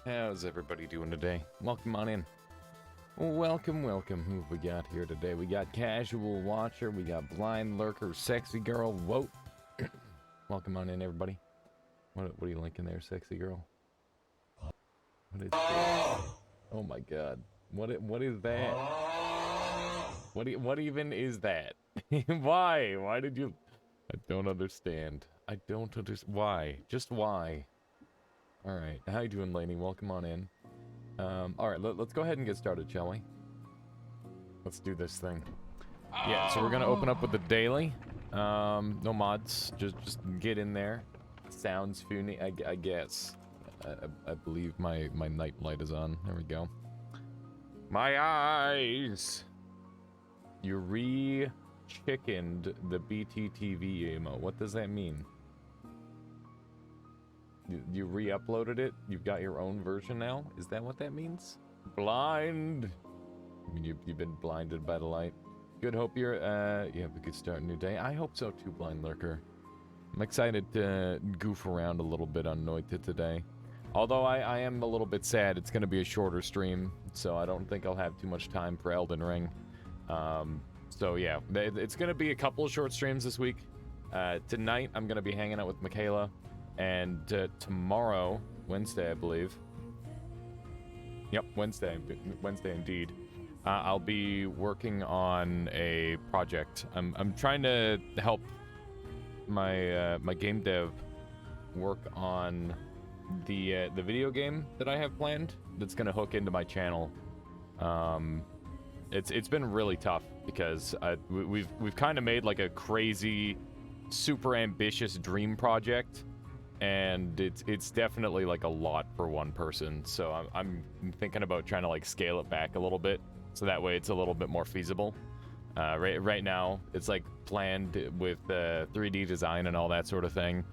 How's everybody doing today? Welcome on in. Welcome, welcome. Who have we got here today? We got Casual Watcher, we got Blind Lurker, Sexy Girl. Whoa. Welcome on in, everybody. What are you linking there, Sexy Girl? What is that? Oh my god. What is that? What even is that? Why? Why did you... I don't understand. I don't understand. Why? Just why? Alright, how you doing, Lainey? Welcome on in. Alright, let's go ahead and get started, shall we? Let's do this thing. Yeah, so we're gonna open up with the daily. No mods, just get in there. Sounds funny, I guess. I believe my night light is on. There we go. My eyes! You re-chickened the BTTV emote. What does that mean? You re-uploaded it? You've got your own version now? Is that what that means? Blind! I mean, you've been blinded by the light. Good, hope you're, you have a good start, new day. I hope so too, Blind Lurker. I'm excited to goof around a little bit on Noita today. Although I am a little bit sad, it's going to be a shorter stream, so I don't think I'll have too much time for Elden Ring. So yeah, it's going to be a couple of short streams this week. Tonight, I'm going to be hanging out with Michaela. And tomorrow, Wednesday, I believe. Yep, Wednesday indeed. I'll be working on a project. I'm trying to help my my game dev work on the video game that I have planned. That's gonna hook into my channel. It's been really tough because we've kind of made like a crazy, super ambitious dream project. And it's definitely like a lot for one person, so I'm thinking about trying to like scale it back a little bit, so that way it's a little bit more feasible. Right now, it's like planned with 3D design and all that sort of thing,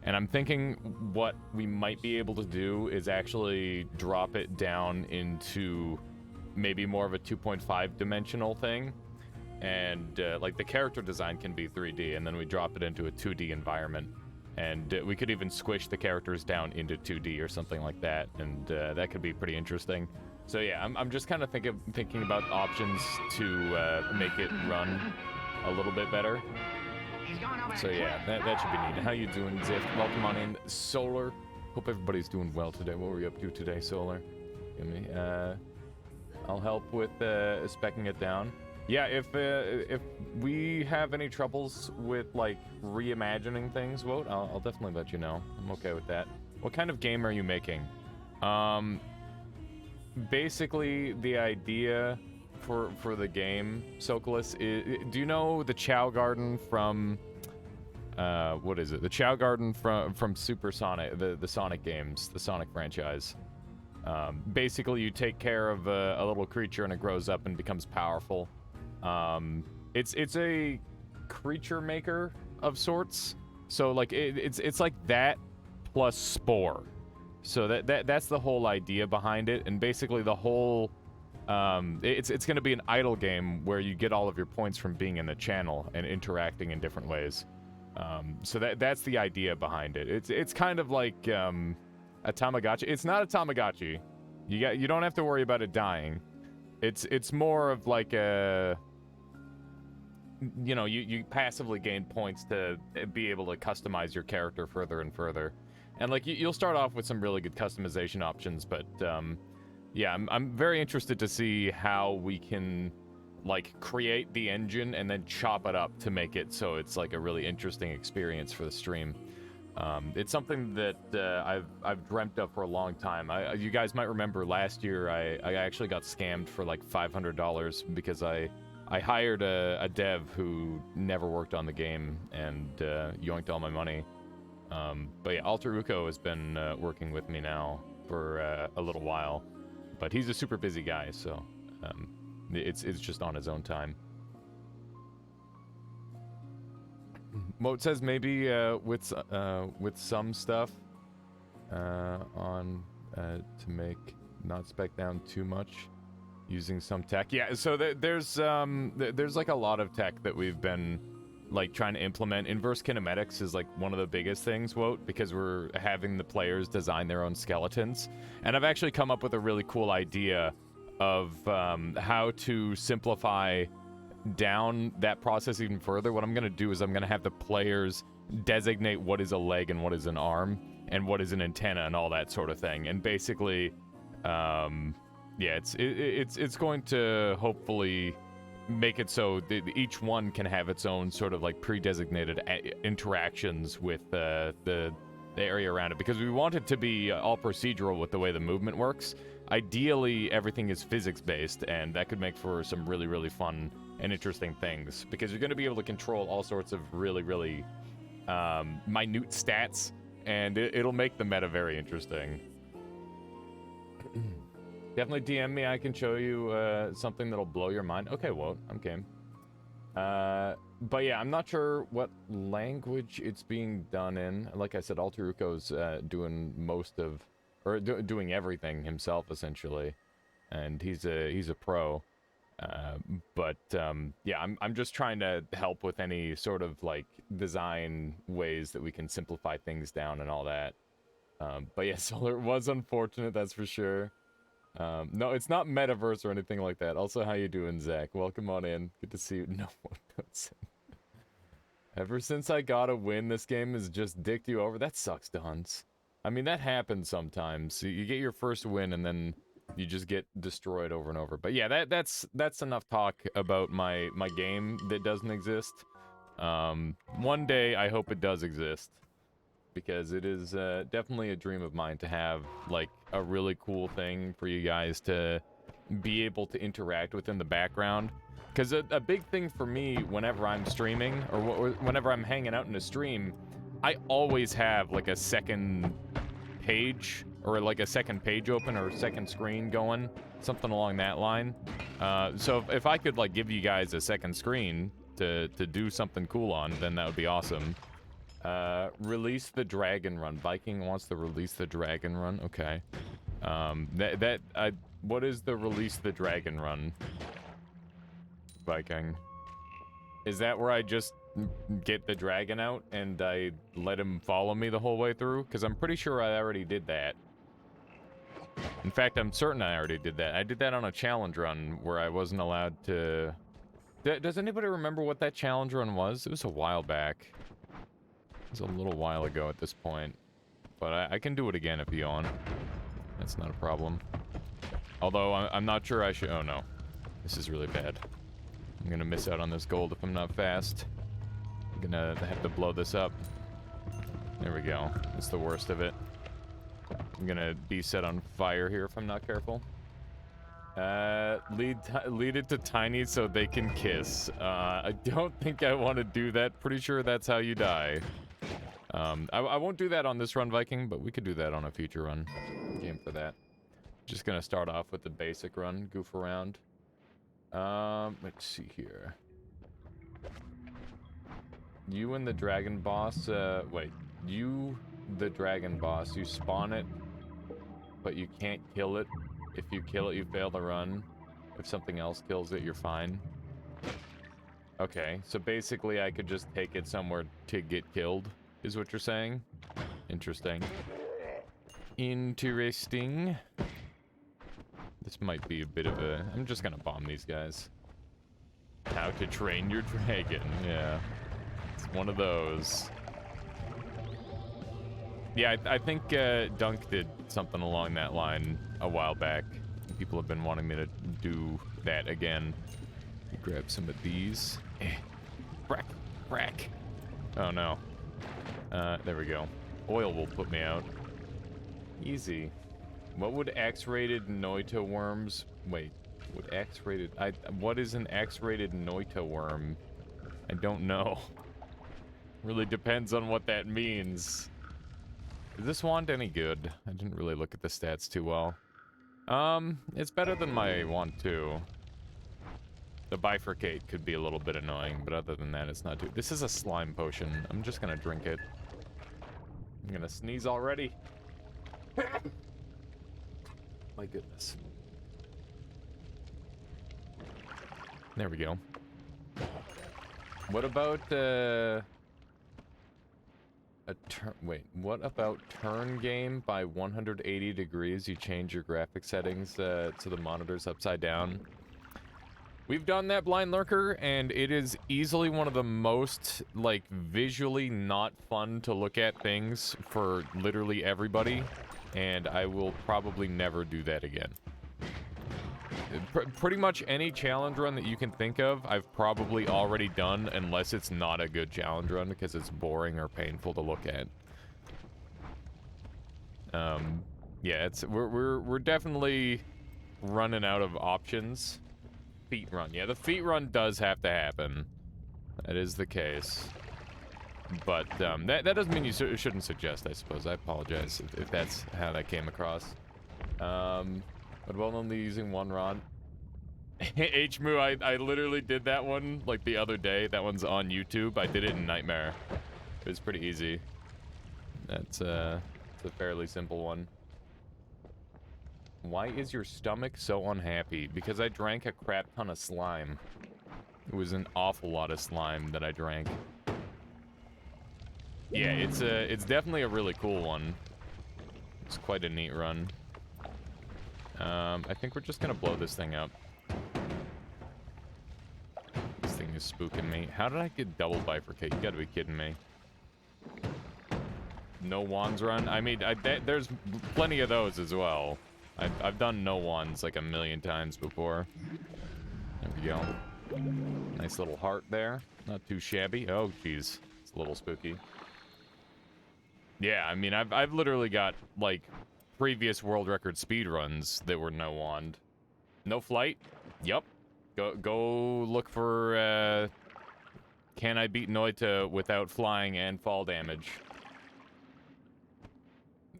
and I'm thinking what we might be able to do is actually drop it down into maybe more of a 2.5 dimensional thing, and like the character design can be 3D, and then we drop it into a 2D environment. And we could even squish the characters down into 2D or something like that, and that could be pretty interesting. So yeah, I'm just kind of thinking about options to make it run a little bit better. So yeah, that should be neat. How you doing, Zift? Welcome on in. Solar, hope everybody's doing well today. What were you up to today, Solar? Give me, I'll help with speccing it down. Yeah, if we have any troubles with, like, reimagining things, Wote, I'll definitely let you know. I'm okay with that. What kind of game are you making? Basically, the idea for the game, Sokolis, is... Do you know the Chow Garden from... what is it? The Chow Garden from Super Sonic, the Sonic games, the Sonic franchise. Basically, you take care of a little creature and it grows up and becomes powerful. It's a creature maker of sorts, so like it's like that plus Spore, so that's the whole idea behind it. And basically the whole it's going to be an idle game where you get all of your points from being in the channel and interacting in different ways. So that's the idea behind it. It's kind of like a Tamagotchi. It's not a Tamagotchi. You don't have to worry about it dying. It's more of like a, you know, you passively gain points to be able to customize your character further and further. And like you'll start off with some really good customization options, but yeah, I'm very interested to see how we can like create the engine and then chop it up to make it so it's like a really interesting experience for the stream. It's something that I've dreamt of for a long time. You guys might remember last year I actually got scammed for like $500 because I hired a dev who never worked on the game and yoinked all my money. But yeah, Alter Uko has been working with me now for a little while, but he's a super busy guy, so it's just on his own time. Moat says maybe with some stuff on to make not spec down too much using some tech. Yeah, so there's like a lot of tech that we've been like trying to implement inverse kinematics is like one of the biggest things, Woat, because we're having the players design their own skeletons. And I've actually come up with a really cool idea of how to simplify down that process even further. What I'm going to do is I'm going to have the players designate what is a leg and what is an arm and what is an antenna and all that sort of thing. And basically, yeah, it's going to hopefully make it so that each one can have its own sort of like pre-designated interactions with the area around it, because we want it to be all procedural with the way the movement works. Ideally, everything is physics-based, and that could make for some really, really fun and interesting things, because you're going to be able to control all sorts of really, really minute stats, and it'll make the meta very interesting. Definitely DM me. I can show you something that'll blow your mind. Okay, well, I'm game. But yeah, I'm not sure what language it's being done in. Like I said, Alteruko's doing most of, or doing everything himself essentially, and he's a pro. Yeah, I'm just trying to help with any sort of like design ways that we can simplify things down and all that. But yeah, Solar was unfortunate, that's for sure. No, it's not metaverse or anything like that. Also, how you doing, Zach? Welcome on in. Good to see you. No, ever since I got a win, this game has just dicked you over. That sucks, Dons. I mean, that happens sometimes. You get your first win and then you just get destroyed over and over. But yeah, that's enough talk about my game that doesn't exist. One day I hope it does exist, because it is definitely a dream of mine to have like a really cool thing for you guys to be able to interact with in the background. Because a big thing for me whenever I'm streaming or whenever I'm hanging out in a stream, I always have like a second page or like a second page open or second screen going, something along that line. So if I could like give you guys a second screen to do something cool on, then that would be awesome. Release the dragon run. Viking wants to release the dragon run. Okay. What is the release the dragon run? Viking. Is that where I just get the dragon out and I let him follow me the whole way through? Because I'm pretty sure I already did that. In fact, I'm certain I already did that. I did that on a challenge run where I wasn't allowed to... Does anybody remember what that challenge run was? It was a while back. It was a little while ago at this point. But I can do it again if you want. That's not a problem. Although, I'm not sure I should... Oh, no. This is really bad. I'm gonna miss out on this gold if I'm not fast. I'm gonna have to blow this up. There we go. That's the worst of it. I'm gonna be set on fire here if I'm not careful. Lead it to Tiny so they can kiss. I don't think I want to do that. Pretty sure that's how you die. I won't do that on this run, Viking, but we could do that on a future run. Game for that. Just gonna start off with the basic run, goof around. Let's see here. You and the dragon boss, wait. You, the dragon boss, you spawn it, but you can't kill it. If you kill it, you fail the run. If something else kills it, you're fine. Okay, so basically I could just take it somewhere to get killed, is what you're saying? Interesting. Interesting. This might be a bit of a... I'm just gonna bomb these guys. How to train your dragon. Yeah. It's one of those. Yeah, I think Dunk did something along that line a while back. People have been wanting me to do that again. Grab some of these. Crack. Crack. Oh, no. There we go. Oil will put me out. Easy. What would X-rated Noita worms... Wait. Would X-rated... What is an X-rated Noita worm? I don't know. Really depends on what that means. Is this wand any good? I didn't really look at the stats too well. It's better than my wand too. The bifurcate could be a little bit annoying, but other than that, it's not too... This is a slime potion. I'm just gonna drink it. I'm gonna sneeze already. My goodness. What about wait, what about turn game by 180 degrees? You change your graphic settings so the monitor's upside down. We've done that, Blind Lurker, and it is easily one of the most, like, visually not fun to look at things for literally everybody, and I will probably never do that again. Pretty much any challenge run that you can think of, I've probably already done, unless it's not a good challenge run because it's boring or painful to look at. Yeah, we're definitely running out of options. Feet run. Yeah, the feet run does have to happen. That is the case. But that doesn't mean you shouldn't suggest, I suppose. I apologize if that's how that came across. But well, only using one rod. H-Moo, I literally did that one like the other day. That one's on YouTube. I did it in Nightmare. It was pretty easy. It's a fairly simple one. Why is your stomach so unhappy? Because I drank a crap ton of slime. It was an awful lot of slime that I drank. Yeah, it's definitely a really cool one. It's quite a neat run. I think we're just gonna blow this thing up. This thing is spooking me. How did I get double bifurcate? You gotta be kidding me. No wands run? I mean, there's plenty of those as well. I've done no wands like a million times before. There we go. Nice little heart there. Not too shabby. Oh, jeez. It's a little spooky. Yeah, I mean, I've literally got, like, previous world record speed runs that were no wand. No flight? Yup. Go look for, can I beat Noita without flying and fall damage?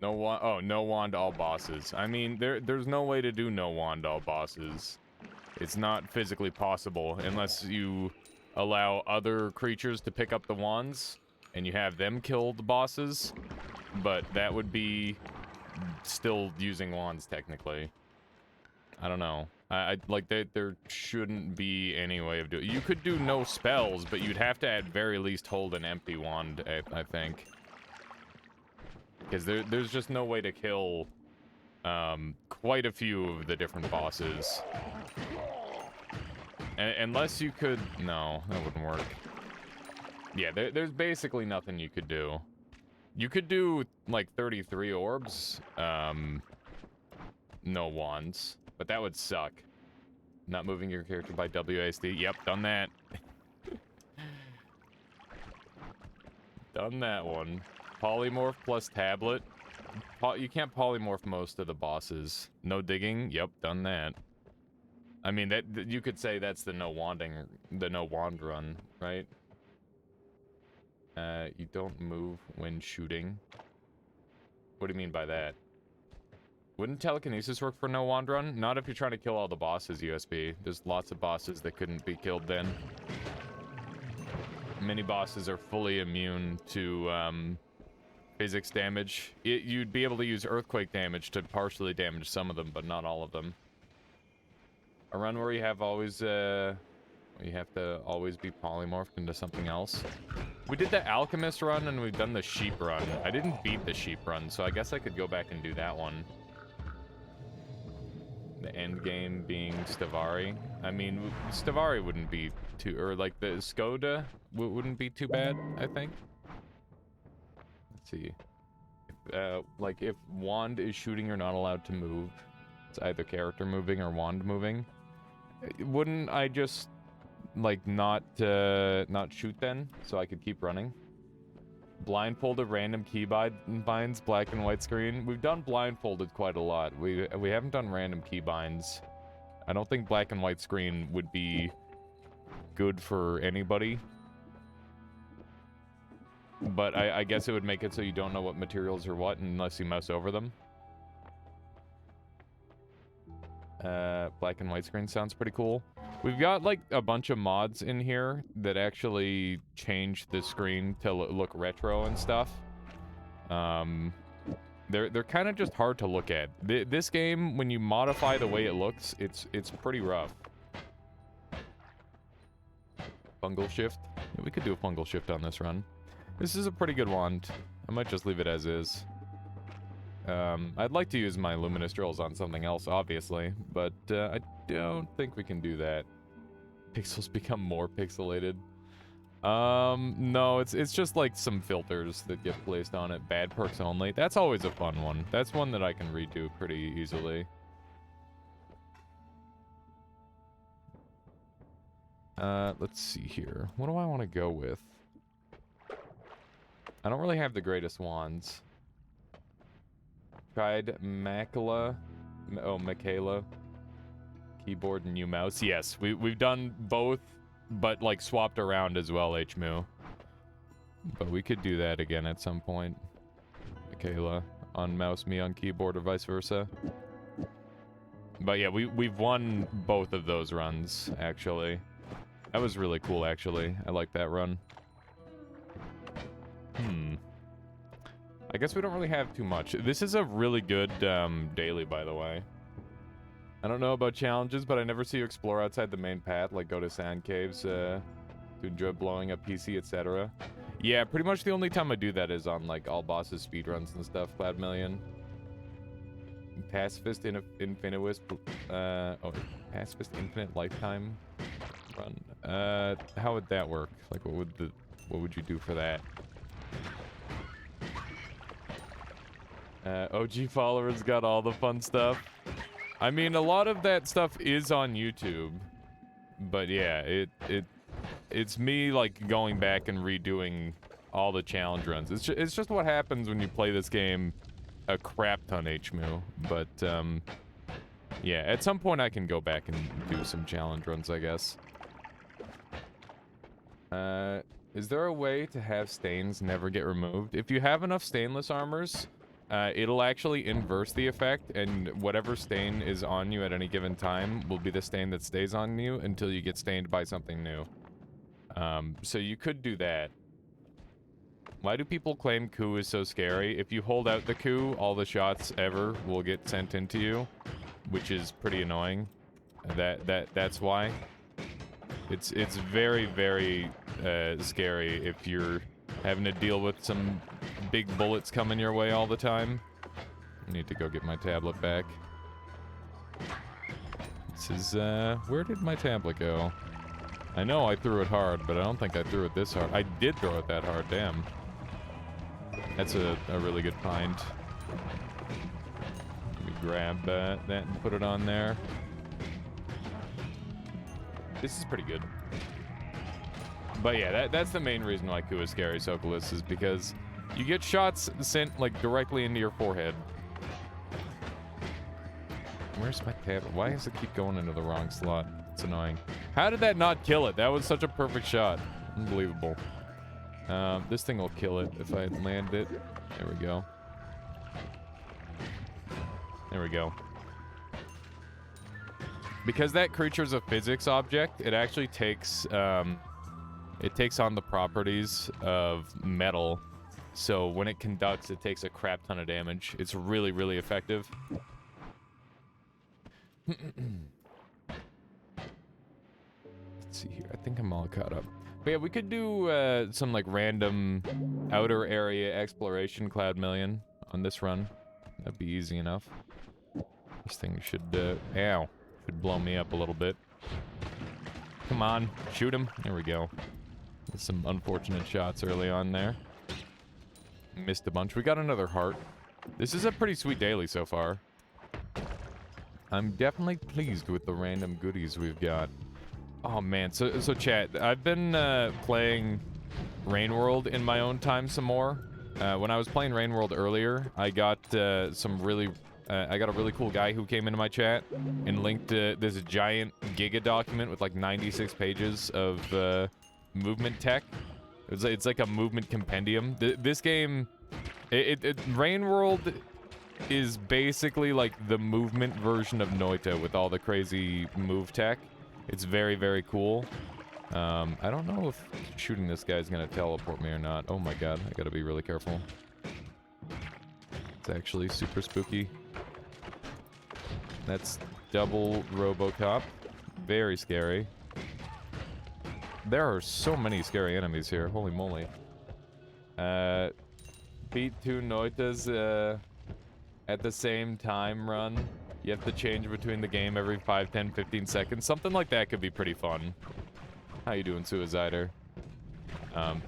No wand. Oh, no wand all bosses. I mean, there's no way to do no wand all bosses. It's not physically possible unless you allow other creatures to pick up the wands and you have them kill the bosses. But that would be still using wands technically. I don't know. I like there shouldn't be any way of doing. You could do no spells, but you'd have to at very least hold an empty wand, I think. Because there's just no way to kill quite a few of the different bosses. Unless you could... No, that wouldn't work. Yeah, there's basically nothing you could do. You could do, like, 33 orbs. No wands. But that would suck. Not moving your character by WASD. Yep, done that. Done that one. Polymorph plus tablet. You can't polymorph most of the bosses. No digging. Yep, done that. I mean, that you could say that's the no wand run, right? You don't move when shooting. What do you mean by that? Wouldn't telekinesis work for no wand run? Not if you're trying to kill all the bosses, USB. There's lots of bosses that couldn't be killed then. Many bosses are fully immune to, physics damage. You'd be able to use earthquake damage to partially damage some of them, but not all of them. A run where you have always, you have to always be polymorphed into something else. We did the alchemist run and we've done the sheep run. I didn't beat the sheep run, so I guess I could go back and do that one. The end game being Stavari. I mean, Stavari wouldn't be too, or like the Skoda wouldn't be too bad, I think. Let's see. Like if wand is shooting, you're not allowed to move. It's either character moving or wand moving. Wouldn't I just like not shoot then, so I could keep running? Blindfolded random keybinds, black and white screen. We've done blindfolded quite a lot. We haven't done random keybinds. I don't think black and white screen would be good for anybody. But I guess it would make it so you don't know what materials are what unless you mouse over them. Black and white screen sounds pretty cool. We've got like a bunch of mods in here that actually change the screen to look retro and stuff. They're kind of just hard to look at. This game, when you modify the way it looks, it's pretty rough. Fungal shift. Yeah, we could do a fungal shift on this run. This is a pretty good wand. I might just leave it as is. I'd like to use my luminous drills on something else, obviously, but I don't think we can do that. Pixels become more pixelated. No, it's just like some filters that get placed on it. Bad perks only. That's always a fun one. That's one that I can redo pretty easily. Let's see here. What do I want to go with? I don't really have the greatest wands. Tried Makala. Oh, Michaela. Keyboard and new mouse. Yes, we've done both, but like swapped around as well, HMU. But we could do that again at some point. Michaela on mouse, me on keyboard, or vice versa. But yeah, we've won both of those runs, actually. That was really cool, actually. I like that run. I guess we don't really have too much. This is a really good daily, by the way. I don't know about challenges, but I never see you explore outside the main path, like go to sand caves to enjoy blowing up PC, etc. Yeah, pretty much the only time I do that is on like all bosses speedruns and stuff. Cloud Million. Pacifist Infinitus. Pacifist Infinite Lifetime run. How would that work? Like, what would you do for that? OG followers got all the fun stuff. I mean, a lot of that stuff is on YouTube, but yeah, it's me like going back and redoing all the challenge runs. It's just what happens when you play this game a crap ton HMU. But yeah, at some point I can go back and do some challenge runs, I guess. Is there a way to have stains never get removed? If you have enough stainless armors, it'll actually inverse the effect, and whatever stain is on you at any given time will be the stain that stays on you until you get stained by something new. So you could do that. Why do people claim coup is so scary? If you hold out the coup, all the shots ever will get sent into you, which is pretty annoying. That's why. It's very, very scary if you're having to deal with some big bullets coming your way all the time. I need to go get my tablet back. This is, where did my tablet go? I know I threw it hard, but I don't think I threw it this hard. I did throw it that hard, damn. That's a really good find. Let me grab that and put it on there. This is pretty good. But yeah, that's the main reason why Coup is scary, Socolus, is because you get shots sent, like, directly into your forehead. Where's my tablet? Why does it keep going into the wrong slot? It's annoying. How did that not kill it? That was such a perfect shot. Unbelievable. This thing will kill it if I land it. There we go. There we go. Because that creature's a physics object, it actually takes, it takes on the properties of metal. So when it conducts, it takes a crap ton of damage. It's really, really effective. Let's see here. I think I'm all caught up. But yeah, we could do some like random outer area exploration, Cloud Million, on this run. That'd be easy enough. This thing should, ow, should blow me up a little bit. Come on, shoot him. There we go. There's some unfortunate shots early on there. Missed a bunch. We got another heart. This is a pretty sweet daily so far. I'm definitely pleased with the random goodies we've got. Oh man, so chat, I've been playing Rain World in my own time some more. When I was playing Rain World earlier, I got I got a really cool guy who came into my chat and linked this giant Giga document with like 96 pages of movement tech. It's like a movement compendium. This game, Rain World is basically like the movement version of Noita with all the crazy move tech. It's very, very cool. I don't know if shooting this guy is gonna teleport me or not. Oh my god, I gotta be really careful. It's actually super spooky. That's double RoboCop. Very scary. There are so many scary enemies here. Holy moly. Beat 2 Noitas at the same time run. You have to change between the game every 5, 10, 15 seconds. Something like that could be pretty fun. How you doing, Suicider?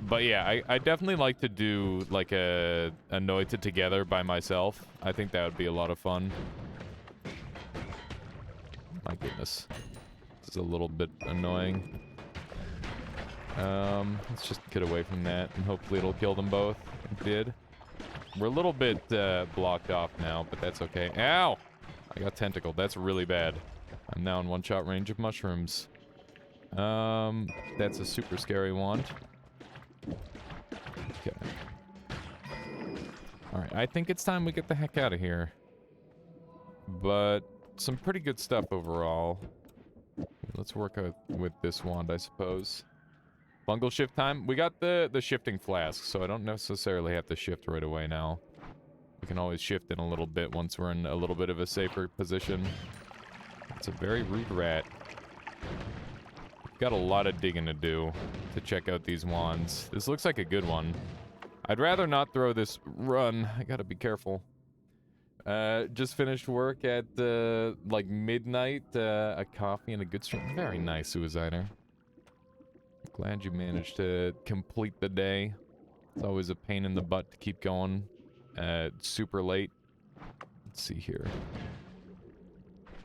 But yeah, I definitely like to do like a Noita together by myself. I think that would be a lot of fun. My goodness. This is a little bit annoying. Let's just get away from that, and hopefully it'll kill them both. It did. We're a little bit blocked off now, but that's okay. Ow! I got tentacled. That's really bad. I'm now in one-shot range of mushrooms. That's a super scary wand. Okay. Alright, I think it's time we get the heck out of here. But some pretty good stuff overall. Let's work with this wand, I suppose. Fungal shift time. We got the shifting flask, so I don't necessarily have to shift right away now. We can always shift in a little bit once we're in a little bit of a safer position. It's a very rude rat. Got a lot of digging to do to check out these wands. This looks like a good one. I'd rather not throw this run. I gotta be careful. Just finished work at like midnight. A coffee and a good stream. Very nice, Suicider. Glad you managed to complete the day. It's always a pain in the butt to keep going super late. Let's see here.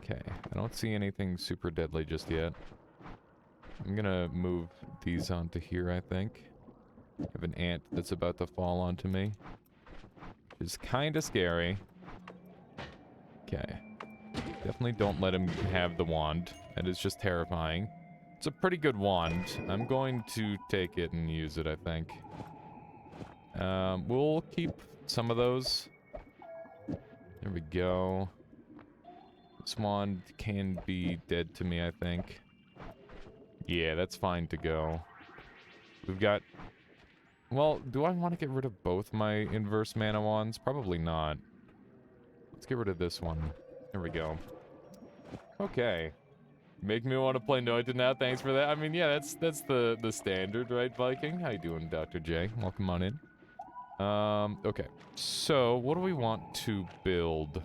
Okay, I don't see anything super deadly just yet. I'm gonna move these onto here, I think. I have an ant that's about to fall onto me. Which is kind of scary. Okay. Definitely don't let him have the wand. That is just terrifying. It's a pretty good wand. I'm going to take it and use it, I think. We'll keep some of those. There we go. This wand can be dead to me, I think. Yeah, that's fine to go. We've got... Well, do I want to get rid of both my inverse mana wands? Probably not. Let's get rid of this one. There we go. Okay. Make me want to play Noita now. Thanks for that. I mean, yeah, that's the standard, right, Viking? How you doing, Dr. J? Welcome on in. Okay. So, what do we want to build?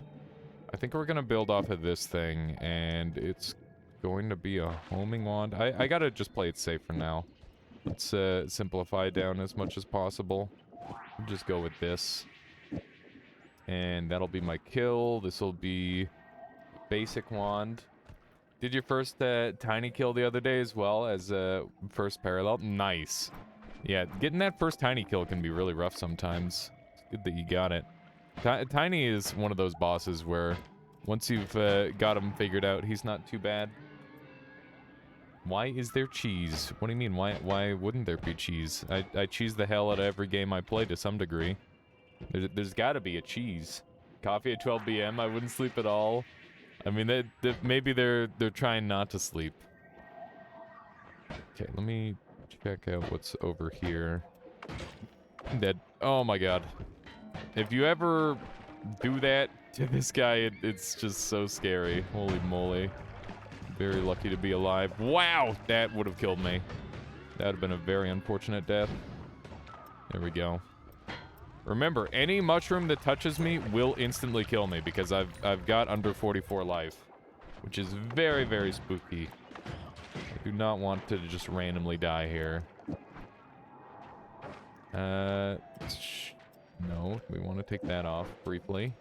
I think we're gonna build off of this thing, and it's going to be a homing wand. I gotta just play it safe for now. Let's simplify down as much as possible. Just go with this. And that'll be my kill. This'll be basic wand. Did your first tiny kill the other day as well as first parallel? Nice. Yeah, getting that first tiny kill can be really rough sometimes. It's good that you got it. Tiny is one of those bosses where once you've got him figured out, he's not too bad. Why is there cheese? What do you mean? Why wouldn't there be cheese? I cheese the hell out of every game I play to some degree. There's got to be a cheese. Coffee at 12 p.m. I wouldn't sleep at all. I mean, maybe they're trying not to sleep. Okay, let me check out what's over here. I'm dead. Oh my god. If you ever do that to this guy, it's just so scary. Holy moly. Very lucky to be alive. Wow! That would have killed me. That would have been a very unfortunate death. There we go. Remember, any mushroom that touches me will instantly kill me because I've got under 44 life, which is very, very spooky. I do not want to just randomly die here. No, we want to take that off briefly.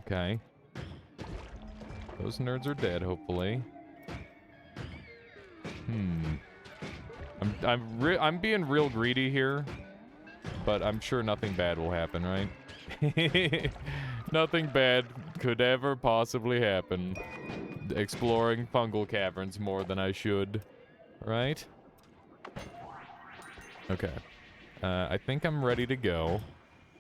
Okay. Those nerds are dead, hopefully. I'm being real greedy here. But I'm sure nothing bad will happen, right? Nothing bad could ever possibly happen. Exploring fungal caverns more than I should, right? Okay. I think I'm ready to go.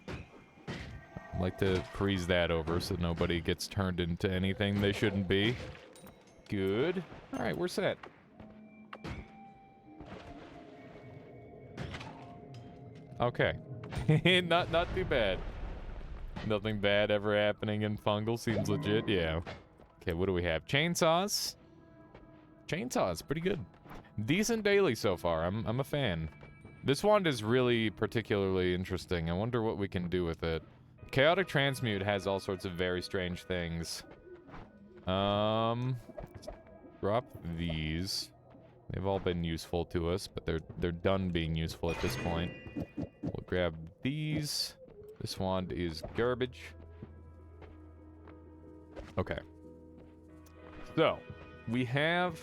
I'd like to freeze that over so nobody gets turned into anything they shouldn't be. Good. Alright, we're set. Okay. not too bad. Nothing bad ever happening in fungal. Seems legit, yeah. Okay, what do we have? Chainsaws? Chainsaws, pretty good. Decent daily so far. I'm a fan. This wand is really particularly interesting. I wonder what we can do with it. Chaotic Transmute has all sorts of very strange things. Drop these. They've all been useful to us, but they're done being useful at this point. We'll grab these. This wand is garbage. Okay. So, we have...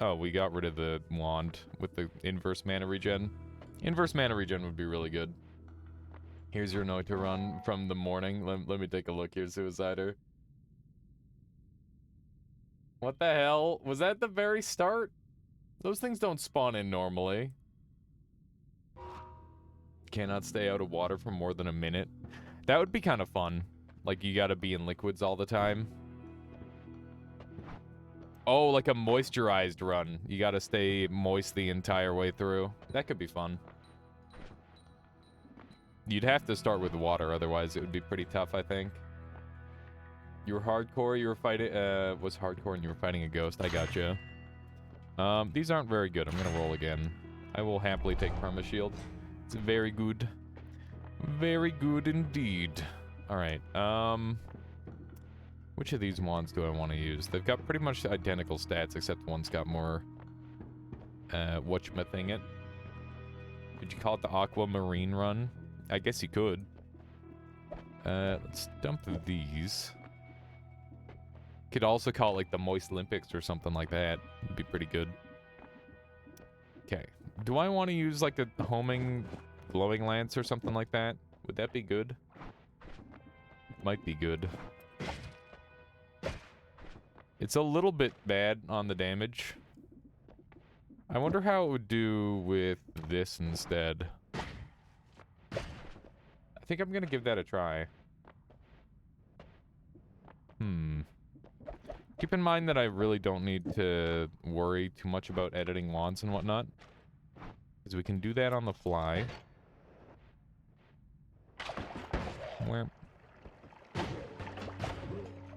Oh, we got rid of the wand with the inverse mana regen. Inverse mana regen would be really good. Here's your note to run from the morning. Let me take a look here, Suicider. What the hell? Was that the very start? Those things don't spawn in normally. Cannot stay out of water for more than a minute. That would be kind of fun. Like, you gotta be in liquids all the time. Oh, like a moisturized run. You gotta stay moist the entire way through. That could be fun. You'd have to start with water, otherwise it would be pretty tough, I think. You were hardcore, you were fighting, was hardcore and you were fighting a ghost. I gotcha. These aren't very good. I'm gonna roll again. I will happily take Perma Shield. It's very good. Very good indeed. Alright, which of these wands do I want to use? They've got pretty much identical stats, except one's got more, whatchamacallit. Could you call it the Aquamarine run? I guess you could. Let's dump these. Could also call it like the Moist Olympics or something like that. Would be pretty good. Okay. Do I want to use like a homing glowing lance or something like that? Would that be good? Might be good. It's a little bit bad on the damage. I wonder how it would do with this instead. I think I'm gonna give that a try. Keep in mind that I really don't need to worry too much about editing wands and whatnot, because we can do that on the fly. Where?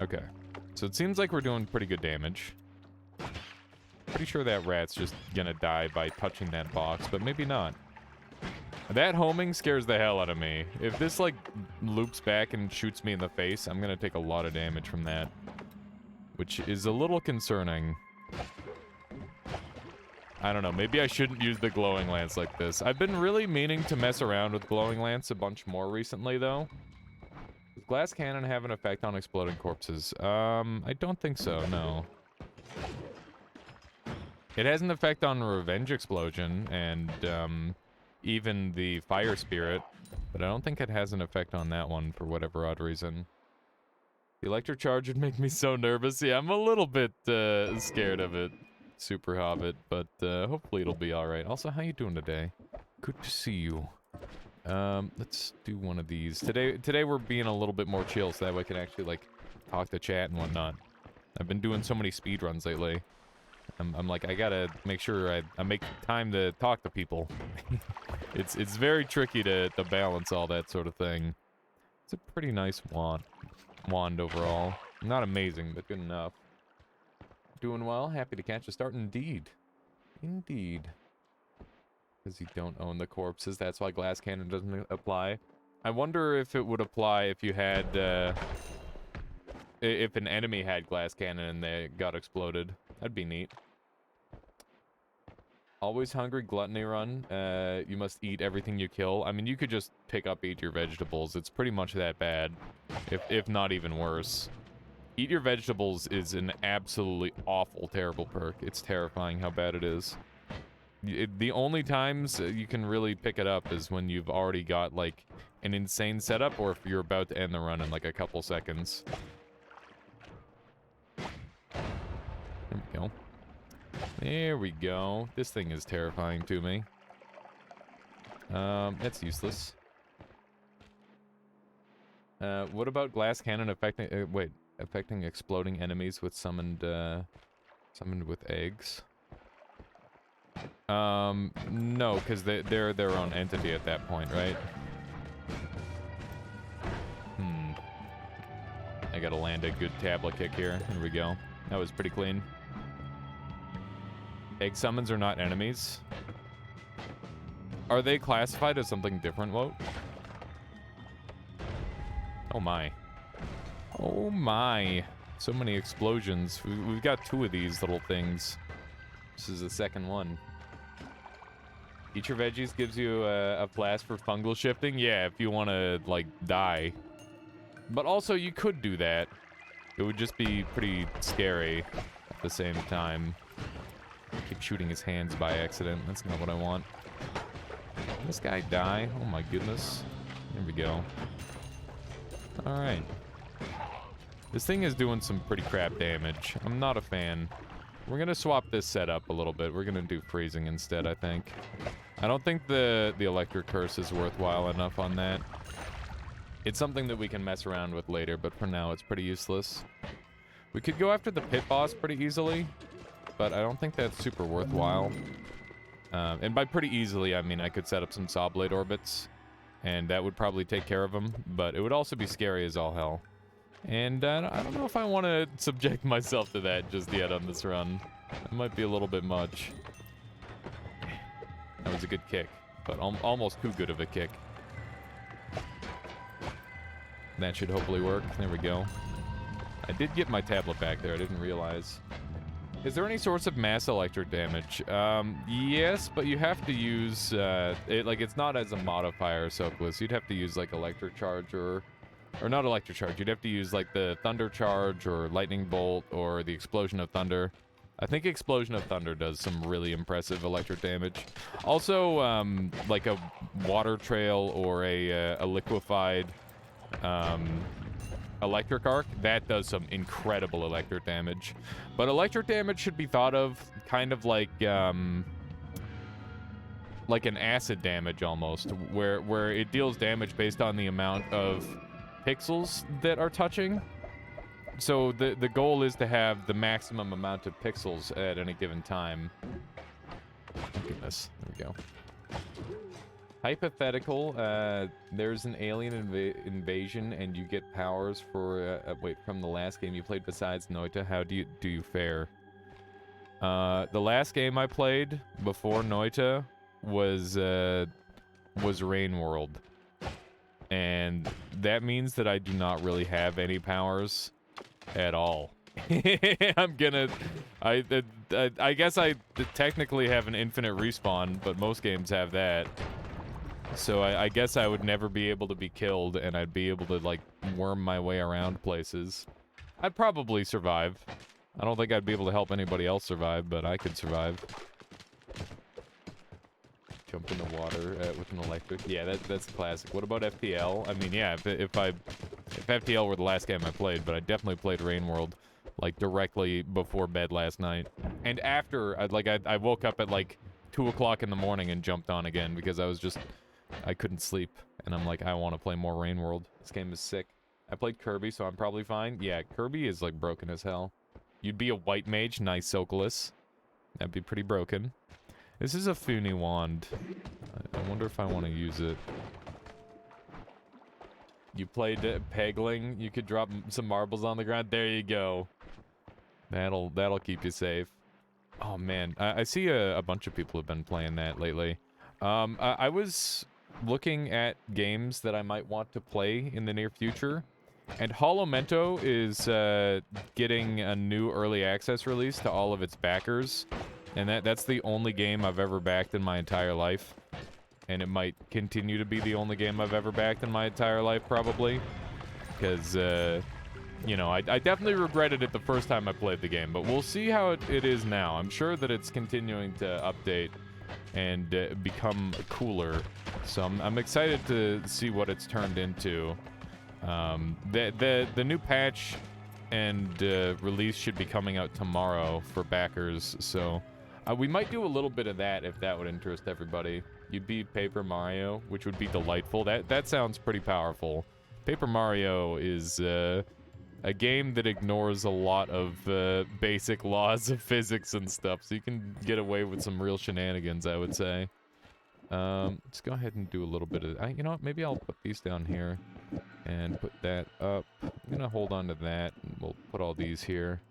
Okay. So it seems like we're doing pretty good damage. Pretty sure that rat's just gonna die by touching that box, but maybe not. That homing scares the hell out of me. If this, like, loops back and shoots me in the face, I'm gonna take a lot of damage from that. Which is a little concerning. I don't know, maybe I shouldn't use the glowing lance like this. I've been really meaning to mess around with glowing lance a bunch more recently, though. Does glass cannon have an effect on exploding corpses? I don't think so, no. It has an effect on Revenge Explosion and, even the Fire Spirit, but I don't think it has an effect on that one for whatever odd reason. The electric charge would make me so nervous. Yeah, I'm a little bit, scared of it, Super Hobbit, but, hopefully it'll be alright. Also, how you doing today? Good to see you. Let's do one of these. Today we're being a little bit more chill, so that way I can actually, like, talk to chat and whatnot. I've been doing so many speedruns lately. I'm like, I gotta make sure I make time to talk to people. It's very tricky to balance all that sort of thing. It's a pretty nice wand overall. Not amazing, but good enough. Doing well, happy to catch a start indeed. Indeed. Because you don't own the corpses, that's why glass cannon doesn't apply. I wonder if it would apply if you had, if an enemy had glass cannon and they got exploded. That'd be neat. Always hungry gluttony run. You must eat everything you kill. I mean, you could just pick up, eat your vegetables. It's pretty much that bad, if not even worse. Eat your vegetables is an absolutely awful, terrible perk. It's terrifying how bad it is. The only times you can really pick it up is when you've already got, like, an insane setup, or if you're about to end the run in, like, a couple seconds. There we go. There we go. This thing is terrifying to me. That's useless. What about glass cannon affecting... affecting exploding enemies with summoned with eggs? No, because they're their own entity at that point, right? I gotta land a good tablet kick here. Here we go. That was pretty clean. Egg summons are not enemies. Are they classified as something different, Woat? Oh my. Oh my. So many explosions. We've got 2 of these little things. This is the second one. Eat your veggies gives you a flask for fungal shifting. Yeah, if you want to, like, die. But also, you could do that. It would just be pretty scary at the same time. Keep shooting his hands by accident. That's not what I want. Did this guy die? Oh my goodness. Here we go. Alright. This thing is doing some pretty crap damage. I'm not a fan. We're gonna swap this setup a little bit. We're gonna do freezing instead, I think. I don't think the electric curse is worthwhile enough on that. It's something that we can mess around with later, but for now it's pretty useless. We could go after the pit boss pretty easily, but I don't think that's super worthwhile. And by pretty easily, I mean I could set up some saw blade orbits, and that would probably take care of them, but it would also be scary as all hell. And I don't know if I want to subject myself to that just yet on this run. It might be a little bit much. That was a good kick, but almost too good of a kick. That should hopefully work. There we go. I did get my tablet back there. I didn't realize. Is there any source of mass electric damage? Yes, but you have to use, it's not as a modifier, Soakless. You'd have to use, like, electric charge or not electric charge. You'd have to use, like, the thunder charge or lightning bolt or the explosion of thunder. I think explosion of thunder does some really impressive electric damage. Also, like a water trail or a liquefied, electric arc, that does some incredible electric damage. But electric damage should be thought of kind of like an acid damage almost, where it deals damage based on the amount of pixels that are touching. So the goal is to have the maximum amount of pixels at any given time. Oh, goodness, there we go. Hypothetical, there's an alien invasion and you get powers for, from the last game you played besides Noita. How do you fare? The last game I played before Noita was Rain World. And that means that I do not really have any powers at all. I guess I technically have an infinite respawn, but most games have that. So I guess I would never be able to be killed, and I'd be able to, like, worm my way around places. I'd probably survive. I don't think I'd be able to help anybody else survive, but I could survive. Jump in the water with an electric. Yeah, that's classic. What about FTL? I mean, yeah, if FTL were the last game I played, but I definitely played Rain World, like, directly before bed last night. And after, I woke up at, like, 2 o'clock in the morning and jumped on again because I couldn't sleep. And I'm like, I want to play more Rain World. This game is sick. I played Kirby, so I'm probably fine. Yeah, Kirby is, like, broken as hell. You'd be a white mage, nice Sokolus. That'd be pretty broken. This is a Funi wand. I wonder if I want to use it. You played Pegling. You could drop some marbles on the ground. There you go. That'll keep you safe. Oh man, I see a bunch of people have been playing that lately. I was looking at games that I might want to play in the near future, and Holomento is getting a new early access release to all of its backers. And that's the only game I've ever backed in my entire life. And it might continue to be the only game I've ever backed in my entire life, probably. Because, you know, I definitely regretted it the first time I played the game. But we'll see how it is now. I'm sure that it's continuing to update and become cooler. So I'm excited to see what it's turned into. The new patch and release should be coming out tomorrow for backers. So... we might do a little bit of that if that would interest everybody. You'd beat Paper Mario, which would be delightful. That sounds pretty powerful. Paper Mario is a game that ignores a lot of basic laws of physics and stuff, so you can get away with some real shenanigans, I would say. Let's go ahead and do a little bit of... you know what? Maybe I'll put these down here and put that up. I'm going to hold on to that, and we'll put all these here.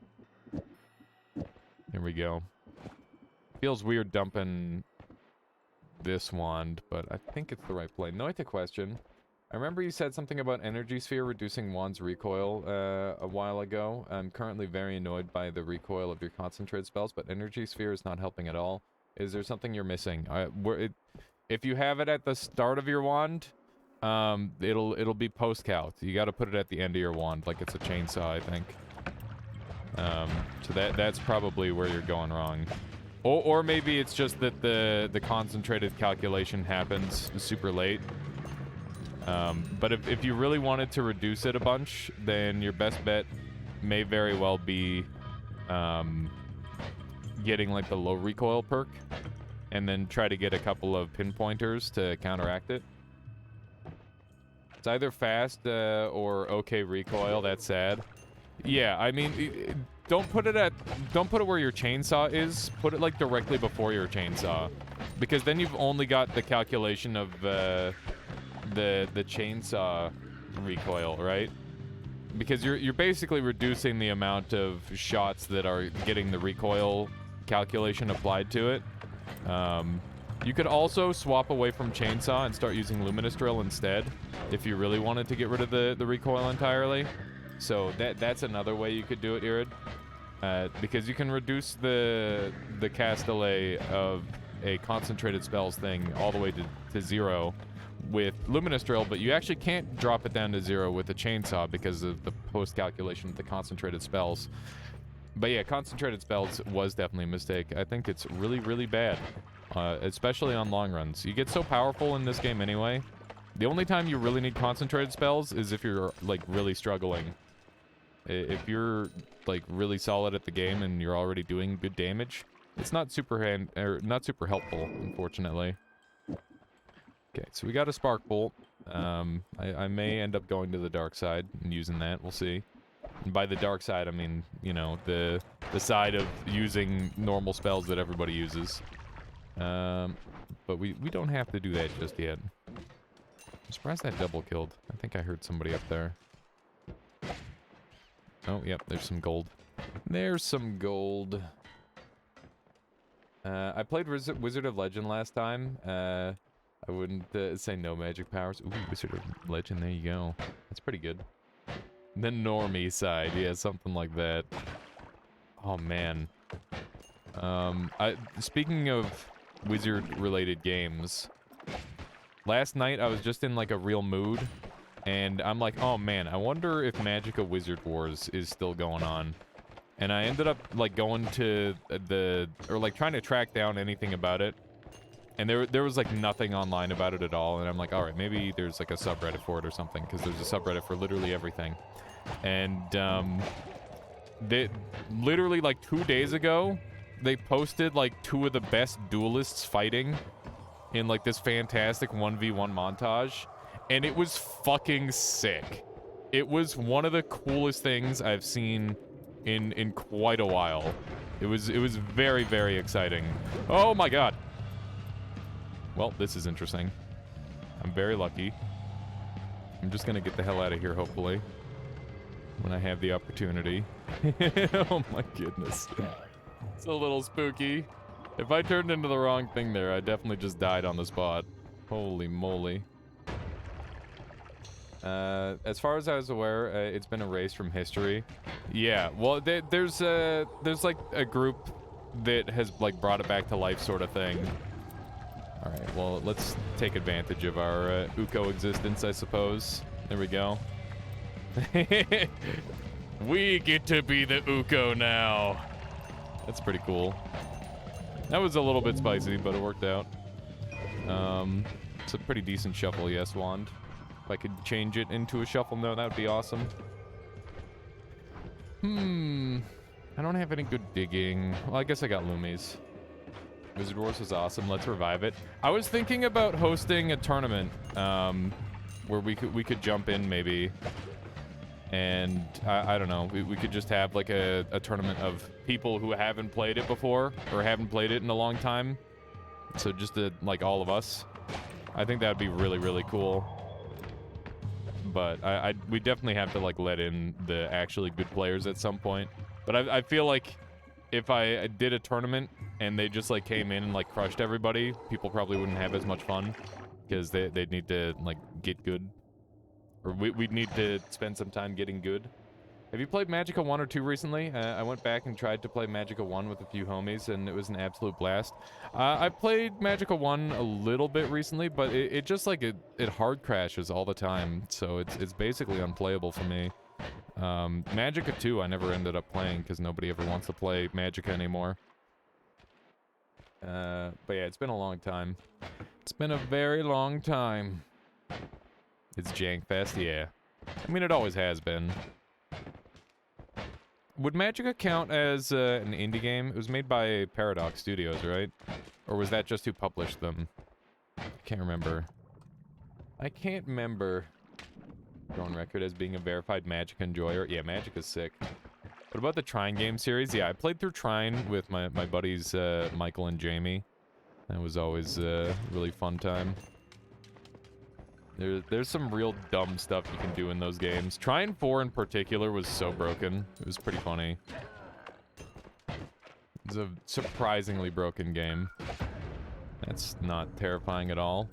There we go. Feels weird dumping this wand, but I think it's the right play. Noite question. I remember you said something about Energy Sphere reducing wand's recoil a while ago. I'm currently very annoyed by the recoil of your concentrated spells, but Energy Sphere is not helping at all. Is there something you're missing? If you have it at the start of your wand, it'll be post-calc. You got to put it at the end of your wand, like it's a chainsaw, I think. So that's probably where you're going wrong. Or maybe it's just that the concentrated calculation happens super late. But if you really wanted to reduce it a bunch, then your best bet may very well be getting like the low recoil perk, and then try to get a couple of pinpointers to counteract it. It's either fast or okay recoil. That's sad. Yeah, I mean, don't put it where your chainsaw is. Put it like directly before your chainsaw, because then you've only got the calculation of the chainsaw recoil, right? Because you're basically reducing the amount of shots that are getting the recoil calculation applied to it. You could also swap away from chainsaw and start using luminous drill instead, if you really wanted to get rid of the recoil entirely. So that's another way you could do it, Irid. Because you can reduce the cast delay of a concentrated spells thing all the way to 0 with luminous drill, but you actually can't drop it down to 0 with a chainsaw because of the post calculation of the concentrated spells. But yeah, concentrated spells was definitely a mistake. I think it's really, really bad, especially on long runs. You get so powerful in this game anyway. The only time you really need concentrated spells is if you're like really struggling. If you're like really solid at the game and you're already doing good damage, it's not super helpful, unfortunately. Okay, so we got a spark bolt. I may end up going to the dark side and using that. We'll see. And by the dark side, I mean, you know, the side of using normal spells that everybody uses. But we don't have to do that just yet. I'm surprised that double killed. I think I heard somebody up there. Oh, yep, there's some gold. There's some gold. I played Wizard of Legend last time. I wouldn't say no magic powers. Ooh, Wizard of Legend, there you go. That's pretty good. The normie side, yeah, something like that. Oh, man. Speaking of wizard-related games, last night I was just in, like, a real mood, and I'm like, oh, man, I wonder if Magicka Wizard Wars is still going on. And I ended up, like, going to trying to track down anything about it. And there was, like, nothing online about it at all. And I'm like, all right, maybe there's, like, a subreddit for it or something. Because there's a subreddit for literally everything. And, they literally, like, 2 days ago, they posted, like, 2 of the best duelists fighting in, like, this fantastic 1v1 montage. And it was fucking sick. It was one of the coolest things I've seen in quite a while. It was very, very exciting. Oh, my God. Well, this is interesting. I'm very lucky. I'm just gonna get the hell out of here, hopefully, when I have the opportunity. Oh my goodness. It's a little spooky. If I turned into the wrong thing there, I definitely just died on the spot. Holy moly. As far as I was aware, it's been erased from history. Yeah, well, there's like a group that has like brought it back to life sort of thing. Alright, well, let's take advantage of our Uko existence, I suppose. There we go. We get to be the Uko now. That's pretty cool. That was a little bit spicy, but it worked out. It's a pretty decent shuffle, yes, wand. If I could change it into a shuffle note, that would be awesome. I don't have any good digging. Well, I guess I got Loomies. Wizard Wars was awesome. Let's revive it. I was thinking about hosting a tournament, where we could jump in maybe, and I don't know. We could just have like a tournament of people who haven't played it before or haven't played it in a long time. So just like all of us. I think that would be really, really cool. But we definitely have to like let in the actually good players at some point. But I feel like if I did a tournament and they just like came in and like crushed everybody, people probably wouldn't have as much fun because they'd need to like get good, or we'd need to spend some time getting good. Have you played Magicka 1 or 2 recently? I went back and tried to play Magicka 1 with a few homies, and it was an absolute blast. I played Magicka 1 a little bit recently, but it just like it hard crashes all the time, so it's basically unplayable for me. Magicka 2 I never ended up playing because nobody ever wants to play Magicka anymore. But yeah, it's been a long time. It's been a very long time. It's Jankfest, yeah. I mean, it always has been. Would Magicka count as an indie game? It was made by Paradox Studios, right? Or was that just who published them? I can't remember. I can't remember. Go on record as being a verified Magicka enjoyer. Yeah, Magicka's sick. What about the Trine game series? Yeah, I played through Trine with my buddies Michael and Jamie. That was always a really fun time. There's some real dumb stuff you can do in those games. Trine 4 in particular was so broken. It was pretty funny. It's a surprisingly broken game. That's not terrifying at all.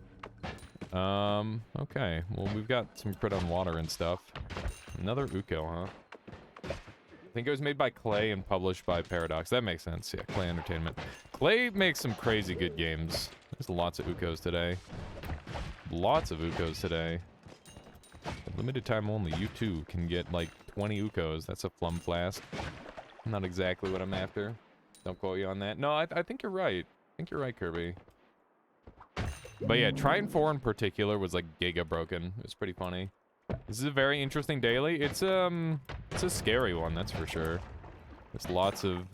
Okay. Well, we've got some crit on water and stuff. Another Uko, huh? I think it was made by Clay and published by Paradox. That makes sense. Yeah, Clay Entertainment. Clay makes some crazy good games. There's lots of Ukos today. Lots of Ukos today. Limited time only. You too can get like 20 Ukos. That's a flum flask. Not exactly what I'm after. Don't quote you on that. No, I think you're right. I think you're right, Kirby. But yeah, Trine 4 in particular was like giga broken. It was pretty funny. This is a very interesting daily. It's a scary one, that's for sure. There's lots of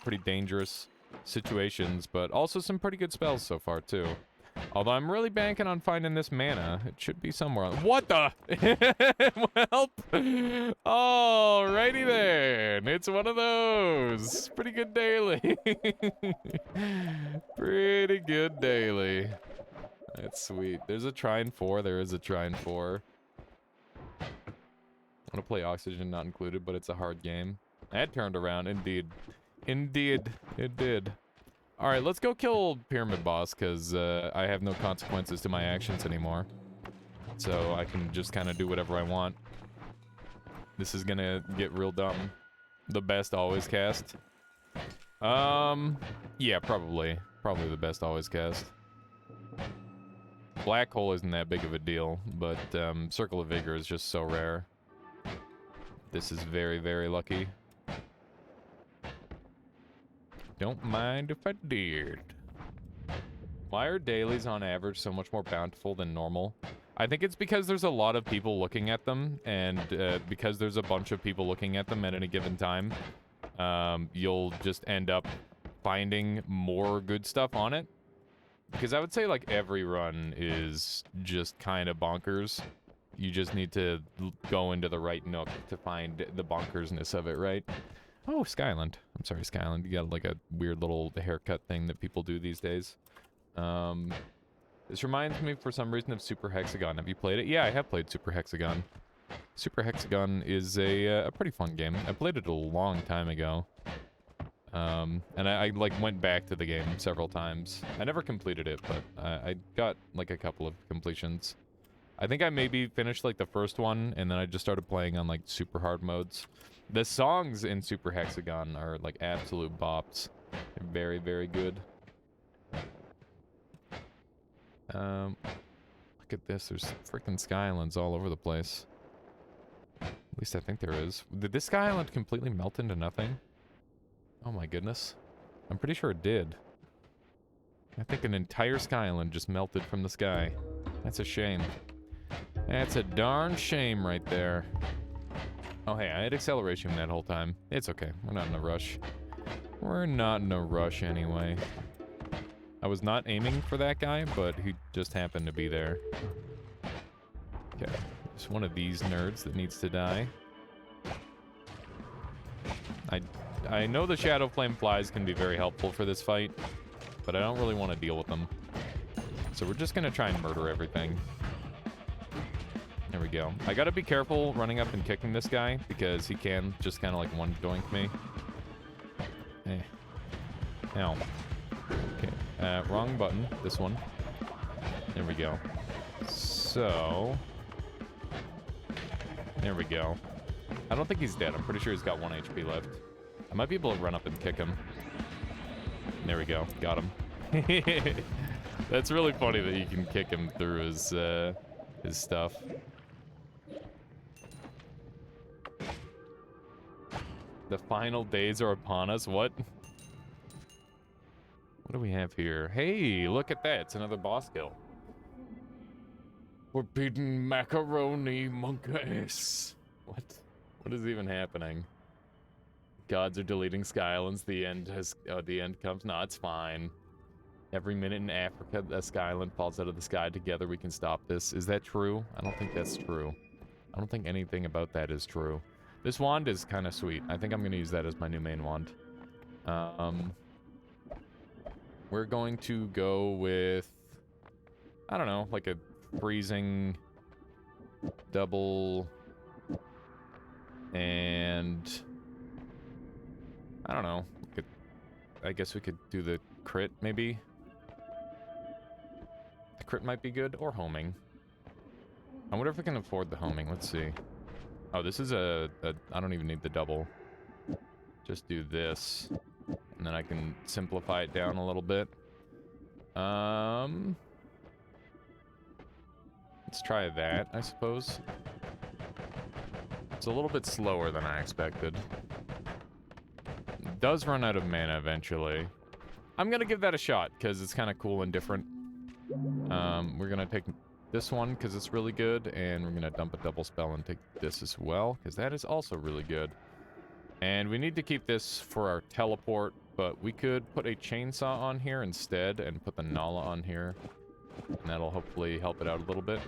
pretty dangerous situations, but also some pretty good spells so far too. Although I'm really banking on finding this mana. It should be somewhere. What the? Well, alrighty then. It's one of those. Pretty good daily. Pretty good daily. That's sweet. There's a Trine 4. There is a Trine 4. I want to play Oxygen Not Included, but it's a hard game. That turned around, indeed. Indeed, it did. Alright, let's go kill Pyramid Boss, because I have no consequences to my actions anymore. So I can just kind of do whatever I want. This is gonna get real dumb. The best always cast. Yeah, probably. Probably the best always cast. Black Hole isn't that big of a deal, but Circle of Vigor is just so rare. This is very, very lucky. Don't mind if I did. Why are dailies on average so much more bountiful than normal? I think it's because there's a lot of people looking at them, and because there's a bunch of people looking at them at any given time, you'll just end up finding more good stuff on it. Because I would say, like, every run is just kind of bonkers. You just need to go into the right nook to find the bonkersness of it, right? Oh, Skyland. I'm sorry, Skyland. You got, like, a weird little haircut thing that people do these days. This reminds me, for some reason, of Super Hexagon. Have you played it? Yeah, I have played Super Hexagon. Super Hexagon is a pretty fun game. I played it a long time ago. And I like, went back to the game several times. I never completed it, but I got, like, a couple of completions. I think I maybe finished, like, the first one, and then I just started playing on, like, super hard modes. The songs in Super Hexagon are, like, absolute bops. They're very, very good. Look at this. There's freaking Sky Islands all over the place. At least I think there is. Did this Sky Island completely melt into nothing? Oh my goodness. I'm pretty sure it did. I think an entire Sky Island just melted from the sky. That's a shame. That's a darn shame right there. Oh hey, I had acceleration that whole time. It's okay. We're not in a rush. We're not in a rush anyway. I was not aiming for that guy, but he just happened to be there. Okay. Just one of these nerds that needs to die. I know the Shadow Flame Flies can be very helpful for this fight, but I don't really want to deal with them. So we're just gonna try and murder everything. There we go. I gotta be careful running up and kicking this guy, because he can just kind of like one-doink me. Eh. Ow. Okay, wrong button. This one. There we go. So... There we go. I don't think he's dead. I'm pretty sure he's got 1 HP left. I might be able to run up and kick him. There we go. Got him. That's really funny that you can kick him through his stuff. The final days are upon us. What? What do we have here? Hey, look at that. It's another boss kill. We're beating macaroni monkeys. What? What is even happening? Gods are deleting Skylands. The end has... Oh, the end comes. No, it's fine. Every minute in Africa, a Skyland falls out of the sky. Together we can stop this. Is that true? I don't think that's true. I don't think anything about that is true. This wand is kind of sweet. I think I'm going to use that as my new main wand. We're going to go with... I don't know, like a freezing double... And... I don't know. I guess we could do the crit, maybe? The crit might be good, or homing. I wonder if we can afford the homing. Let's see. Oh, this is I don't even need the double. Just do this. And then I can simplify it down a little bit. Let's try that, I suppose. It's a little bit slower than I expected. It does run out of mana eventually. I'm gonna give that a shot, because it's kind of cool and different. We're gonna take this one, because it's really good, and we're gonna dump a double spell and take this as well, because that is also really good. And we need to keep this for our teleport, but we could put a chainsaw on here instead, and put the Nala on here. And that'll hopefully help it out a little bit.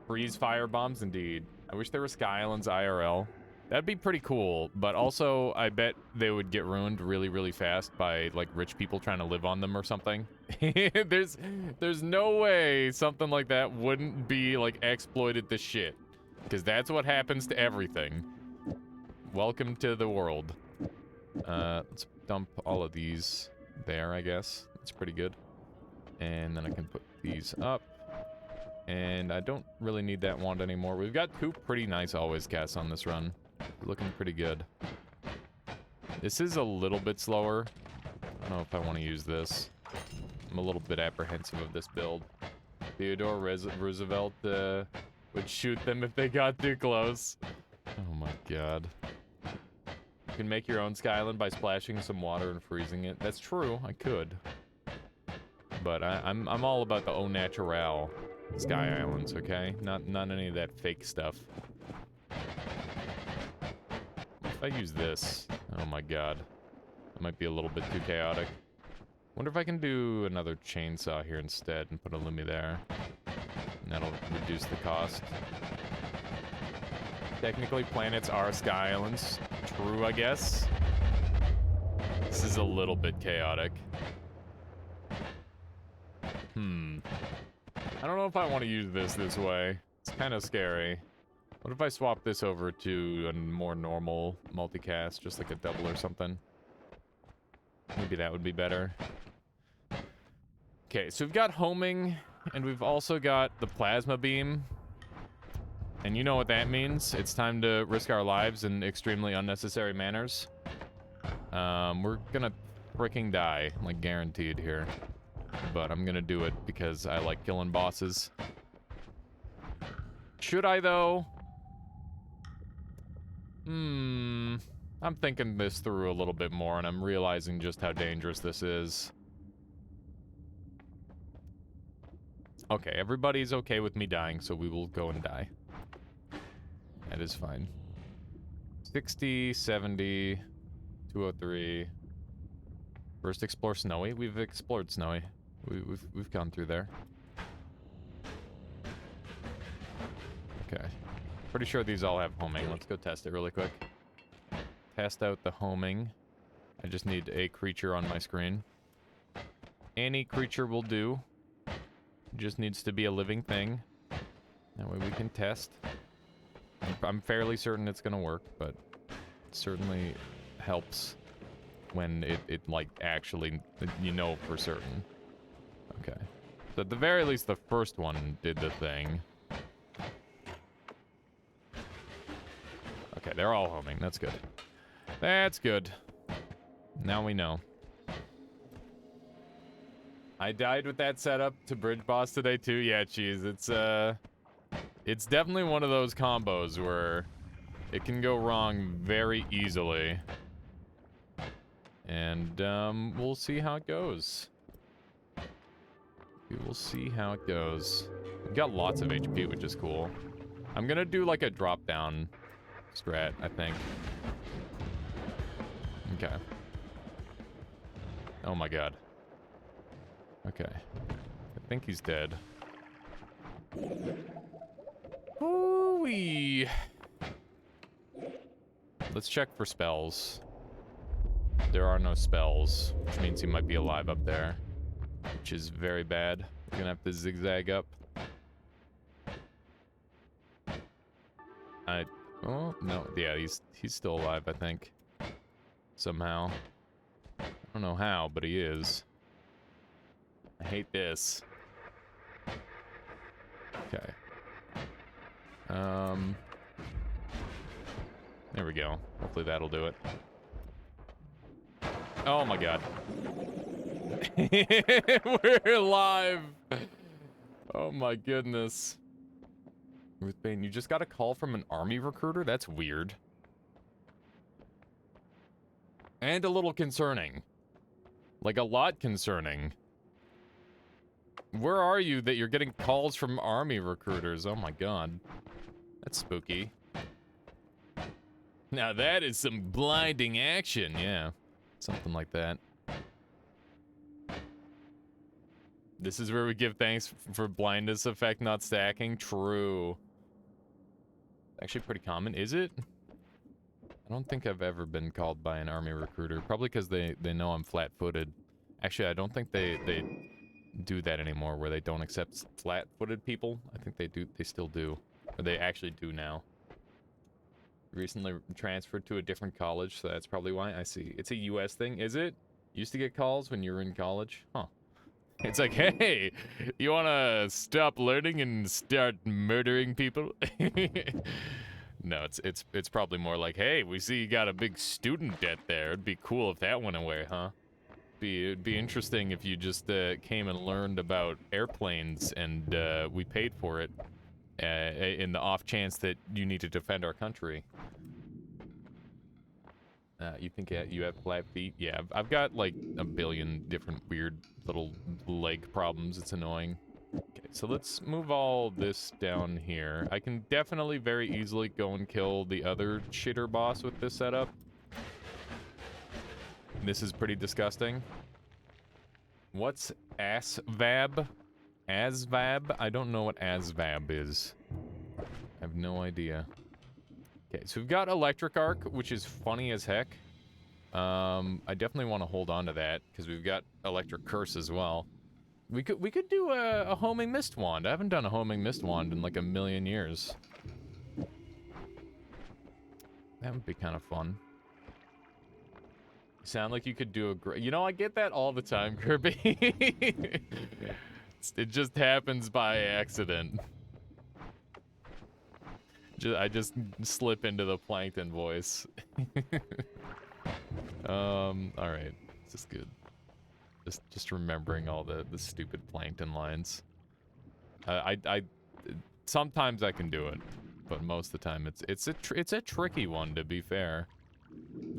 Freeze fire bombs, indeed. I wish there were Skylands IRL. That'd be pretty cool, but also I bet they would get ruined really, really fast by, like, rich people trying to live on them or something. There's no way something like that wouldn't be, like, exploited to shit. Because that's what happens to everything. Welcome to the world. Let's dump all of these there, I guess. That's pretty good. And then I can put these up. And I don't really need that wand anymore. We've got 2 pretty nice always casts on this run. Looking pretty good. This is a little bit slower. I don't know if I want to use this. I'm a little bit apprehensive of this build. Theodore Roosevelt would shoot them if they got too close. Oh my god. You can make your own Skyland by splashing some water and freezing it. That's true, I could. But I'm all about the au naturel Sky Islands, okay? Not any of that fake stuff. If I use this, oh my god. That might be a little bit too chaotic. Wonder if I can do another chainsaw here instead and put a Lumi there. And that'll reduce the cost. Technically, planets are Sky Islands. True, I guess. This is a little bit chaotic. I don't know if I want to use this way. It's kind of scary. What if I swap this over to a more normal multicast, just like a double or something? Maybe that would be better. Okay, so we've got homing, and we've also got the plasma beam. And you know what that means. It's time to risk our lives in extremely unnecessary manners. We're gonna freaking die, like guaranteed here. But I'm gonna do it because I like killing bosses. Should I, though? I'm thinking this through a little bit more, and I'm realizing just how dangerous this is. Okay, everybody's okay with me dying, so we will go and die. That is fine. 60, 70, 203. First explore Snowy. We've explored Snowy. We've gone through there. Okay. Pretty sure these all have homing. Let's go test it really quick. Test out the homing. I just need a creature on my screen. Any creature will do. Just needs to be a living thing. That way we can test. I'm fairly certain it's gonna work, but it certainly helps when it like, actually, you know for certain. Okay. So at the very least, the first one did the thing. Okay, they're all homing. That's good. That's good. Now we know. I died with that setup to bridge boss today too. Yeah, cheese. It's definitely one of those combos where it can go wrong very easily. And we'll see how it goes. We will see how it goes. We've got lots of HP, which is cool. I'm gonna do like a drop down strat, I think. Okay. Oh my god. Okay. I think he's dead. Ooh-wee. Let's check for spells. There are no spells, which means he might be alive up there, which is very bad. We're gonna have to zigzag up. Oh, no. Yeah, he's still alive, I think. Somehow. I don't know how, but he is. I hate this. Okay. There we go. Hopefully that'll do it. Oh my god. We're alive! Oh my goodness. Ruth Bain, you just got a call from an army recruiter? That's weird. And a little concerning. Like, a lot concerning. Where are you that you're getting calls from army recruiters? Oh my god. That's spooky. Now that is some blinding action, yeah. Something like that. This is where we give thanks for blindness effect not stacking? True. Actually pretty common, is it? I don't think I've ever been called by an army recruiter. Probably because they know I'm flat-footed. Actually, I don't think they do that anymore, where they don't accept flat-footed people. I think they still do. Or they actually do now. Recently transferred to a different college, so that's probably why. I see. It's a US thing, is it? Used to get calls when you were in college? Huh. It's like, hey, you wanna stop learning and start murdering people? No, it's probably more like, hey, we see you got a big student debt there. It'd be cool if that went away, huh? It'd be interesting if you just came and learned about airplanes and we paid for it in the off chance that you need to defend our country. You think you have flat feet? Yeah, I've got like a billion different weird little leg problems. It's annoying. Okay, so let's move all this down here. I can definitely very easily go and kill the other shitter boss with this setup. This is pretty disgusting. What's ASVAB? ASVAB? I don't know what ASVAB is. I have no idea. Okay, so we've got Electric Arc, which is funny as heck. I definitely want to hold on to that, because we've got Electric Curse as well. We could do a Homing Mist Wand. I haven't done a Homing Mist Wand in like a million years. That would be kind of fun. You sound like you could do a great... You know, I get that all the time, Kirby. It just happens by accident. I just slip into the Plankton voice. Alright. This is good. Just remembering all the stupid Plankton lines. Sometimes I can do it, but most of the time it's a tricky one, to be fair.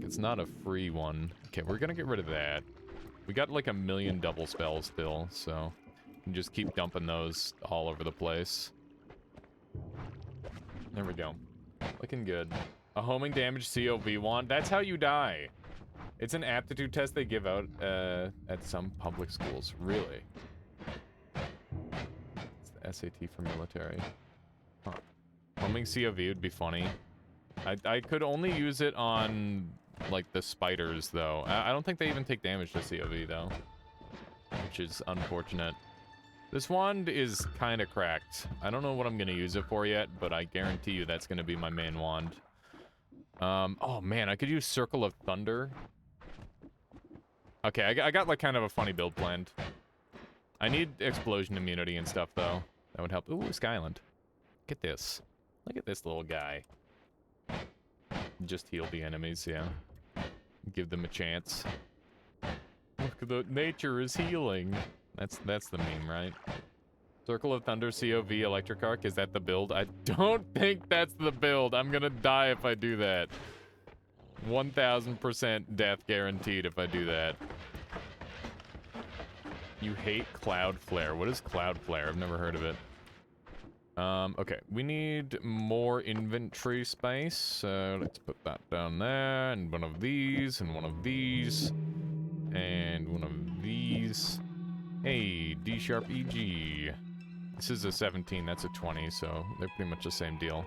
It's not a free one. Okay, we're gonna get rid of that. We got like a million double spells still, so we can just keep dumping those all over the place. There we go. Looking good. A homing damage COV wand. That's how you die. It's an aptitude test they give out at some public schools. Really? It's the SAT for military. Huh. Homing COV would be funny. I could only use it on, like, the spiders, though. I don't think they even take damage to COV, though. Which is unfortunate. This wand is kind of cracked. I don't know what I'm going to use it for yet, but I guarantee you that's going to be my main wand. Oh, man, I could use Circle of Thunder. Okay, I got like kind of a funny build planned. I need explosion immunity and stuff though. That would help. Ooh, Skyland. Look at this. Look at this little guy. Just heal the enemies, yeah. Give them a chance. Look, the nature is healing. That's the meme, right? Circle of Thunder COV Electric Arc, is that the build? I don't think that's the build. I'm gonna die if I do that. 1000% death guaranteed if I do that. You hate Cloud Flare. What is Cloud Flare? I've never heard of it. Okay, we need more inventory space, so let's put that down there, and one of these, and one of these, and one of these. Hey, D sharp EG. This is a 17, that's a 20, so they're pretty much the same deal.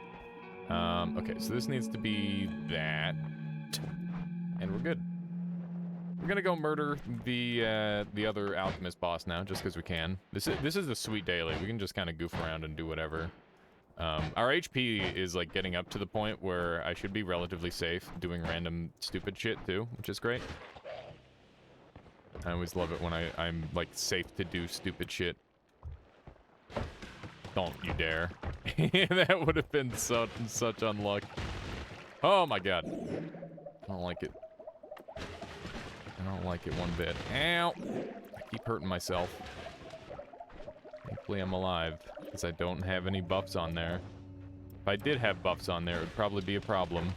Okay, so this needs to be that, and we're good. We're gonna go murder the other alchemist boss now, just because we can. This is the sweet daily. We can just kind of goof around and do whatever. Our HP is like getting up to the point where I should be relatively safe doing random stupid shit too, which is great. I always love it when I'm like safe to do stupid shit. Don't you dare. That would have been such unluck. Oh my god. I don't like it. I don't like it one bit. Ow! I keep hurting myself. Thankfully I'm alive, because I don't have any buffs on there. If I did have buffs on there, it would probably be a problem.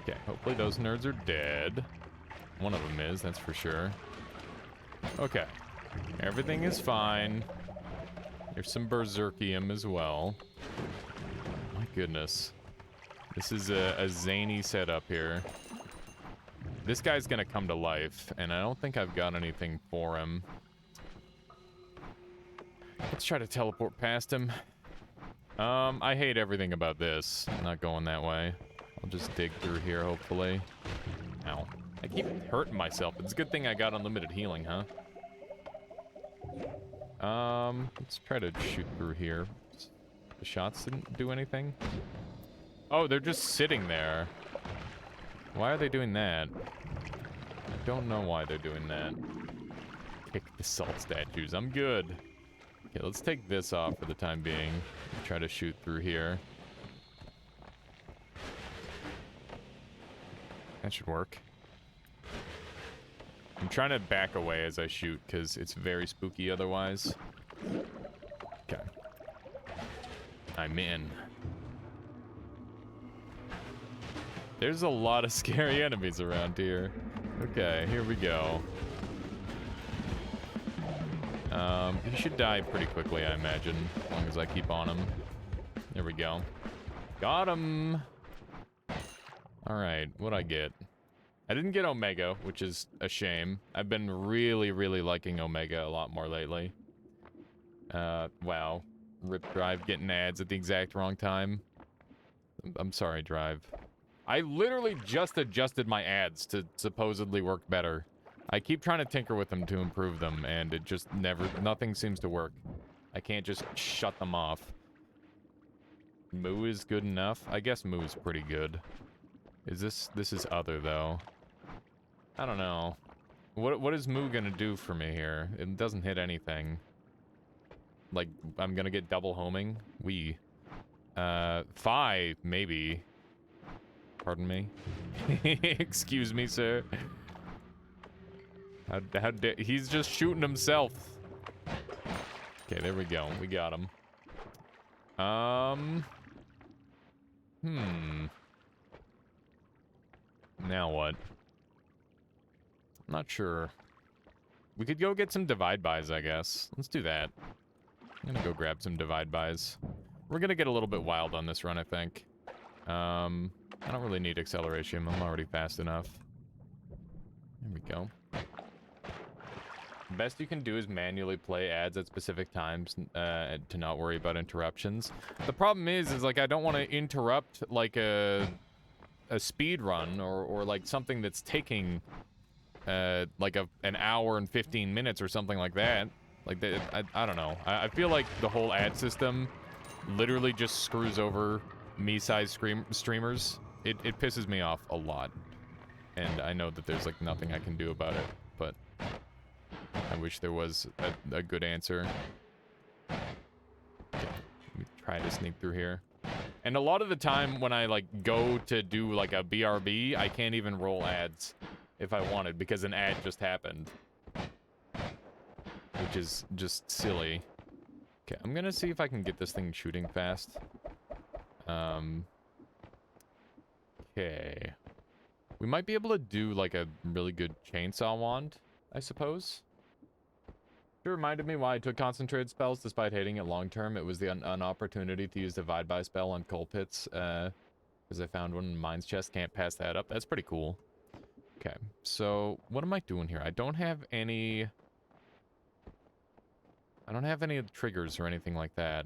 Okay, hopefully those nerds are dead. One of them is, that's for sure. Okay. Everything is fine. There's some Berserkium as well. My goodness. This is a zany setup here. This guy's gonna come to life, and I don't think I've got anything for him. Let's try to teleport past him. I hate everything about this. I'm not going that way. I'll just dig through here, hopefully. Ow. I keep hurting myself. It's a good thing I got unlimited healing, huh? Let's try to shoot through here. The shots didn't do anything? Oh, they're just sitting there. Why are they doing that? I don't know why they're doing that. Kick the salt statues. I'm good. Okay, let's take this off for the time being. Try to shoot through here. That should work. I'm trying to back away as I shoot, because it's very spooky otherwise. Okay. I'm in. There's a lot of scary enemies around here. Okay, here we go. He should die pretty quickly, I imagine, as long as I keep on him. There we go. Got him! Alright, what'd I get? I didn't get Omega, which is a shame. I've been really, really liking Omega a lot more lately. Wow. Rip Drive getting ads at the exact wrong time. I'm sorry, Drive. I literally just adjusted my ads to supposedly work better. I keep trying to tinker with them to improve them, and it just nothing seems to work. I can't just shut them off. Moo is good enough? I guess Moo is pretty good. Is this is other, though. I don't know. What is Moo gonna do for me here? It doesn't hit anything. Like, I'm gonna get double homing? Phi, maybe. Pardon me? Excuse me, sir. How dare... He's just shooting himself. Okay, there we go. We got him. Now what? I'm not sure. We could go get some divide buys, I guess. Let's do that. I'm gonna go grab some divide buys. We're gonna get a little bit wild on this run, I think. I don't really need acceleration. I'm already fast enough. There we go. The best you can do is manually play ads at specific times to not worry about interruptions. The problem is like, I don't want to interrupt, like, a speed run or like something that's taking like an hour and 15 minutes or something like that. Like, I don't know. I feel like the whole ad system literally just screws over me-sized streamers. It pisses me off a lot. and I know that there's like nothing I can do about it, but I wish there was a good answer. Okay, let me try to sneak through here. And a lot of the time when I like go to do like a BRB, I can't even roll ads if I wanted because an ad just happened. Which is just silly. Okay, I'm gonna see if I can get this thing shooting fast. Okay. We might be able to do like a really good chainsaw wand, I suppose. It reminded me why I took concentrated spells despite hating it long term. It was an opportunity to use Divide by spell on coal pits, because I found one in Mine's chest. Can't pass that up. That's pretty cool. Okay, so what am I doing here? I don't have any triggers or anything like that.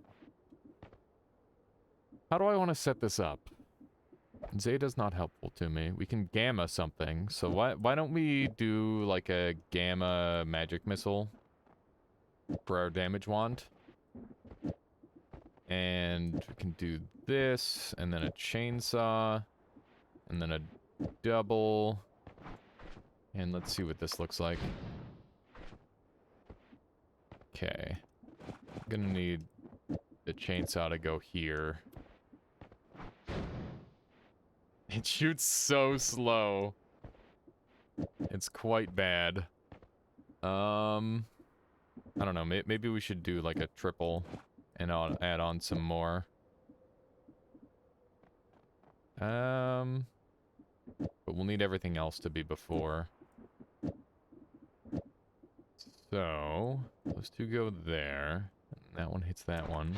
How do I want to set this up? Zeta's not helpful to me. We can gamma something, so why don't we do like a gamma magic missile for our damage wand? And we can do this, and then a chainsaw, and then a double. And let's see what this looks like. Okay. I'm gonna need the chainsaw to go here. It shoots so slow. It's quite bad. I don't know. Maybe we should do like a triple and add on some more. But we'll need everything else to be before. So, those two go there. And that one hits that one.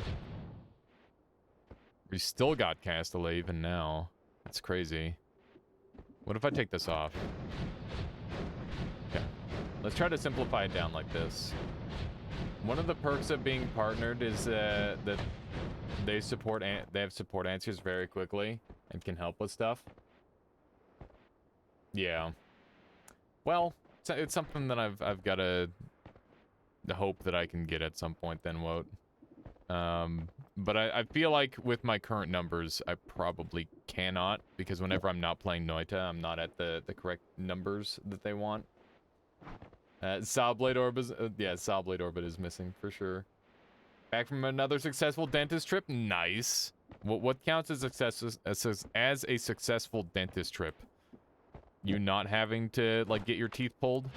We still got Castellet even now. That's crazy. What if I take this off? Okay. Let's try to simplify it down like this. One of the perks of being partnered is that they have support answers very quickly and can help with stuff. Yeah. Well, it's something that I've got to hope that I can get at some point then, Wote. But I feel like with my current numbers, I probably cannot, because whenever I'm not playing Noita, I'm not at the correct numbers that they want. Sawblade Orb is, yeah, Sawblade Orbit is missing for sure. Back from another successful dentist trip? Nice. What counts as a successful dentist trip? You not having to, like, get your teeth pulled?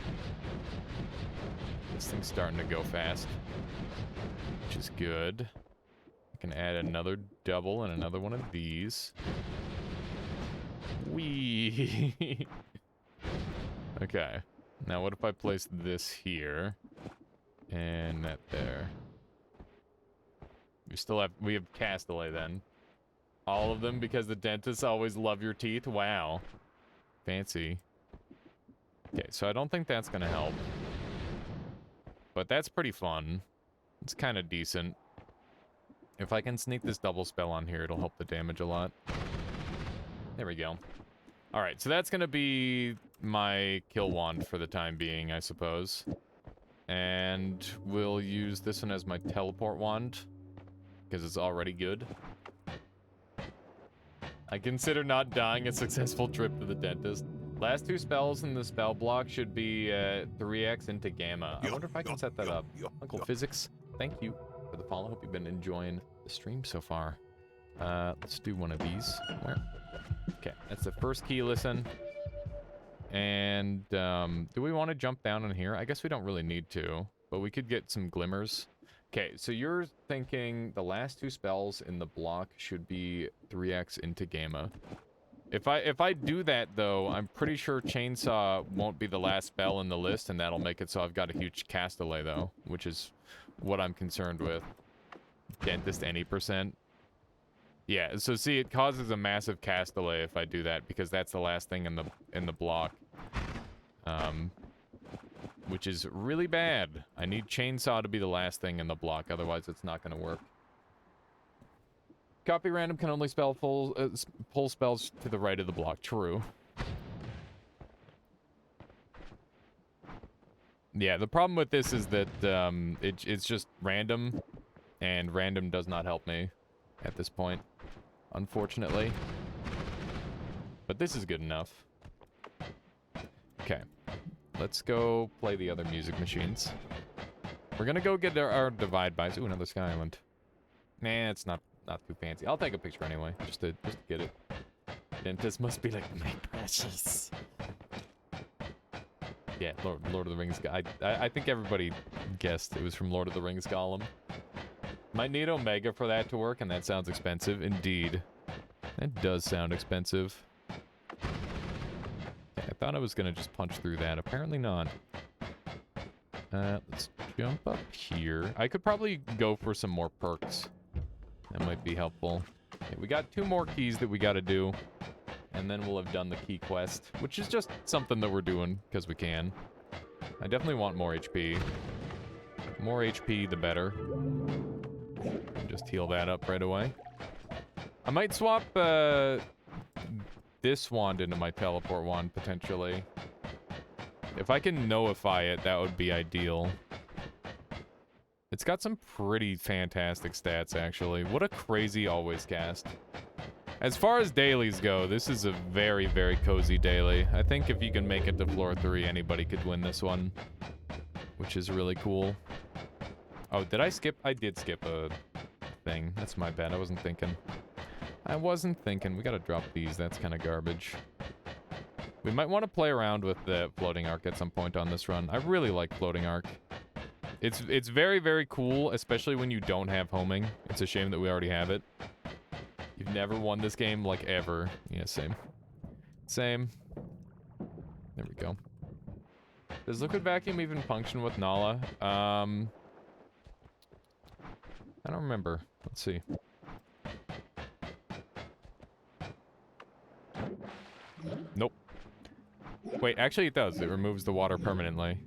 This thing's starting to go fast, which is good. I can add another double and another one of these. Whee! Okay. Now what if I place this here and that there? We have Castellet then. All of them because the dentists always love your teeth. Wow. Fancy. Okay, so I don't think that's gonna help. But that's pretty fun. It's kind of decent. If I can sneak this double spell on here, it'll help the damage a lot. There we go. Alright, so that's gonna be my kill wand for the time being, I suppose. And we'll use this one as my teleport wand, because it's already good. I consider not dying a successful trip to the dentist. Last two spells in the spell block should be 3x into gamma. I wonder if I can set that up. Uncle Physics, thank you for the follow. Hope you've been enjoying the stream so far. Let's do one of these. Where? Okay, that's the first key listen. And do we want to jump down in here? I guess we don't really need to, but we could get some glimmers. Okay, so you're thinking the last two spells in the block should be 3x into gamma. If I do that though, I'm pretty sure Chainsaw won't be the last spell in the list, and that'll make it so I've got a huge Castellet though, which is what I'm concerned with. Dentist any %. Yeah, so see, it causes a massive Castellet if I do that, because that's the last thing in the block. Which is really bad. I need Chainsaw to be the last thing in the block, otherwise it's not going to work. Copy random can only spell pull spells to the right of the block. True. Yeah, the problem with this is that it's just random, and random does not help me at this point, unfortunately. But this is good enough. Okay. Let's go play the other music machines. We're gonna go get our divide bys. Ooh, another Sky Island. Nah, it's not too fancy. I'll take a picture anyway, just to get it. Dentist must be like, my precious. Yeah, Lord of the Rings. I think everybody guessed it was from Lord of the Rings Gollum. Might need Omega for that to work, and that sounds expensive. Indeed. That does sound expensive. Yeah, I thought I was gonna just punch through that. Apparently not. Let's jump up here. I could probably go for some more perks. That might be helpful. Okay, we got 2 more keys that we gotta do. And then we'll have done the key quest, which is just something that we're doing because we can. I definitely want more HP. More HP, the better. Just heal that up right away. I might swap this wand into my teleport wand, potentially. If I can notify it, that would be ideal. It's got some pretty fantastic stats, actually. What a crazy always cast. As far as dailies go, this is a very, very cozy daily. I think if you can make it to floor 3, anybody could win this one. Which is really cool. Oh, did I skip? I did skip a thing. That's my bad. I wasn't thinking. We gotta drop these. That's kind of garbage. We might want to play around with the floating arc at some point on this run. I really like floating arc. It's very, very cool, especially when you don't have homing. It's a shame that we already have it. You've never won this game, like, ever. Yeah, same. Same. There we go. Does liquid vacuum even function with Nala? I don't remember. Let's see. Nope. Wait, actually it does. It removes the water permanently.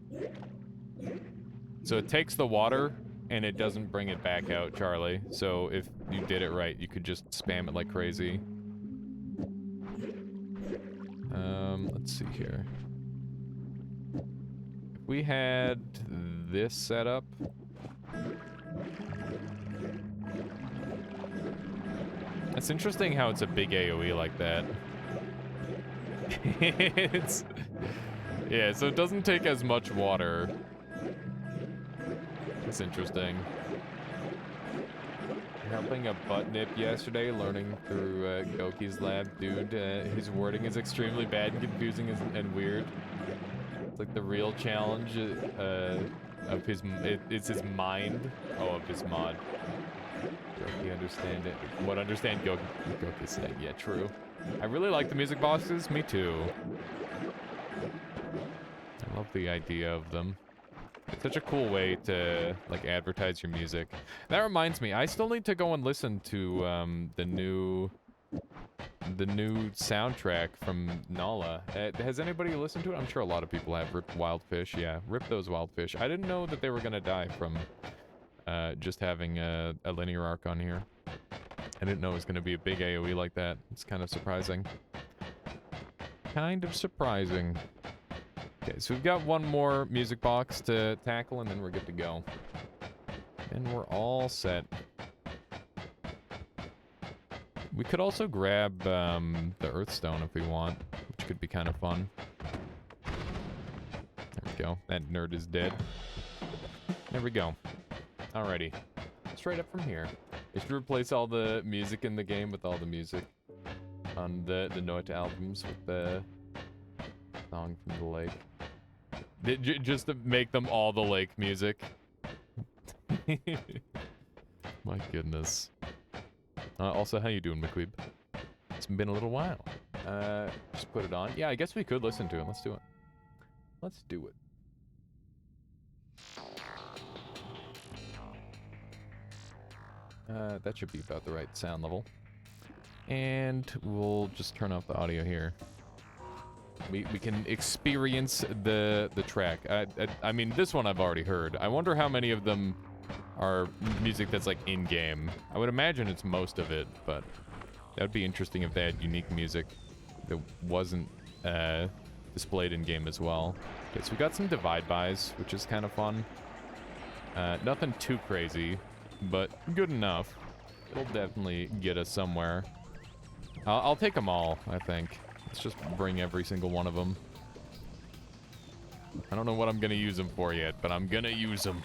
So it takes the water, and it doesn't bring it back out, Charlie. So if you did it right, you could just spam it like crazy. Let's see here. If we had this set up... It's interesting how it's a big AoE like that. It's... Yeah, so it doesn't take as much water. It's interesting. Helping a butt nip yesterday, learning through Goki's lab. Dude, his wording is extremely bad and confusing and weird. It's like the real challenge of his... It's his mind. Oh, of his mod. Goki understand it. What understand Goki's saying? Yeah, true. I really like the music boxes. Me too. I love the idea of them. It's such a cool way to, like, advertise your music. That reminds me, I still need to go and listen to, the new soundtrack from Nala. Has anybody listened to it? I'm sure a lot of people have. Rip Wild Fish, yeah. Rip those wild fish. I didn't know that they were gonna die from, just having a linear arc on here. I didn't know it was gonna be a big AoE like that. It's kind of surprising. Kind of surprising. Okay, so we've got one more music box to tackle, and then we're good to go. And we're all set. We could also grab the Earthstone if we want, which could be kind of fun. There we go. That nerd is dead. There we go. Alrighty. Straight up from here. I should replace all the music in the game with all the music on the Noite albums with the song from the lake. Just to make them all the lake music. My goodness. Also, how you doing, McQueeb? It's been a little while. Just put it on. Yeah, I guess we could listen to it. Let's do it. Let's do it. That should be about the right sound level. And we'll just turn off the audio here. We can experience the track. I mean, this one I've already heard. I wonder how many of them are music that's like in-game. I would imagine it's most of it, but that would be interesting if they had unique music that wasn't displayed in-game as well. Okay, so we got some divide buys, which is kind of fun. Nothing too crazy, but good enough. It'll definitely get us somewhere. I'll take them all, I think. Let's just bring every single one of them. I don't know what I'm gonna use them for yet, but I'm gonna use them.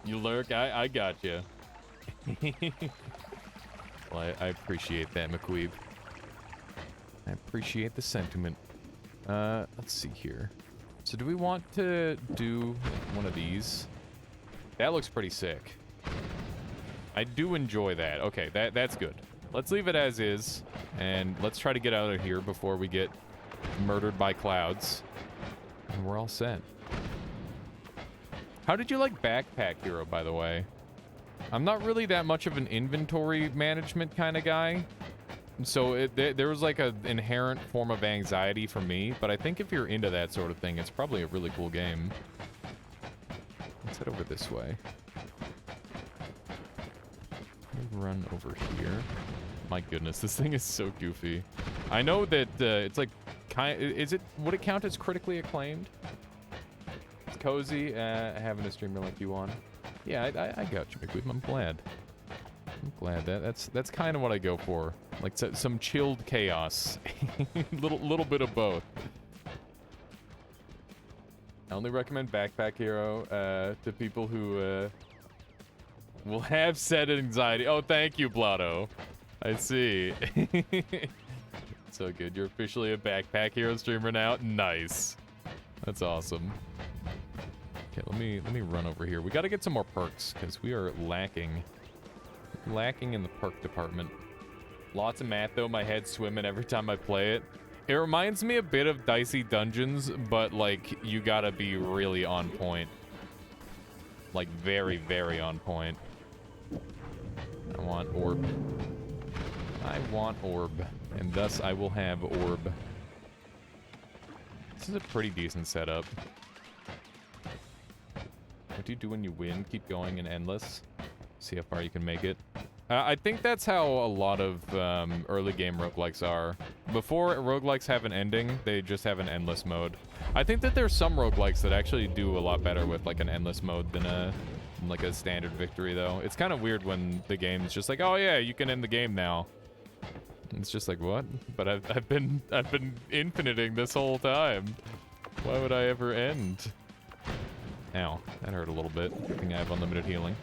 You lurk? I got you. Well, I appreciate that, McQueeb. I appreciate the sentiment. Let's see here. So do we want to do one of these? That looks pretty sick. I do enjoy that. Okay, that's good. Let's leave it as is, and let's try to get out of here before we get murdered by clouds. And we're all set. How did you like Backpack Hero, by the way? I'm not really that much of an inventory management kind of guy. So there was like an inherent form of anxiety for me, but I think if you're into that sort of thing, it's probably a really cool game. Let's head over this way. Run over here. My goodness, this thing is so goofy. I know that it's like would it count as critically acclaimed? It's cozy, having a streamer like you on. Yeah, I got you, McQueen. I'm glad. I'm glad that's kind of what I go for. Like some chilled chaos. little bit of both. I only recommend Backpack Hero to people who will have said anxiety. Oh, thank you, Blotto. I see. So good. You're officially a Backpack Hero streamer now. Nice. That's awesome. Okay, let me run over here. We got to get some more perks because we are lacking in the perk department. Lots of math though. My head's swimming every time I play it. It reminds me a bit of Dicey Dungeons, but like you gotta be really on point. Like very, very on point. I want orb. I want orb, and thus I will have orb. This is a pretty decent setup. What do you do when you win? Keep going in endless. See how far you can make it. I think that's how a lot of early game roguelikes are. Before roguelikes have an ending, they just have an endless mode. I think that there's some roguelikes that actually do a lot better with like an endless mode than a standard victory though. It's kind of weird when the game's just like, oh yeah, you can end the game now. It's just like, what? But I've been infiniting this whole time. Why would I ever end? Ow, that hurt a little bit. I think I have unlimited healing.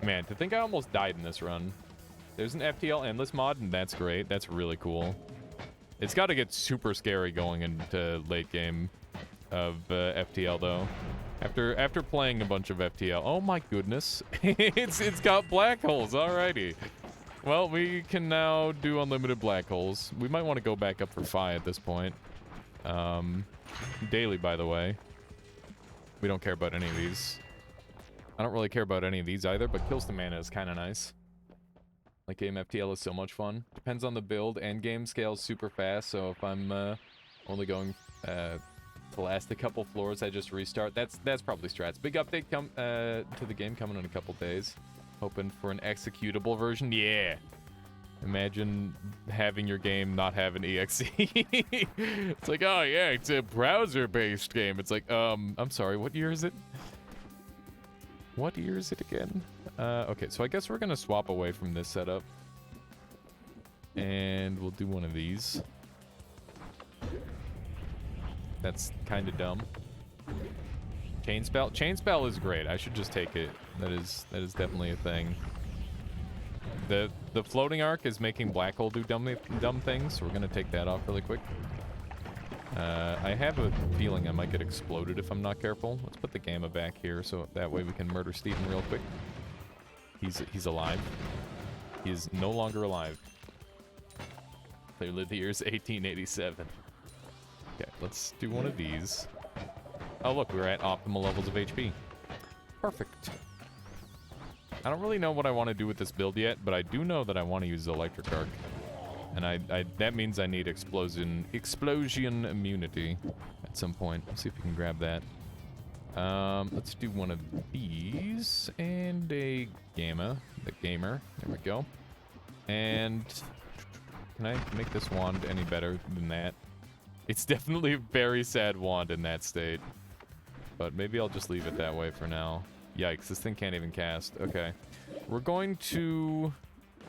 Man, to think I almost died in this run. There's an FTL endless mod, and that's great. That's really cool. It's got to get super scary going into late game of FTL though. After playing a bunch of FTL, oh my goodness, it's got black holes. Alrighty. Well, we can now do unlimited black holes. We might want to go back up for Phi at this point. Daily, by the way. We don't care about any of these. I don't really care about any of these either, but Kills to Mana is kind of nice. Like game FTL is so much fun. Depends on the build. Endgame scales super fast, so if I'm only going to last a couple floors, I just restart. That's probably strats. Big update to the game coming in a couple days. Hoping for an executable version. Yeah. Imagine having your game not have an EXE. It's like, oh yeah, it's a browser-based game. It's like, I'm sorry, what year is it? What year is it again? Okay, so I guess we're gonna swap away from this setup. And we'll do one of these. That's kind of dumb. Chain spell? Chain spell is great. I should just take it. That is definitely a thing. The floating arc is making black hole do dumb things, so we're gonna take that off really quick. I have a feeling I might get exploded if I'm not careful. Let's put the gamma back here so that way we can murder Steven real quick. He's alive. He is no longer alive. Clearly the year's 1887. Okay, let's do one of these. Oh look, we're at optimal levels of HP. Perfect. I don't really know what I want to do with this build yet, but I do know that I want to use the electric arc. And that means I need explosion immunity at some point. Let's see if we can grab that. Let's do one of these and a gamma, the gamer. There we go. And can I make this wand any better than that? It's definitely a very sad wand in that state, but maybe I'll just leave it that way for now. Yikes, this thing can't even cast. Okay, we're going to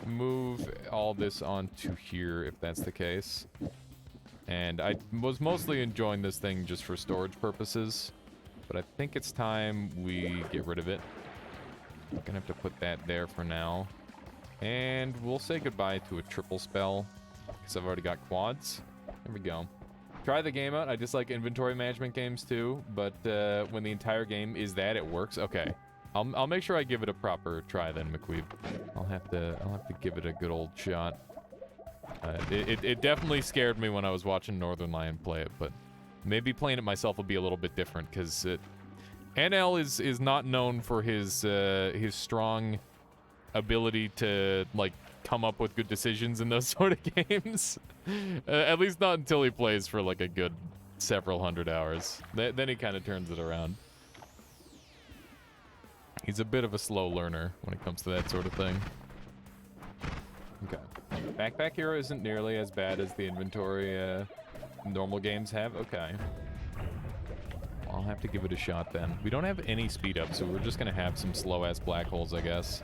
move all this onto here if that's the case. And I was mostly enjoying this thing just for storage purposes. But I think it's time we get rid of it. I'm gonna have to put that there for now. And we'll say goodbye to a triple spell, because I've already got quads. There we go. Try the game out. I dislike inventory management games too, but when the entire game is that, it works. Okay. I'll make sure I give it a proper try then, McQueeb. I'll have to give it a good old shot. It definitely scared me when I was watching Northern Lion play it, but maybe playing it myself will be a little bit different, because NL is not known for his strong ability to, like, come up with good decisions in those sort of games. At least not until he plays for, like, a good several hundred hours. Then he kind of turns it around. He's a bit of a slow learner when it comes to that sort of thing. Okay. Backpack Hero isn't nearly as bad as the inventory normal games have. Okay. I'll have to give it a shot then. We don't have any speed up, so we're just gonna have some slow-ass black holes, I guess.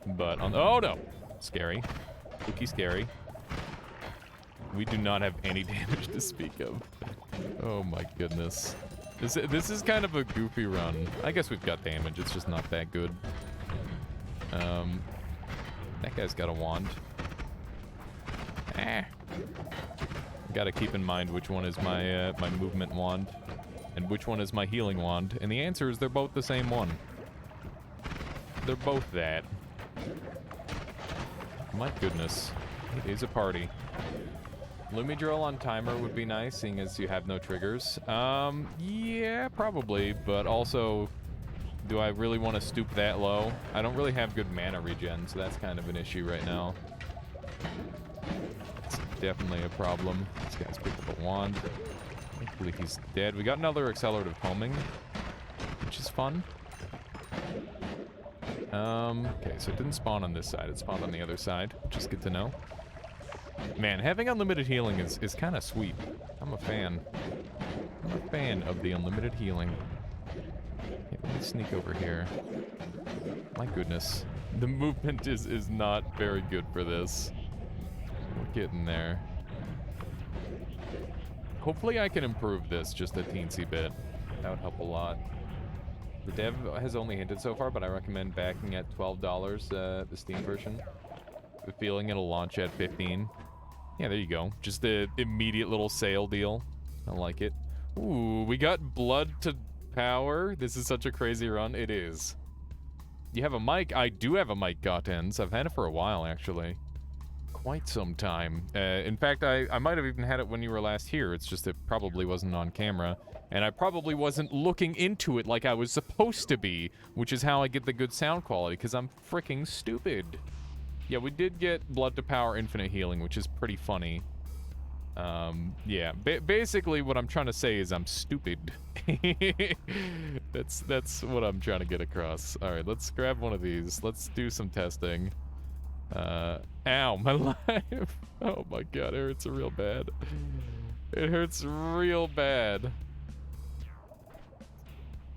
But on... Oh, no! Scary. Spooky scary. We do not have any damage to speak of. Oh my goodness. This is kind of a goofy run. I guess we've got damage, it's just not that good. That guy's got a wand. Gotta keep in mind which one is my my movement wand and which one is my healing wand. And the answer is they're both the same one. They're both that. My goodness. It is a party. Lumi drill on timer would be nice, seeing as you have no triggers. Yeah, probably, but also, do I really want to stoop that low? I don't really have good mana regen, so that's kind of an issue right now. It's definitely a problem. This guy's picked up a wand. Hopefully he's dead. We got another accelerative homing, which is fun. Okay, so it didn't spawn on this side. It spawned on the other side, which is good to know. Man, having unlimited healing is kind of sweet. I'm a fan. I'm a fan of the unlimited healing. Okay, let me sneak over here. My goodness. The movement is not very good for this. We're getting there. Hopefully I can improve this just a teensy bit. That would help a lot. The dev has only hinted so far, but I recommend backing at $12, the Steam version. The feeling it'll launch at 15. Yeah, there you go. Just the immediate little sale deal. I like it. Ooh, we got blood to power. This is such a crazy run. It is. You have a mic? I do have a mic, Gottens. I've had it for a while, actually. Quite some time. In fact, I might have even had it when you were last here. It's just it probably wasn't on camera. And I probably wasn't looking into it like I was supposed to be, which is how I get the good sound quality, because I'm freaking stupid. Yeah, we did get Blood to Power Infinite Healing, which is pretty funny. Yeah, basically what I'm trying to say is I'm stupid. That's what I'm trying to get across. Alright, let's grab one of these. Let's do some testing. Ow, my life. Oh my god, it hurts real bad. It hurts real bad.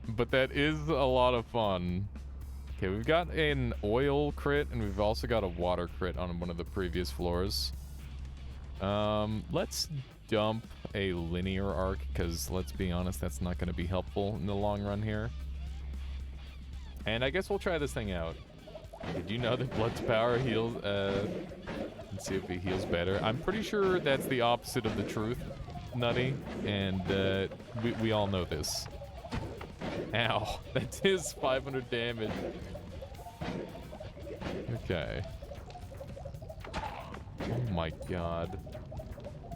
But that is a lot of fun. Okay, we've got an oil crit, and we've also got a water crit on one of the previous floors. Let's dump a linear arc, because let's be honest, that's not going to be helpful in the long run here. And I guess we'll try this thing out. Did you know that Blood to Power heals, let's see if he heals better. I'm pretty sure that's the opposite of the truth, Nutty, and we all know this. Ow, that is 500 damage. Okay. Oh my god.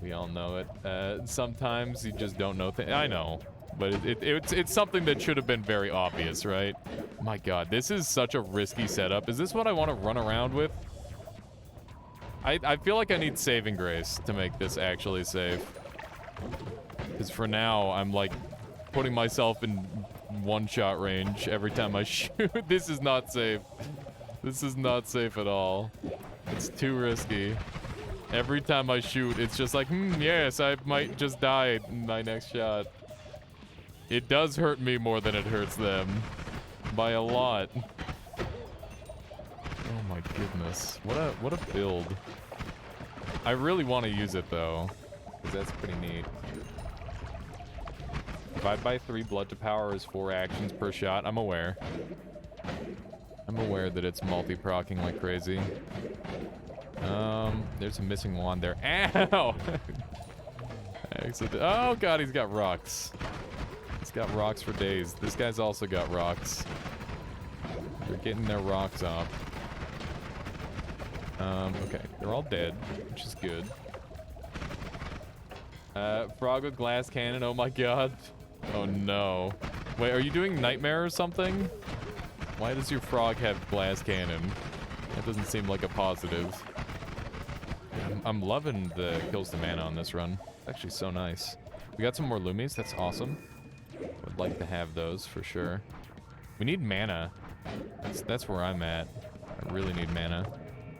We all know it. Sometimes you just don't know things. I know, but it's something that should have been very obvious, right? My god, this is such a risky setup. Is this what I want to run around with? I feel like I need saving grace to make this actually safe. Because for now, I'm like putting myself in one-shot range every time I shoot. This is not safe. This is not safe at all. It's too risky. Every time I shoot, it's just like, yes, I might just die in my next shot. It does hurt me more than it hurts them. By a lot. Oh my goodness. What a build. I really want to use it though. because that's pretty neat. Divide by 3, blood to power is 4 actions per shot. I'm aware. I'm aware that it's multi-procking like crazy. There's a missing wand there. Ow! Oh god, he's got rocks. He's got rocks for days. This guy's also got rocks. They're getting their rocks off. Okay, they're all dead, which is good. Frog with glass cannon, oh my god. Oh no. Wait, are you doing nightmare or something? Why does your frog have glass cannon? That doesn't seem like a positive. I'm loving the kills to mana on this run. It's actually so nice. We got some more Lumis, that's awesome. Would like to have those for sure. We need mana. That's where I'm at. I really need mana.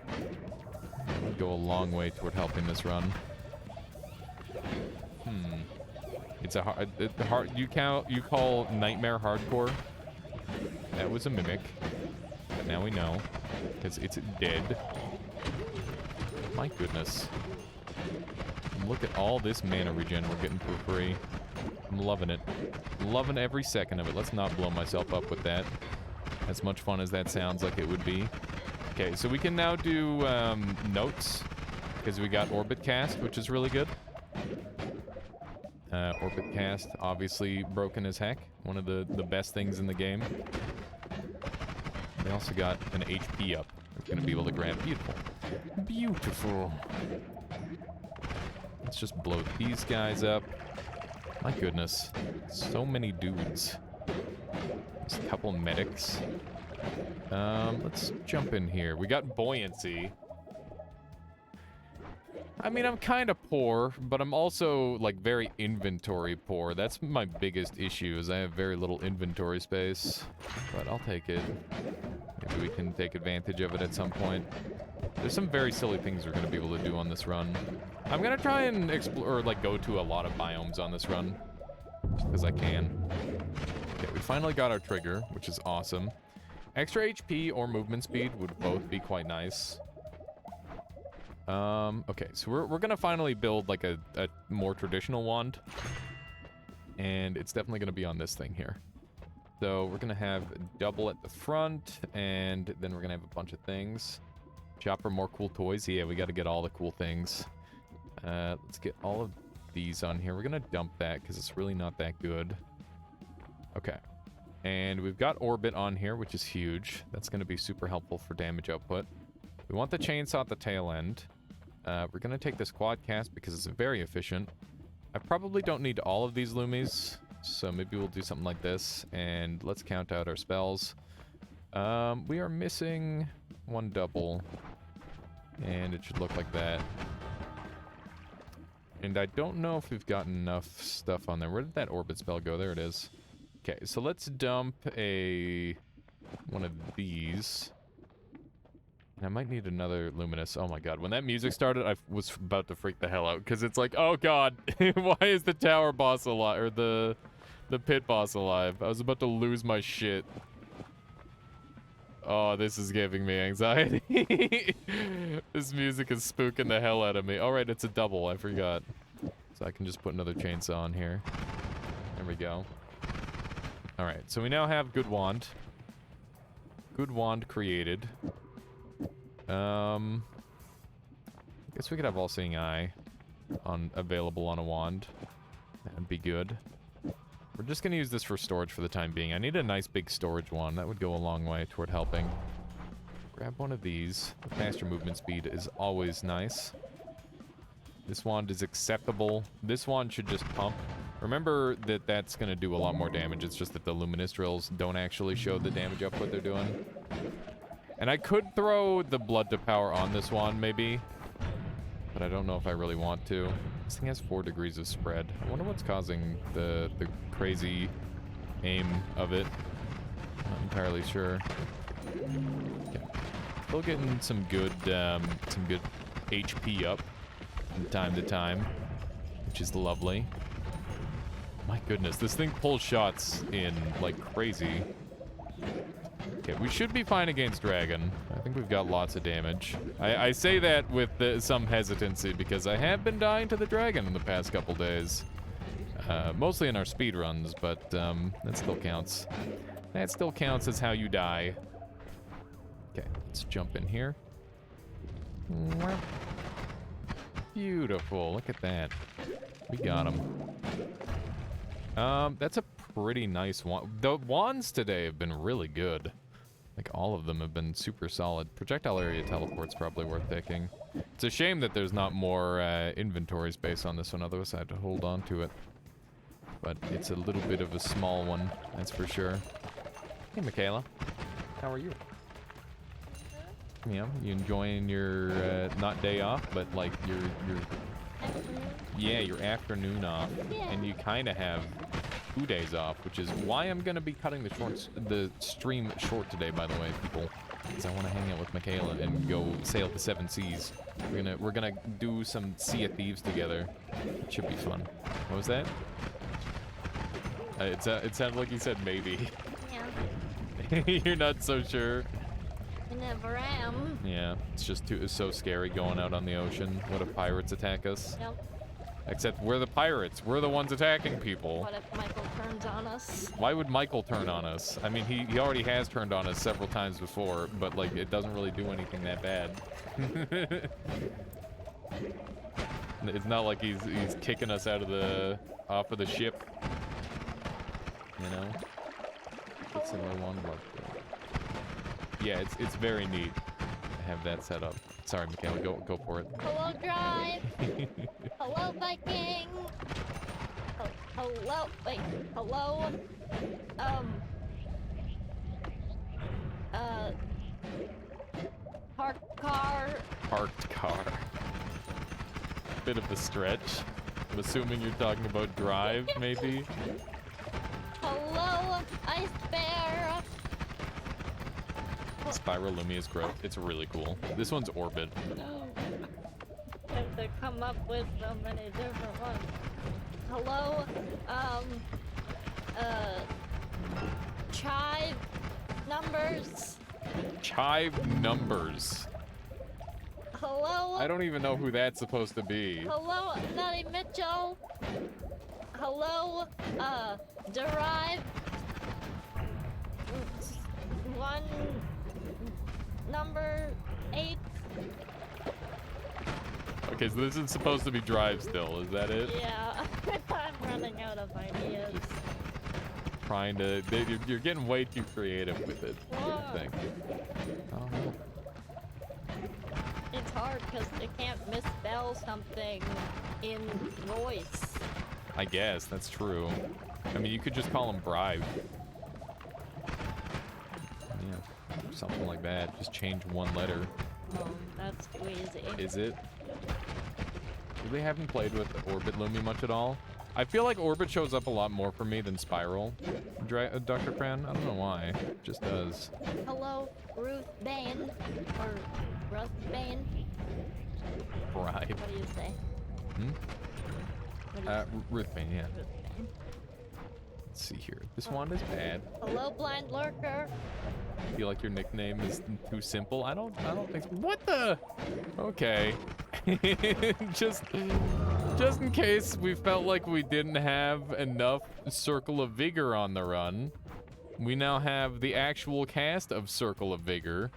It would go a long way toward helping this run. It's a hard. You call nightmare hardcore? That was a mimic. But now we know, because it's dead. My goodness. And look at all this mana regen we're getting for free. I'm loving it. Loving every second of it. Let's not blow myself up with that. As much fun as that sounds like it would be. Okay, so we can now do notes, because we got Orbit Cast, which is really good. Orbit Cast, obviously broken as heck. One of the best things in the game. They also got an HP up. We're gonna be able to grab. Beautiful. Beautiful. Let's just blow these guys up. My goodness. So many dudes. Just a couple medics. Let's jump in here. We got buoyancy. I mean, I'm kind of poor, but I'm also, like, very inventory poor. That's my biggest issue, is I have very little inventory space. But I'll take it. Maybe we can take advantage of it at some point. There's some very silly things we're going to be able to do on this run. I'm going to try and explore, or, like, go to a lot of biomes on this run. Just because I can. Okay, we finally got our trigger, which is awesome. Extra HP or movement speed would both be quite nice. Okay, so we're gonna finally build like a more traditional wand. And it's definitely gonna be on this thing here. So we're gonna have double at the front, and then we're gonna have a bunch of things. Shop for more cool toys. Yeah, we gotta get all the cool things. Let's get all of these on here. We're gonna dump that because it's really not that good. Okay. And we've got Orbit on here, which is huge. That's gonna be super helpful for damage output. We want the chainsaw at the tail end. We're going to take this quad cast because it's very efficient. I probably don't need all of these Lumis, so maybe we'll do something like this. And let's count out our spells. We are missing one double, and it should look like that. And I don't know if we've got enough stuff on there. Where did that Orbit spell go? There it is. Okay, so let's dump one of these. I might need another Luminous. Oh my god, when that music started, I was about to freak the hell out, because it's like, oh god, why is the tower boss alive, or the pit boss alive? I was about to lose my shit. Oh, this is giving me anxiety. This music is spooking the hell out of me. Alright, it's a double, I forgot. So I can just put another chainsaw on here. There we go. Alright, so we now have good wand. Good wand created. I guess we could have All-Seeing Eye available on a wand. That'd be good. We're just gonna use this for storage for the time being. I need a nice big storage wand. That would go a long way toward helping. Grab one of these. The faster movement speed is always nice. This wand is acceptable. This wand should just pump. Remember that that's gonna do a lot more damage. It's just that the Luminous drills don't actually show the damage output they're doing. And I could throw the blood to power on this wand, maybe. But I don't know if I really want to. This thing has 4 degrees of spread. I wonder what's causing the crazy aim of it. Not entirely sure. Okay. Still getting some good HP up from time to time, which is lovely. My goodness, this thing pulls shots in like crazy. Okay, we should be fine against dragon. I think we've got lots of damage. I say that with some hesitancy because I have been dying to the dragon in the past couple days. Mostly in our speed runs, but that still counts. That still counts as how you die. Okay, let's jump in here. Beautiful, look at that. We got him. That's a pretty nice wand. The wands today have been really good. Like, all of them have been super solid. Projectile area teleport's probably worth taking. It's a shame that there's not more inventory space on this one, otherwise I had to hold on to it. But it's a little bit of a small one, that's for sure. Hey, Michaela. How are you? You know, you enjoying your, not day off, but like your yeah, your afternoon off. Yeah. And you kind of have 2 days off, which is why I'm going to be cutting the stream short today, by the way, people. Because I want to hang out with Michaela and go sail the 7 seas. We're gonna do some Sea of Thieves together. It should be fun. What was that? It sounded like you said maybe. Yeah. You're not so sure. I never am. Yeah, it's so scary going out on the ocean. What if pirates attack us? Yep. Except we're the pirates. We're the ones attacking people. What if Michael turns on us? Why would Michael turn on us? I mean, he already has turned on us several times before, but like it doesn't really do anything that bad. It's not like he's kicking us off of the ship. You know? It's a low one. Yeah, it's very neat to have that set up. Sorry, Michaela, go for it. Hello, Drive. Hello, Viking. Hello, wait, hello. Parked car. Parked car. Bit of a stretch. I'm assuming you're talking about Drive, maybe? Hello, Ice Bear. Spiralumia's growth. It's really cool. This one's Orbit. No. I have to come up with so many different ones. Hello, chive numbers. Chive Numbers. Hello. I don't even know who that's supposed to be. Hello, Nutty Mitchell. Hello, Derive. One, number 8. Okay, so this is supposed to be Drive still, is that it? Yeah, I'm running out of ideas. Just trying to... You're getting way too creative with it, I think. I don't know. It's hard because they can't misspell something in voice. I guess, that's true. I mean, you could just call him Bribe. Yeah, something like that. Just change one letter. Oh, that's too easy. Is it? Really haven't played with Orbit Lumi much at all. I feel like Orbit shows up a lot more for me than Spiral. Dr. Cran? I don't know why. It just does. Hello, Ruth Bain. Or Ruth Bain. Bribe. What do you say? Hmm? What do you say? Ruth Bane, yeah. Ruth Bain. Let's see here. This wand is bad. Hello, Blind Lurker. I feel like your nickname is too simple. I don't think so. What the? Okay. just in case we felt like we didn't have enough Circle of Vigor on the run, we now have the actual cast of Circle of Vigor.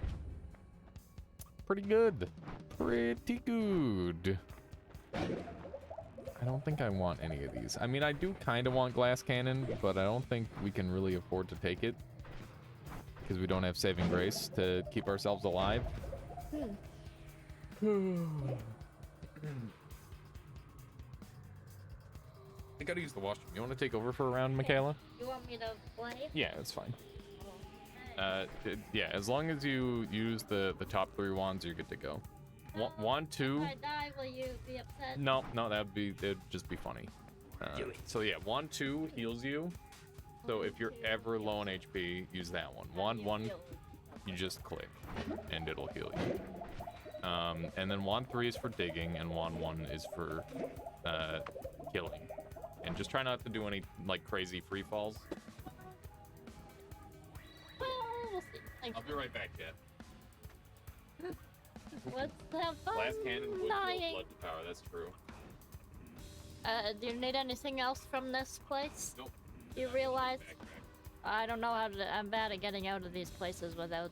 Pretty good. Pretty good. I don't think I want any of these. I mean, I do kind of want Glass Cannon, but I don't think we can really afford to take it. Because we don't have Saving Grace to keep ourselves alive. I gotta use the washroom. You want to take over for a round, Michaela? You want me to play? Yeah, that's fine. Yeah, as long as you use the top 3 wands, you're good to go. Wand 2. If I die, will you be upset? No, it'd just be funny. So yeah, wand 2 heals you. So if you're ever low on HP, use that one. Wand 1, you just click, and it'll heal you. And then wand 3 is for digging, and wand 1 is for killing. And just try not to do any like crazy free falls. Well, we'll see. Thanks. I'll be right back, Jet. Let's have fun Glass cannon would dying. blood to power, that's true. Do you need anything else from this place? Nope. You realize I don't know how to. I'm bad at getting out of these places without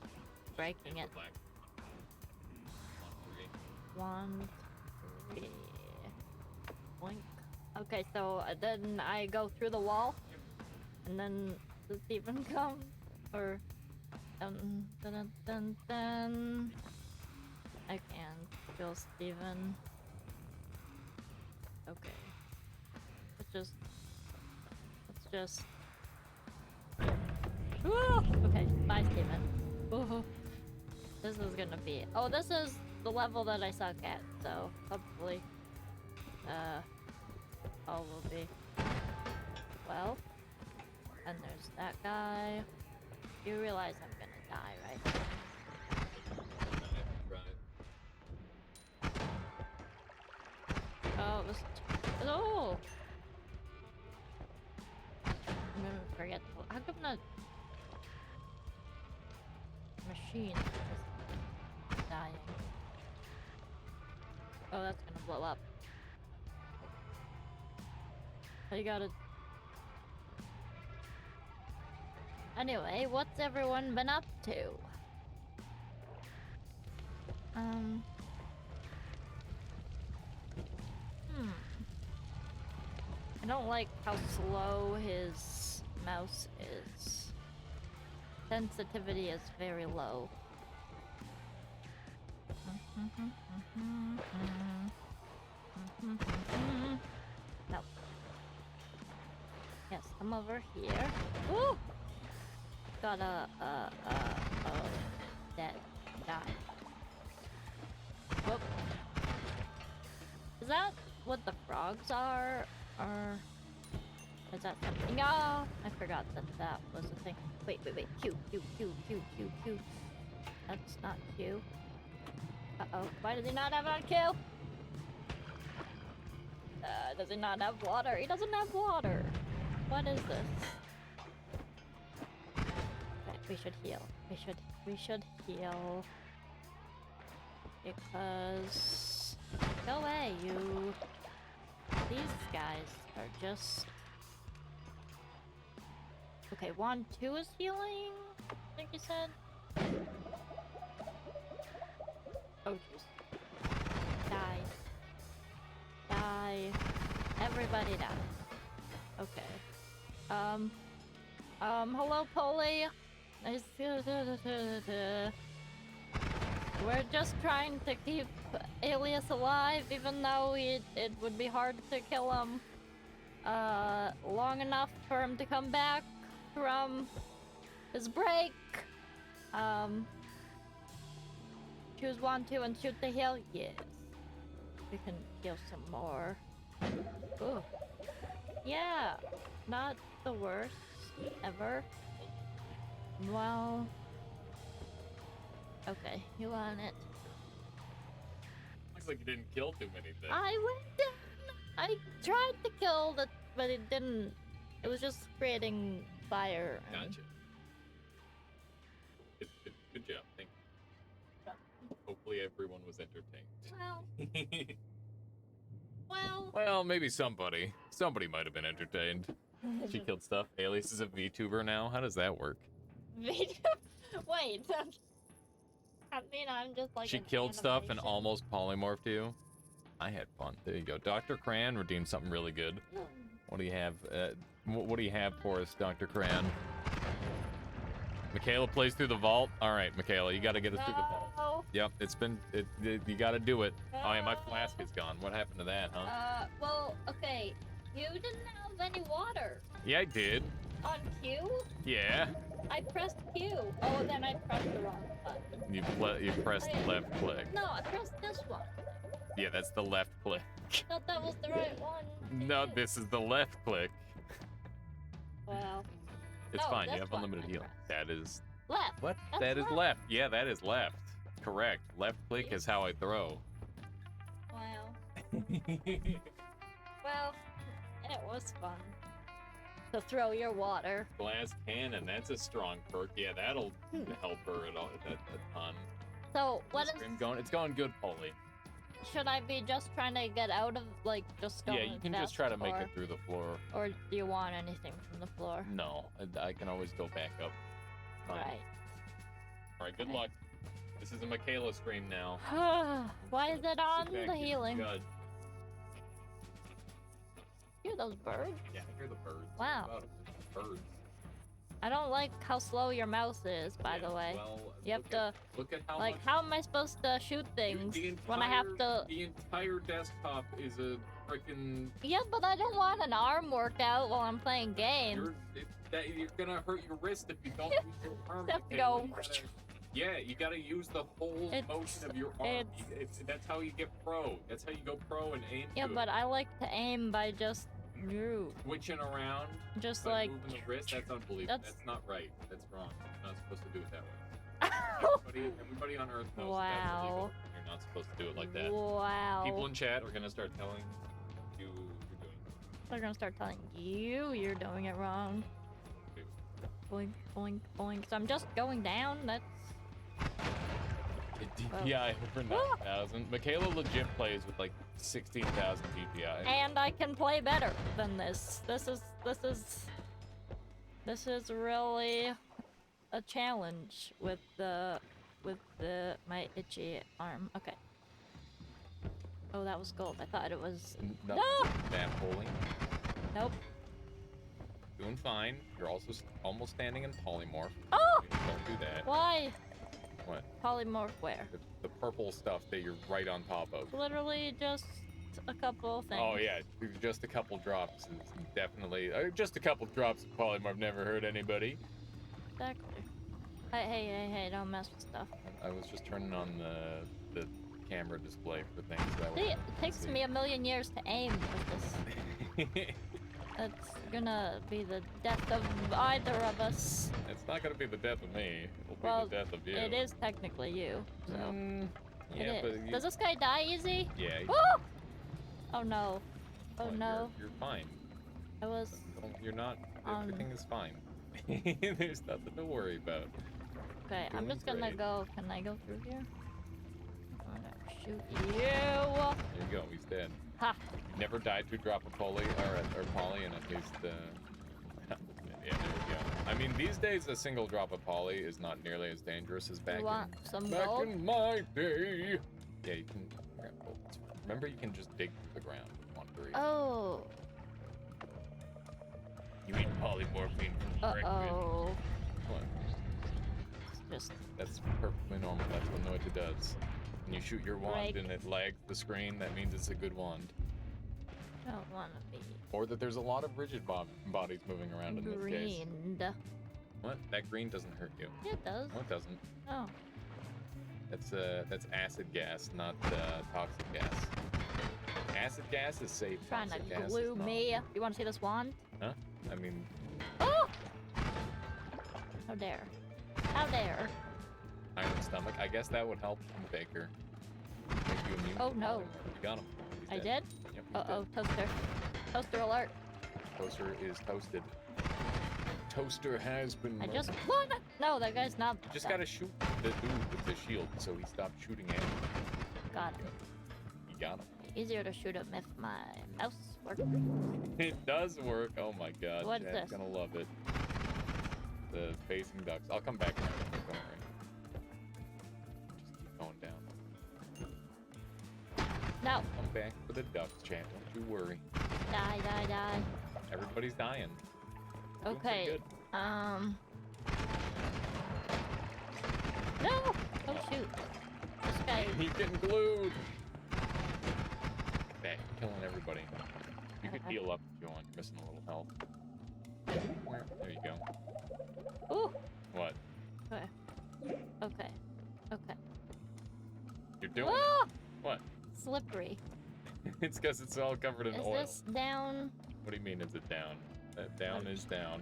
breaking it. Black. 1, 3. Boink. Okay, so then I go through the wall, and then does Steven come? Or dun dun dun dun dun. I can't kill Steven. Okay. Let's just. Woo! Okay, bye, Steven. Woohoo. This is gonna be. Oh, this is the level that I suck at, so hopefully, all will be well. And there's that guy. You realize I'm gonna die, right? Oh, this. Oh! I'm gonna forget. How come the machine is dying? Oh, that's gonna blow up. You gotta. Anyway, what's everyone been up to? I don't like how slow his mouse is. Sensitivity is very low. No. Yes, I'm over here. Woo! Got dead. Die. Whoop. Is that what the frogs are? Or is that something? Oh, I forgot that was a thing. Wait. Q. That's not Q. Uh-oh. Why does he not have it on Q? Does he not have water? He doesn't have water. What is this? Okay, we should heal. We should heal. Because... Go away, you... These guys are just... Okay, wand 2 is healing, I think you said? Oh, jeez. Die. Everybody die. Okay. Hello, Polly. Nice. We're just trying to keep Alias alive, even though it would be hard to kill him long enough for him to come back from his break. Choose 1, 2, and shoot the heal. Yes. We can heal some more. Ooh. Yeah. Not the worst ever. Well. Okay, you want it. Looks like you didn't kill too many things. I went down. I tried to kill it, but it didn't. It was just creating fire. Gotcha. Good job. Thank you. Hopefully everyone was entertained. Well, maybe somebody. Somebody might have been entertained. She killed stuff. Alias is a VTuber now. How does that work? Wait. I mean, I'm just like. She killed stuff and almost polymorphed you. I had fun. There you go. Dr. Cran redeemed something really good. What do you have? What do you have for us, Dr. Cran? Michaela plays through the vault. All right, Michaela, you got to get us through the vault. Yep, you got to do it. Oh yeah, my flask is gone. What happened to that, huh? Well, okay. You didn't have any water. Yeah, I did. On Q? Yeah. I pressed Q. Oh, then I pressed the wrong button. You pressed left click. No, I pressed this one. Yeah, that's the left click. I thought that was the right one. No, this is the left click. Well. It's fine. You have unlimited healing. That is left. What? That is left. Yeah, that is left. Correct. Left click is how I throw. Wow. Well, it was fun to throw your water. Glass cannon. That's a strong perk. Yeah, that'll help her So what This is? stream going? It's going good, Polly. Should I be just trying to get out of like just going? Yeah, you can just try to make it through the floor. Or do you want anything from the floor? No, I can always go back up. Fine. Right. All right, good luck. This is a Michaela stream now. Why is it on Sit back, the get healing? good. Hear those birds? Yeah, I hear the birds. Wow. What about birds. I don't like how slow your mouse is, by the way. Well, You have to, look at how like, much how am I supposed to shoot things when I have to? The entire desktop is a freaking. Yeah, but I don't want an arm workout while I'm playing games. You're gonna hurt your wrist if you don't use your arm. Have to Michaela. go. Yeah, you gotta use the whole motion of your arm. That's how you get pro. That's how you go pro and aim. Yeah, good. but I like to aim by just Switching around. just By like. moving the wrist, that's unbelievable. That's- That's not right. That's wrong. You're not supposed to do it that way. Everybody on Earth knows Wow. that's illegal. You're not supposed to do it like that. Wow. People in chat are gonna start telling you you're doing They're gonna start telling you you're doing it wrong. it. Boink, boink, boink. So I'm just going down. That's. DPI over 9,000. Michaela legit plays with like 16,000 DPI. And I can play better than this. This is really a challenge with my itchy arm. Okay. Oh, that was gold. I thought it was. No! No! That polling. Nope. Doing fine. You're also almost standing in polymorph. Oh! Don't do that. Why? What? Polymorph where? The purple stuff that you're right on top of. Literally just a couple things. Oh yeah, just a couple drops is definitely just a couple drops of polymorph never hurt anybody. Exactly. Hey, don't mess with stuff. I was just turning on the camera display for things that See, it takes me a million years to aim with this. That's gonna be the death of either of us. It's not gonna be the death of me. It'll be Well, the death of you. it is technically you. So Yeah, it but is. Does this guy die easy? yeah. Woo! Oh no. Oh well, no. You're fine. I was. You're not. Um, Everything is fine. There's nothing to worry about. Okay, I'm doing just gonna great. go. Can I go through here? I'm gonna shoot you. There you go. He's dead. Ha! Never died to drop a poly or poly, and at least yeah, there we go. I mean, these days a single drop of poly is not nearly as dangerous as back You want some back gold? in my day. Yeah, you can grab gold. Remember, you can just dig through the ground if you want to. Oh. You eat polymorphine from Uh-oh. What? Just That's perfectly normal. That's what it does. When you shoot your wand Break. and it lags the screen, that means it's a good wand. don't wanna be Or that there's a lot of rigid bodies moving around in this case. greened. What? That green doesn't hurt you. Yeah, it does. No, it doesn't. Oh. That's acid gas, not toxic gas. Acid gas is safe. Trying to toxic gas is glue not. me. You wanna see this wand? Huh? I mean, Oh! How dare. How dare. iron stomach. I guess that would help Baker. Make you immune Oh, to no. polymorph. You got him. He's I dead. did? Yep, he's Uh-oh, toaster. Toaster alert. dead. Toaster is toasted. Toaster has been. I just murdered. what? No, that guy's not. You just gotta shoot the dude with the shield, so he stopped shooting at you. Got him. You got him. Easier to shoot him if my mouse works. It does work. Oh my god. What's Chad's this? gonna love it. The facing ducks. I'll come back. Don't worry. Just keep going down. No. Come back for the ducks, Chad. Don't you worry. Die. Everybody's dying. Doing pretty Okay. good. No! Oh shoot. This guy. He's getting glued. Back, killing everybody. You could Okay. heal up if you want. You're missing a little health. There you go. Ooh. What? Okay. You're doing Ah! it. What? Slippery. It's because it's all covered in Is oil. this down? What do you mean, is it down? That down is down.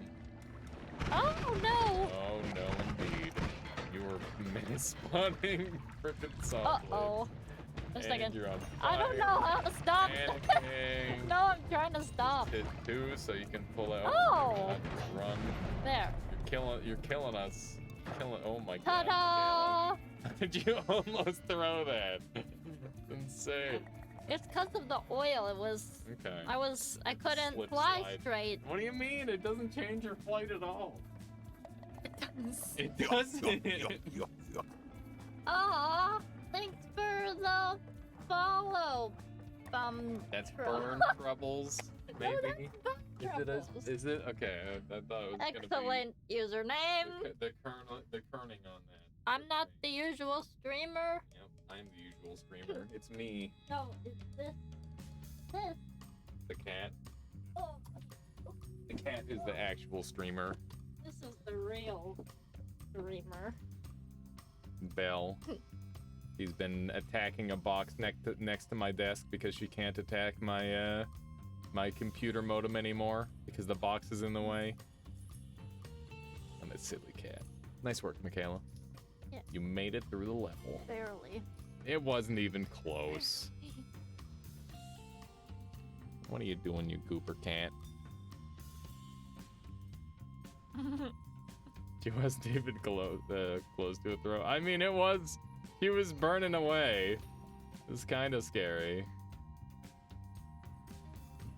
Oh no! Oh no, indeed. You were min-spawning frickin' solid. Uh-oh. Just a And second. you're on I don't know fire. how to stop. Panicking. No, I'm trying to stop. Hit 2 so you can pull out. Oh. Run. There. You're killing us. Oh my god. Ta-da! did you almost throw that? Insane. It's because of the oil. It was. Okay. I couldn't Slip fly slide. straight. What do you mean? It doesn't change your flight at all. It It does. doesn't. Aw, thanks for the follow. That's burn troubles, No, maybe. Troubles. Is it? Okay, I thought it was Excellent username. gonna be the kerning on that. I'm not the usual streamer. Yep, I'm the usual streamer. It's me, No, it's this. the cat. Oh, The cat is the actual streamer. this is the real streamer. Belle. She's been attacking a box next to my desk because she can't attack my my computer modem anymore because the box is in the way. I'm a silly cat. Nice work, Michaela. Yeah. You made it through the level. Barely. It wasn't even close. What are you doing, you gooper cat? She wasn't even close to a throw. I mean, it was. He was burning away. It was kind of scary.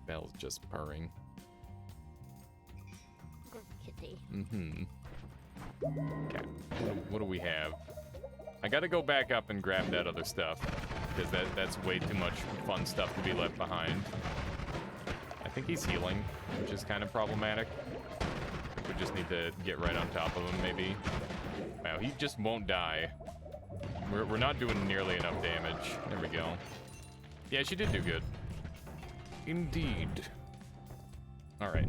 Belle's just purring. Good kitty. Mm-hmm. Okay. What do we have? I gotta go back up and grab that other stuff. Because that's way too much fun stuff to be left behind. I think he's healing, which is kind of problematic. We just need to get right on top of him, maybe. Wow, he just won't die. We're not doing nearly enough damage. There we go. Yeah, she did do good. Indeed. Alright.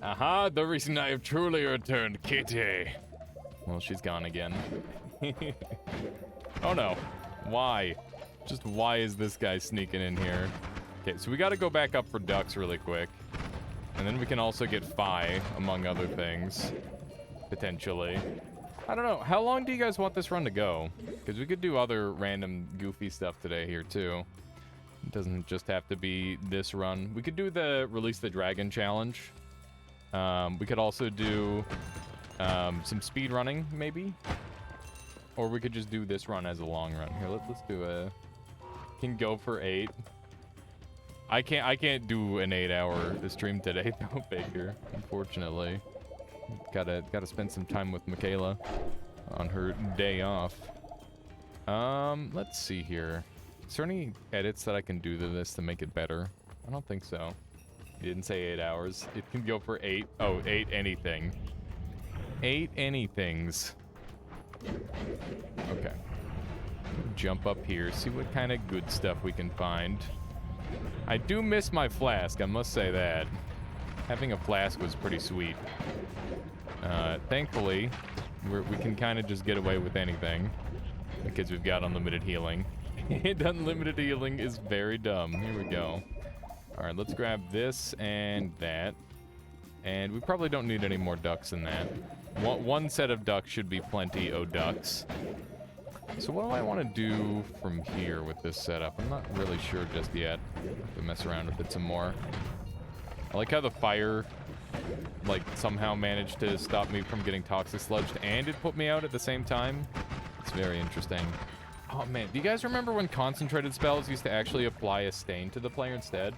Aha, the reason I have truly returned, Kitty. Well, she's gone again. Oh no. Why? Just why is this guy sneaking in here? Okay, so we gotta go back up for ducks really quick. And then we can also get Phi, among other things. Potentially. I don't know. How long do you guys want this run to go? Because we could do other random goofy stuff today here, too. It doesn't just have to be this run. We could do the Release the Dragon challenge. We could also do some speed running, maybe. Or we could just do this run as a long run. Here, let's do a... Can go for 8. I can't do an 8-hour stream today, though, Baker. Unfortunately, gotta spend some time with Michaela on her day off. Let's see here. Is there any edits that I can do to this to make it better? I don't think so. You didn't say 8 hours. It can go for 8. Oh, 8 anything. 8 anythings. Okay. Jump up here. See what kind of good stuff we can find. I do miss my flask, I must say that. Having a flask was pretty sweet. Thankfully, we can kind of just get away with anything because we've got unlimited healing. Unlimited healing is very dumb. Here we go. Alright, let's grab this and that. And we probably don't need any more ducks than that. One set of ducks should be plenty, oh ducks. So what do I want to do from here with this setup? I'm not really sure just yet. I have to mess around with it some more. I like how the fire, like, somehow managed to stop me from getting toxic sludged, and it put me out at the same time. It's very interesting. Oh man, do you guys remember when concentrated spells used to actually apply a stain to the player instead?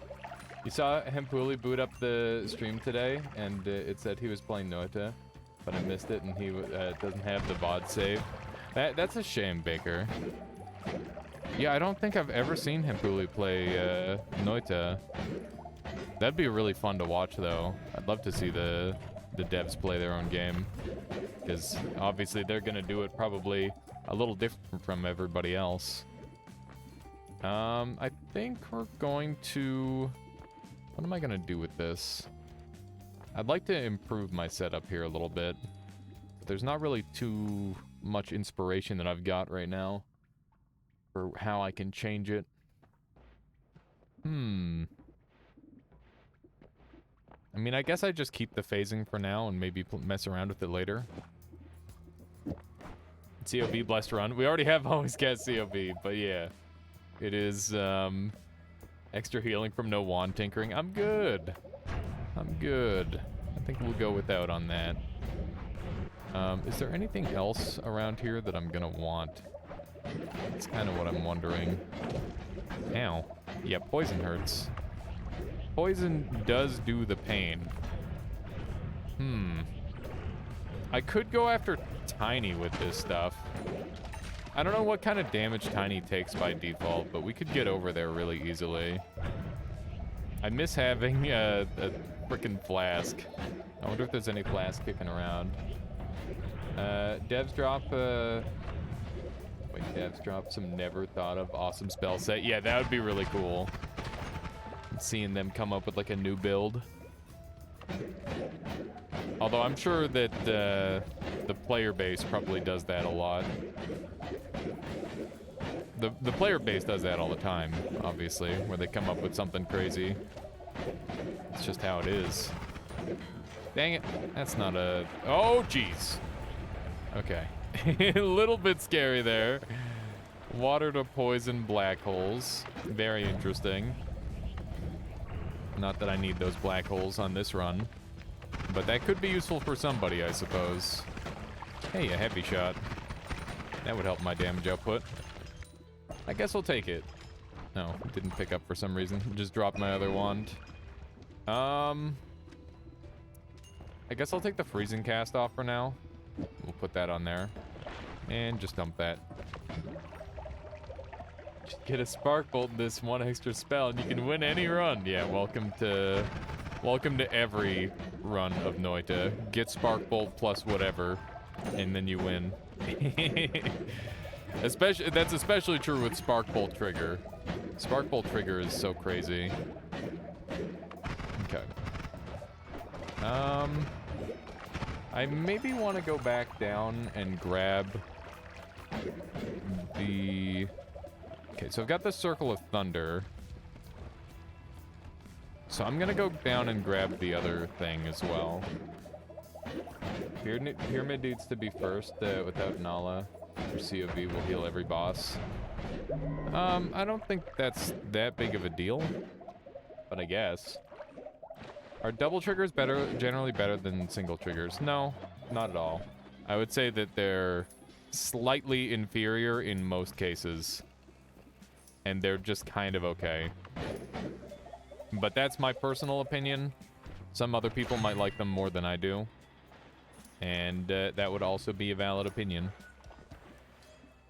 You saw Hempuli boot up the stream today, and it said he was playing Noita, but I missed it, and he doesn't have the VOD save. That's a shame, Baker. Yeah, I don't think I've ever seen Hempuli play Noita. That'd be really fun to watch, though. I'd love to see the devs play their own game. Because obviously they're going to do it probably a little different from everybody else. I think we're going to... What am I going to do with this? I'd like to improve my setup here a little bit. But there's not really too much inspiration that I've got right now for how I can change it. I mean, I guess I just keep the phasing for now and maybe mess around with it later. COV blessed run. We already have always cast COV, but yeah. It is extra healing from no wand tinkering. I'm good. I'm good. I think we'll go without on that. Is there anything else around here that I'm gonna want? That's kind of what I'm wondering. Ow. Yeah, poison hurts. Poison does do the pain. I could go after Tiny with this stuff. I don't know what kind of damage Tiny takes by default, but we could get over there really easily. I miss having a frickin' flask. I wonder if there's any flask kicking around. Devs drop, wait, Devs drop some never thought of awesome spell set. Yeah, that would be really cool. Seeing them come up with like a new build. Although I'm sure that the player base probably does that a lot. The player base does that all the time, obviously, where they come up with something crazy. It's just how it is. Dang it. That's not a... Oh, jeez. Okay. A little bit scary there. Water to poison black holes. Very interesting. Not that I need those black holes on this run. But that could be useful for somebody, I suppose. Hey, a heavy shot. That would help my damage output. I guess I'll take it. No, it didn't pick up for some reason. Just dropped my other wand. I guess I'll take the freezing cast off for now. We'll put that on there. And just dump that. Just get a spark bolt in this one extra spell and you can win any run. Yeah, welcome to every run of Noita. Get spark bolt plus whatever, and then you win. That's especially true with Spark Bolt Trigger. Spark Bolt Trigger is so crazy. Okay. I maybe want to go back down and grab the... Okay, so I've got the Circle of Thunder. So I'm gonna go down and grab the other thing as well. Pyramid needs to be first, without Nala. Your COV will heal every boss. I don't think that's that big of a deal, but I guess. Are double triggers generally better than single triggers? No, not at all. I would say that they're slightly inferior in most cases, and they're just kind of okay. But that's my personal opinion. Some other people might like them more than I do, and that would also be a valid opinion.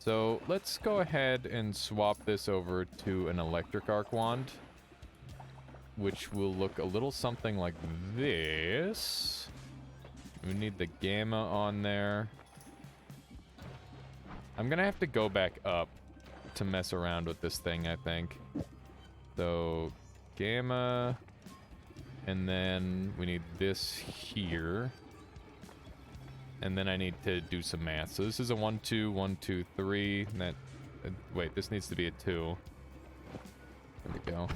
So let's go ahead and swap this over to an electric arc wand, which will look a little something like this. We need the gamma on there. I'm gonna have to go back up to mess around with this thing, I think. So gamma, and then we need this here. And then I need to do some math. So this is a 1, 2, 1, 2, 3. And that, wait, this needs to be a 2. There we go.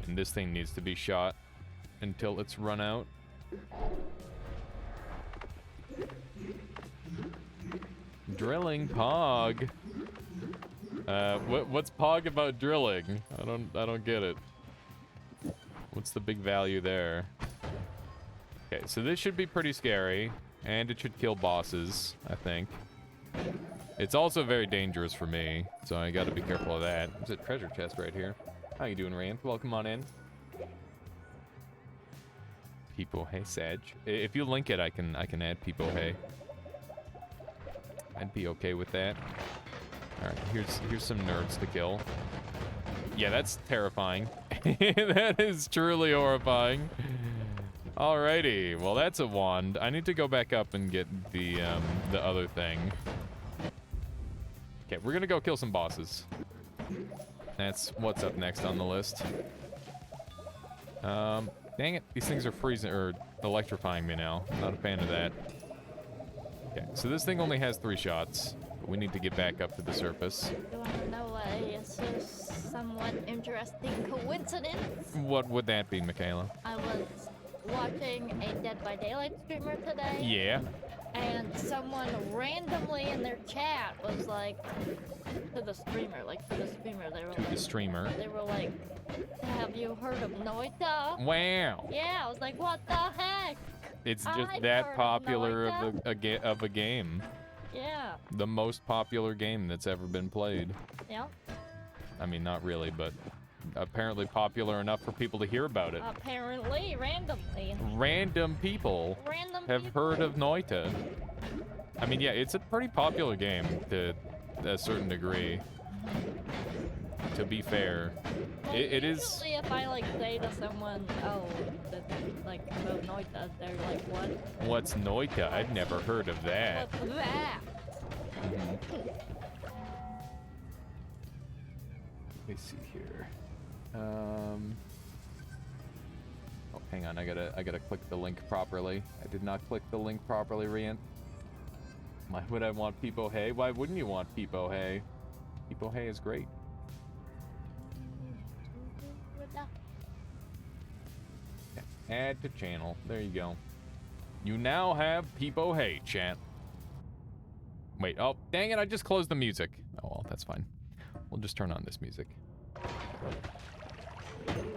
And this thing needs to be shot until it's run out. Drilling Pog. What's Pog about drilling? I don't get it. What's the big value there? Okay, so this should be pretty scary, and it should kill bosses, I think. It's also very dangerous for me, so I gotta be careful of that. There's a treasure chest right here. How you doing, Rand? Welcome on in. People, hey, Sag. If you link it, I can add people, hey. I'd be okay with that. All right, here's some nerds to kill. Yeah, that's terrifying. That is truly horrifying. Alrighty, well that's a wand. I need to go back up and get the other thing. Okay, we're gonna go kill some bosses. That's what's up next on the list. Dang it, these things are freezing or electrifying me now. I'm not a fan of that. Okay, so this thing only has 3 shots, but we need to get back up to the surface. You want to know a somewhat interesting coincidence? What would that be, Michaela? I was watching a Dead by Daylight streamer today. Yeah. And someone randomly in their chat was like, to the streamer, they were like... The streamer? They were like, have you heard of Noita? Wow. Yeah, I was like, what the heck? It's I just heard that of popular Noita. of a game. Yeah. The most popular game that's ever been played. Yep. I mean, not really, but apparently popular enough for people to hear about it. Apparently, randomly. Random people Random have people. heard of Noita. I mean, yeah, it's a pretty popular game to a certain degree. To be fair, Well, it is. usually if I like say to someone, oh, that's like about Noita, they're like, what? What's Noita? I've never heard of that. What's that? Let me see here. Oh, hang on. I gotta click the link properly. I did not click the link properly, Rian. Why would I want Peepo Hey? Why wouldn't you want Peepo Hey? Peepo Hey is great. Add to channel. There you go. You now have Peepo Hey, chat. Wait, oh, dang it, I just closed the music. Oh, well, that's fine. We'll just turn on this music.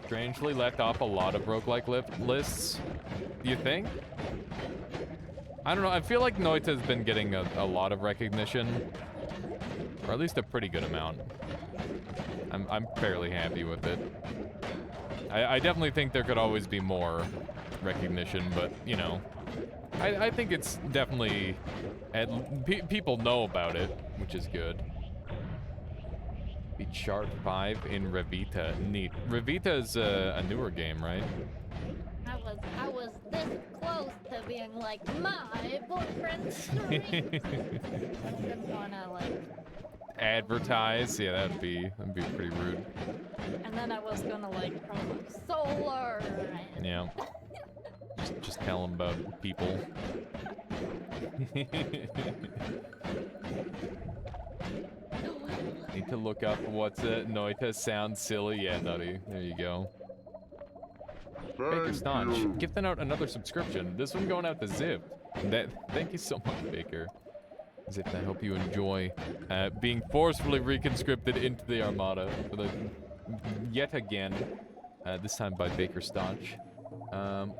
Strangely left off a lot of roguelike lists. You think? I don't know, I feel like Noita's been getting a lot of recognition. Or at least a pretty good amount. I'm fairly happy with it. I definitely think there could always be more recognition, but, you know, I think it's definitely... people know about it, which is good. Be chart 5 in Revita. Neat. Revita is a newer game, right? I was this close to being like, my boyfriend's stream. I didn't wanna, like... Advertise? Yeah, that'd be pretty rude. And then I was gonna, like, promote solar. And... Yeah. Just tell them about people. Need to look up what's it. Noita sounds silly. Yeah, Nutty. There you go. Baker Staunch, gifting out another subscription. This one going out to Zip. Thank you so much, Baker. Zip, I hope you enjoy being forcefully reconscripted into the Armada for the yet again. This time by Baker Staunch. Hang on.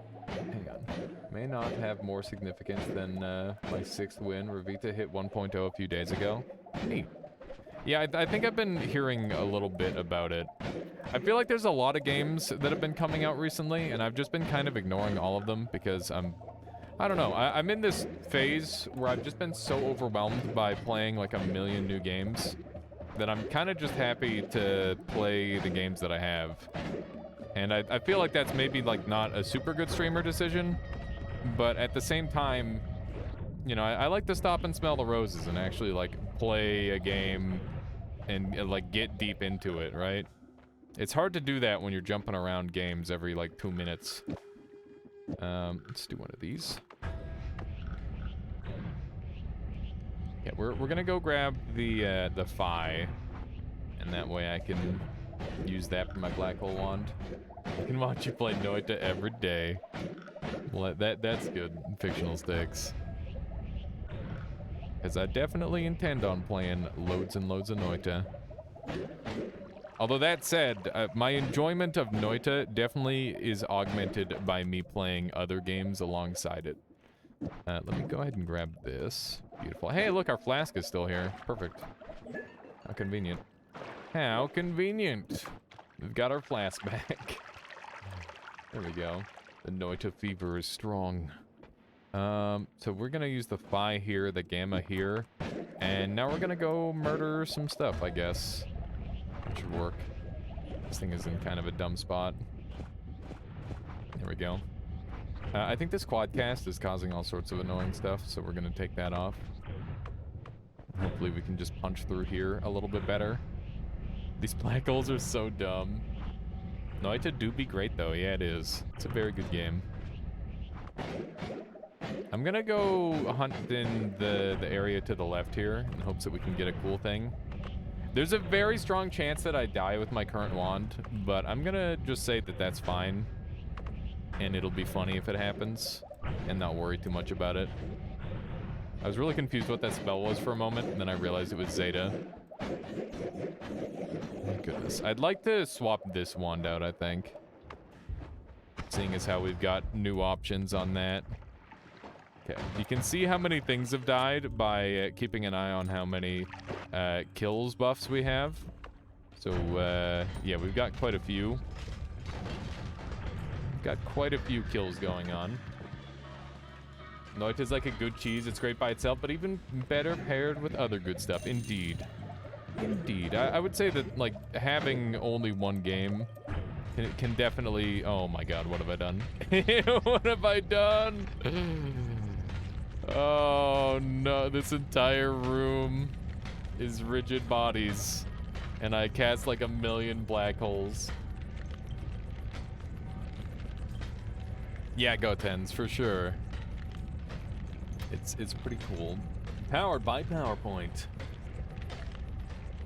May not have more significance than my 6th win. Revita hit 1.0 a few days ago. Neat. Yeah, I think I've been hearing a little bit about it. I feel like there's a lot of games that have been coming out recently, and I've just been kind of ignoring all of them because I don't know, I'm in this phase where I've just been so overwhelmed by playing like a million new games that I'm kind of just happy to play the games that I have. And I feel like that's maybe like not a super good streamer decision, but at the same time, you know, I like to stop and smell the roses and actually like play a game and like get deep into it, right? It's hard to do that when you're jumping around games every like 2 minutes. Let's do one of these. Yeah, we're gonna go grab the Phi, and that way I can use that for my black hole wand. I can watch you play Noita every day. Well, that's good. Fictional sticks. Because I definitely intend on playing loads and loads of Noita. Although that said, my enjoyment of Noita definitely is augmented by me playing other games alongside it. Let me go ahead and grab this. Beautiful. Hey, look, our flask is still here. Perfect. How convenient. How convenient. We've got our flask back. There we go. The Noita fever is strong. So we're gonna use the Phi here, the Gamma here, and now we're gonna go murder some stuff, I guess. That should work. This thing is in kind of a dumb spot. There we go. I think this quadcast is causing all sorts of annoying stuff, so we're gonna take that off. Hopefully we can just punch through here a little bit better. These black holes are so dumb. Noita do be great though, yeah it is. It's a very good game. I'm gonna go hunt in the area to the left here in hopes that we can get a cool thing. There's a very strong chance that I die with my current wand, but I'm gonna just say that that's fine. And it'll be funny if it happens, and not worry too much about it. I was really confused what that spell was for a moment, and then I realized it was Zeta. My goodness. I'd like to swap this wand out, I think. Seeing as how we've got new options on that. Okay, you can see how many things have died by keeping an eye on how many kills buffs we have. So, yeah, we've got quite a few. Got quite a few kills going on. Noita's like a good cheese. It's great by itself, but even better paired with other good stuff. Indeed. Indeed. I would say that, like, having only one game can definitely... Oh my god, what have I done? What have I done? Oh no, this entire room is rigid bodies. And I cast like 1,000,000 black holes. Yeah, go tens, for sure. It's pretty cool. Powered by PowerPoint.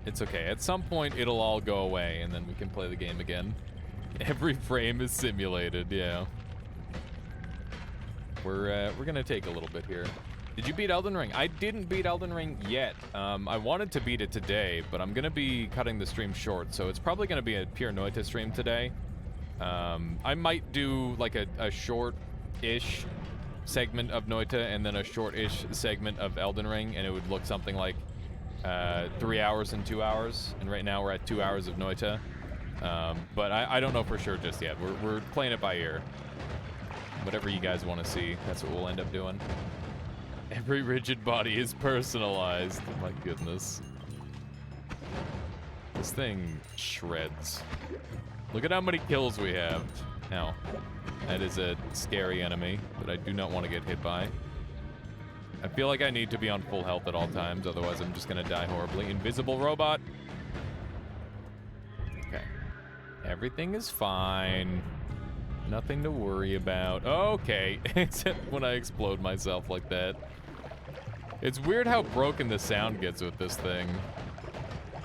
It's okay. At some point, it'll all go away, and then we can play the game again. Every frame is simulated, yeah. We're gonna take a little bit here. Did you beat Elden Ring? I didn't beat Elden Ring yet. I wanted to beat it today, but I'm gonna be cutting the stream short, so it's probably gonna be a pure Noita stream today. I might do like a short-ish segment of Noita and then a short-ish segment of Elden Ring, and it would look something like 3 hours and 2 hours, and right now we're at 2 hours of Noita. But I don't know for sure just yet. We're playing it by ear. Whatever you guys want to see, that's what we'll end up doing. Every rigid body is personalized. My goodness. This thing shreds. Look at how many kills we have. Now, that is a scary enemy that I do not want to get hit by. I feel like I need to be on full health at all times, otherwise I'm just gonna die horribly. Invisible robot. Okay. Everything is fine. Nothing to worry about. Okay, except when I explode myself like that. It's weird how broken the sound gets with this thing.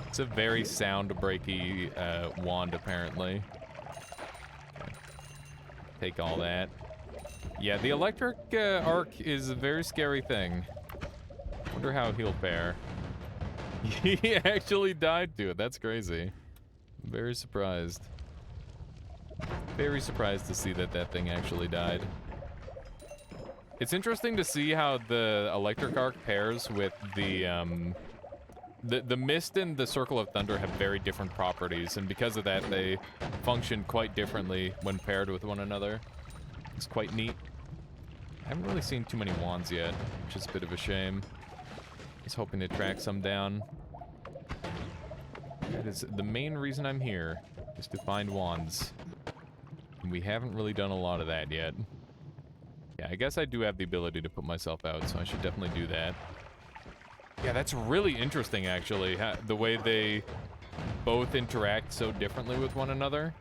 It's a very sound-breaky wand, apparently. Okay. Take all that. Yeah, the electric arc is a very scary thing. Wonder how he'll fare. He actually died to it. That's crazy. I'm very surprised. Very surprised to see that that thing actually died. It's interesting to see how the electric arc pairs with the mist and the circle of thunder have very different properties, and because of that, they function quite differently when paired with one another. It's quite neat. I haven't really seen too many wands yet, which is a bit of a shame. I was hoping to track some down. That is the main reason I'm here, is to find wands. And we haven't really done a lot of that yet. Yeah, I guess I do have the ability to put myself out, so I should definitely do that. Yeah, that's really interesting, actually, the way they both interact so differently with one another.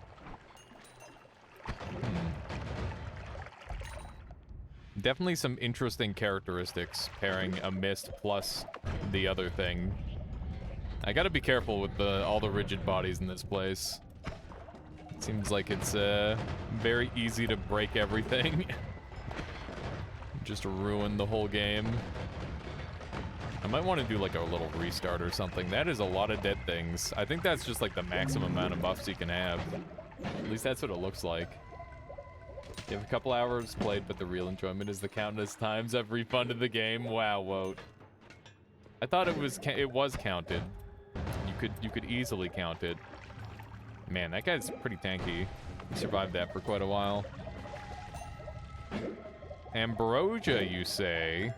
Definitely some interesting characteristics pairing a mist plus the other thing. I gotta be careful with all the rigid bodies in this place. It seems like it's very easy to break everything. Just ruin the whole game. I might want to do like a little restart or something. That is a lot of dead things. I think that's just like the maximum amount of buffs you can have. At least that's what it looks like. You have a couple hours played, but the real enjoyment is the countless times I've refunded the game. Wow, whoa. I thought it was counted. You could easily count it. Man, that guy's pretty tanky. He survived that for quite a while. Ambrosia, you say?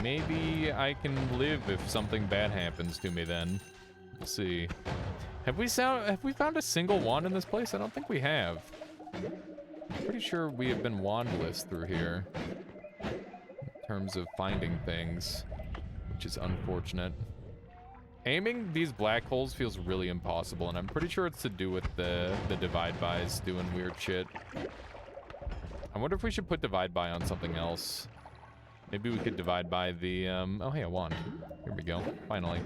Maybe I can live if something bad happens to me then. Let's see. Have we found a single wand in this place? I don't think we have. Pretty sure we have been wandless through here. In terms of finding things. Which is unfortunate. Aiming these black holes feels really impossible, and I'm pretty sure it's to do with the divide bys doing weird shit. I wonder if we should put divide by on something else. Maybe we could divide by the, oh hey, a wand. Here we go, finally.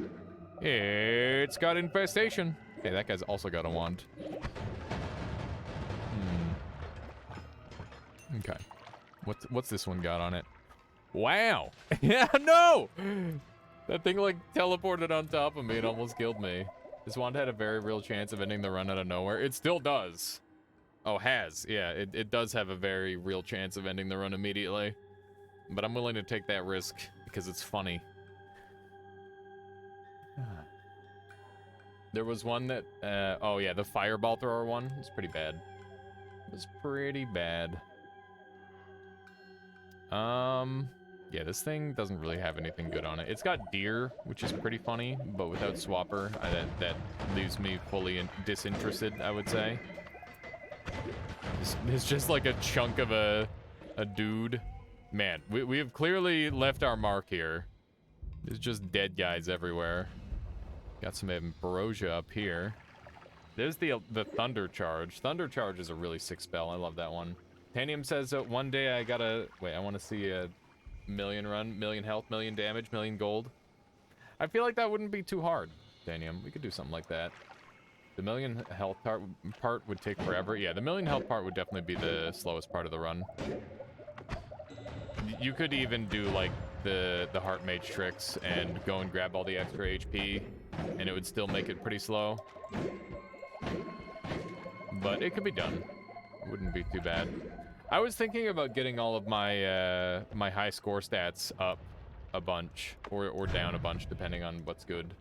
It's got infestation. Okay, that guy's also got a wand. Okay. What's this one got on it? Wow! Yeah, no! That thing, like, teleported on top of me and almost killed me. This wand had a very real chance of ending the run out of nowhere. It still does. Oh, has. Yeah, it does have a very real chance of ending the run immediately. but I'm willing to take that risk because it's funny. There was one that, oh yeah, the fireball thrower one was pretty bad. It was pretty bad. Yeah, this thing doesn't really have anything good on it. It's got deer, which is pretty funny, but without Swapper, that leaves me fully disinterested, I would say. It's just like a chunk of a dude. Man, we have clearly left our mark here. There's just dead guys everywhere. Got some ambrosia up here. There's the Thunder Charge. Thunder Charge is a really sick spell. I love that one. Tanium says that one day I gotta... Wait, I want to see a million run, million health, million damage, million gold. I feel like that wouldn't be too hard, Tanium. We could do something like that. The million health part would take forever. Yeah, the million health part would definitely be the slowest part of the run. You could even do, like, the Heart Mage tricks and go and grab all the extra HP, and it would still make it pretty slow. But it could be done. Wouldn't be too bad. I was thinking about getting all of my my high score stats up a bunch, or down a bunch, depending on what's good.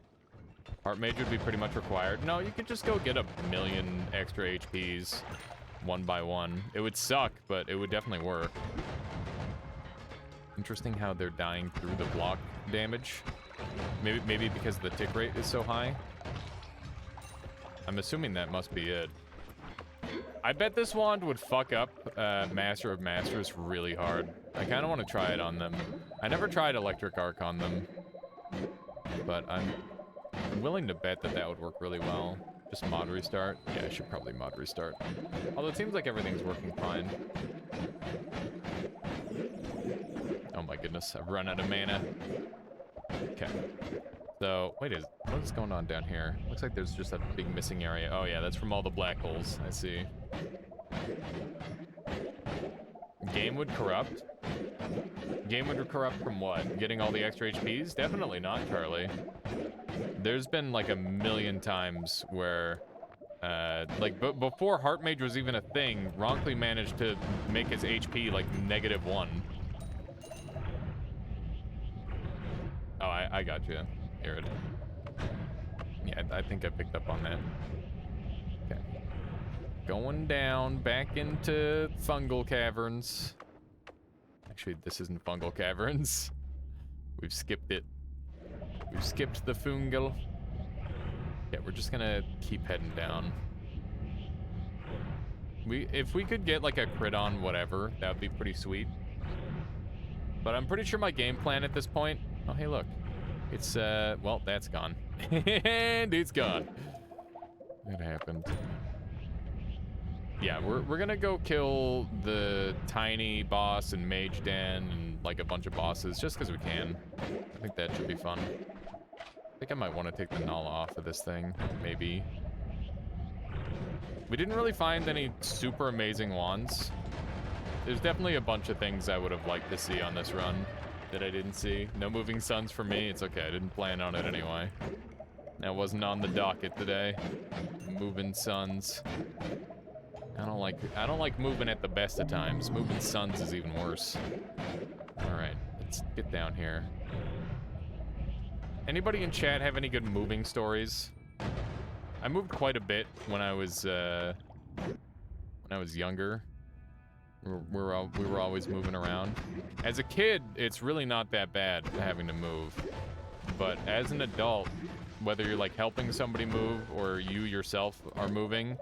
Heart Mage would be pretty much required. No, you could just go get a million extra HPs one by one. It would suck, but it would definitely work. Interesting how they're dying through the block damage. Maybe because the tick rate is so high. I'm assuming that must be it. I bet this wand would fuck up Master of Masters really hard. I kind of want to try it on them. I never tried Electric Arc on them, but I'm willing to bet that that would work really well. Just mod restart? Yeah, I should probably mod restart. Although it seems like everything's working fine. Oh my goodness, I've run out of mana. Okay. So, wait, what is going on down here? Looks like there's just a big missing area. Oh yeah, that's from all the black holes. I see. Game would corrupt? Game would corrupt from what? Getting all the extra HPs? Definitely not, Charlie. There's been like a million times where, like before Heart Mage was even a thing, Ronkley managed to make his HP like -1. Oh, I got you, Arid. Yeah, I think I picked up on that. Okay. Going down, back into fungal caverns. Actually, this isn't fungal caverns. We've skipped it. We've skipped the fungal. Yeah, we're just gonna keep heading down. If we could get like a crit on whatever, that would be pretty sweet. But I'm pretty sure my game plan at this point... Oh, hey, look. It's, well, that's gone. And it's gone. It happened. Yeah, we're gonna go kill the tiny boss and mage den and like a bunch of bosses just because we can. I think that should be fun. I think I might want to take the null off of this thing, maybe. We didn't really find any super amazing wands. There's definitely a bunch of things I would have liked to see on this run that I didn't see. No moving suns for me. It's okay. I didn't plan on it anyway. That wasn't on the docket today. Moving suns. I don't like moving at the best of times. Moving suns is even worse. All right, let's get down here. Anybody in chat have any good moving stories? I moved quite a bit when I was younger. We were always moving around. As a kid, it's really not that bad having to move. But as an adult, whether you're like helping somebody move or you yourself are moving,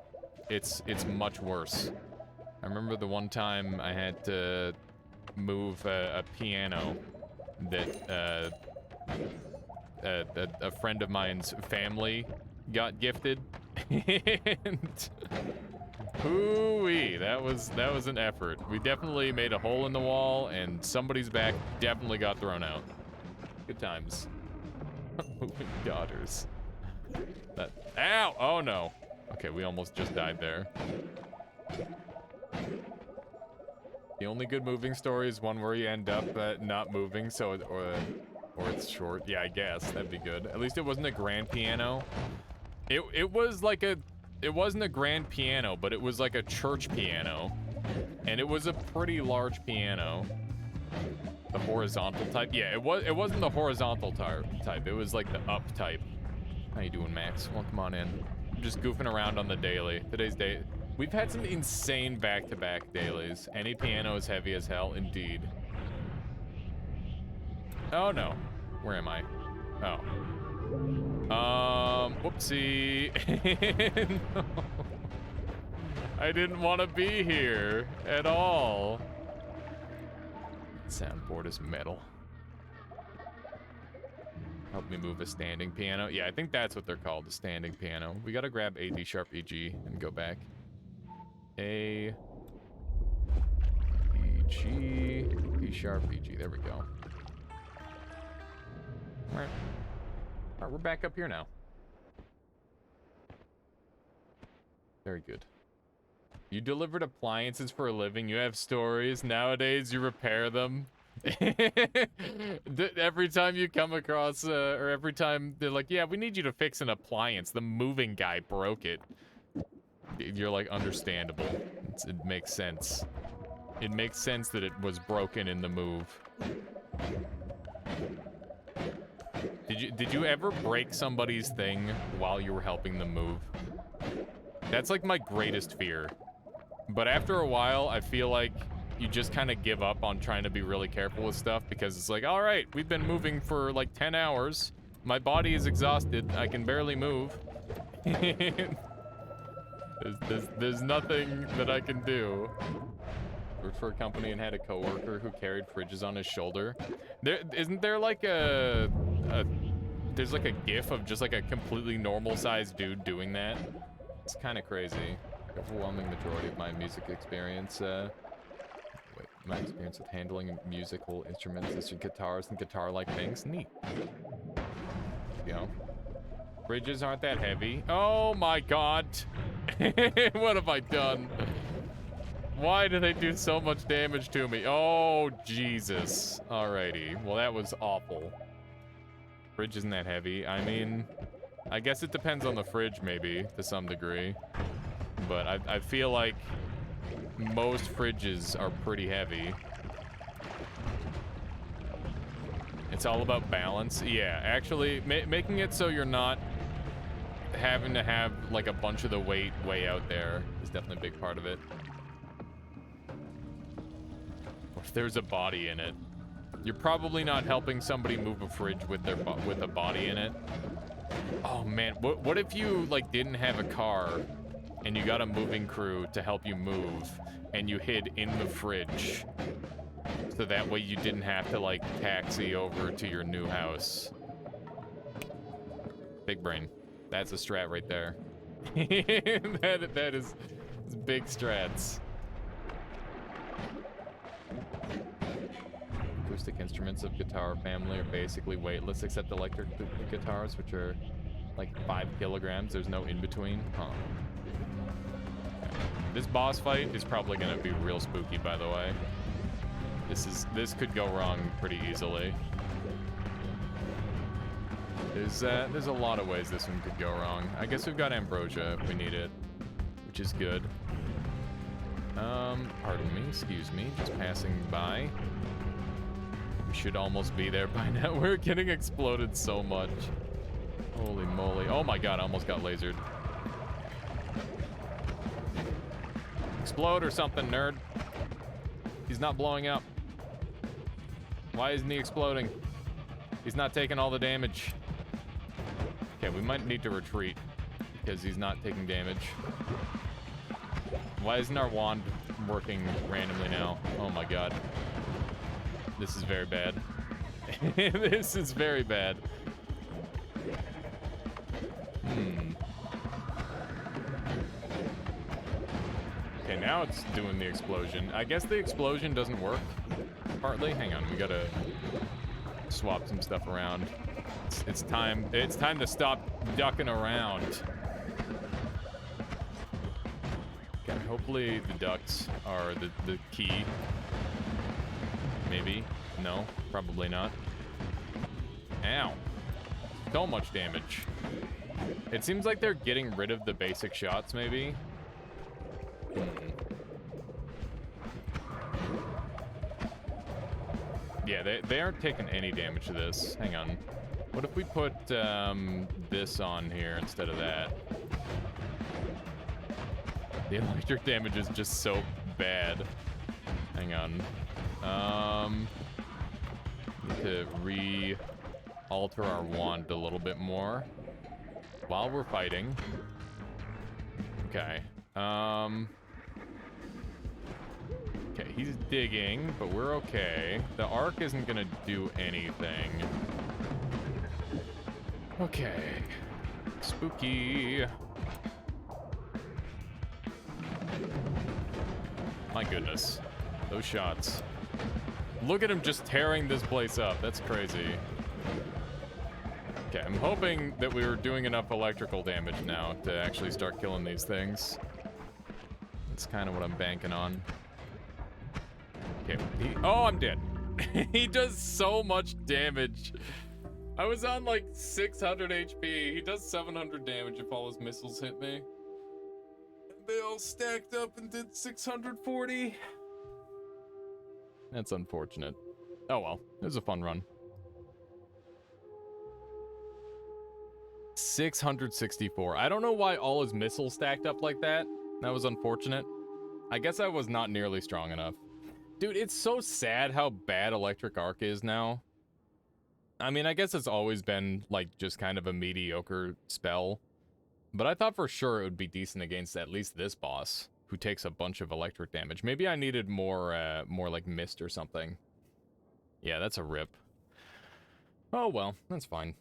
it's much worse. I remember the one time I had to move a piano that a friend of mine's family got gifted. And hoo-wee, that was an effort. We definitely made a hole in the wall, and somebody's back definitely got thrown out. Good times. Moving daughters. That. Ow! Oh no. Okay, we almost just died there. The only good moving story is one where you end up not moving, so or it's short. Yeah, I guess that'd be good. At least it wasn't a grand piano. It was like a. It wasn't a grand piano, but it was like a church piano. And it was a pretty large piano. The horizontal type? Yeah, it wasn't the horizontal type. It was like the up type. How you doing, Max? Well, come on in. I'm just goofing around on the daily. Today's day. We've had some insane back-to-back dailies. Any piano is heavy as hell, indeed. Oh no. Where am I? Oh. Whoopsie. No. I didn't want to be here at all. Soundboard is metal. Help me move a standing piano. Yeah, I think that's what they're called, a standing piano. We gotta grab A, D sharp, E, G, and go back. A, E, G, D sharp, E, G. There we go. All right, we're back up here now. Very good. You delivered appliances for a living. You have stories. Nowadays, you repair them. Every time you come across, or every time they're like, yeah, we need you to fix an appliance. The moving guy broke it. You're like, understandable. It makes sense. It makes sense that it was broken in the move. Did you ever break somebody's thing while you were helping them move? That's like my greatest fear. But after a while, I feel like you just kind of give up on trying to be really careful with stuff because it's like, all right, we've been moving for like 10 hours. My body is exhausted. I can barely move. there's nothing that I can do. Worked for a company and had a coworker who carried fridges on his shoulder. Isn't there like there's like a gif of just like a completely normal sized dude doing that? It's kind of crazy. Overwhelming majority of my music experience, my experience with handling musical instruments is guitars and guitar-like things. Neat. You know, bridges aren't that heavy. Oh my god! What have I done? Why do they do so much damage to me? Oh Jesus! Alrighty. Well, that was awful. Fridge isn't that heavy. I mean, I guess it depends on the fridge, maybe to some degree. But I feel like most fridges are pretty heavy. It's all about balance. Yeah, actually, making it so you're not having to have like a bunch of the weight way out there is definitely a big part of it. Or if there's a body in it, you're probably not helping somebody move a fridge with a body in it. Oh man, what if you like didn't have a car? And you got a moving crew to help you move, and you hid in the fridge. So that way you didn't have to, like, taxi over to your new house. Big brain. That's a strat right there. that is big strats. Acoustic instruments of guitar family are basically weightless, except electric guitars, which are, like, 5 kilograms. There's no in-between. Huh. This boss fight is probably gonna be real spooky, by the way. This could go wrong pretty easily. There's a lot of ways this one could go wrong. I guess we've got ambrosia if we need it, which is good. Pardon me, excuse me, just passing by. We should almost be there by now. We're getting exploded so much. Holy moly. Oh my god, I almost got lasered. Explode or something, nerd. He's not blowing up. Why isn't he exploding? He's not taking all the damage. Okay, we might need to retreat because he's not taking damage. Why isn't our wand working randomly now? Oh my god. This is very bad. This is very bad. Okay, now it's doing the explosion. I guess the explosion doesn't work, partly. Hang on, we gotta swap some stuff around. It's time to stop ducking around. Okay, hopefully the ducks are the key. Maybe. No, probably not. Ow. So much damage. It seems like they're getting rid of the basic shots, maybe. Yeah, they aren't taking any damage to this. Hang on. What if we put this on here instead of that? The electric damage is just so bad. Hang on. Need to re-alter our wand a little bit more while we're fighting. Okay. Okay, he's digging, but we're okay. The arc isn't gonna do anything. Okay. Spooky. My goodness. Those shots. Look at him just tearing this place up. That's crazy. Okay, I'm hoping that we were doing enough electrical damage now to actually start killing these things. That's kind of what I'm banking on. Okay, oh, I'm dead. He does so much damage. I was on like 600 HP. He does 700 damage if all his missiles hit me. They all stacked up and did 640. That's unfortunate. Oh well, it was a fun run. 664. I don't know why all his missiles stacked up like that. That was unfortunate. I guess I was not nearly strong enough. Dude, it's so sad how bad Electric Arc is now. I mean, I guess it's always been, like, just kind of a mediocre spell. But I thought for sure it would be decent against at least this boss, who takes a bunch of electric damage. Maybe I needed more like, mist or something. Yeah, that's a rip. Oh, well, that's fine.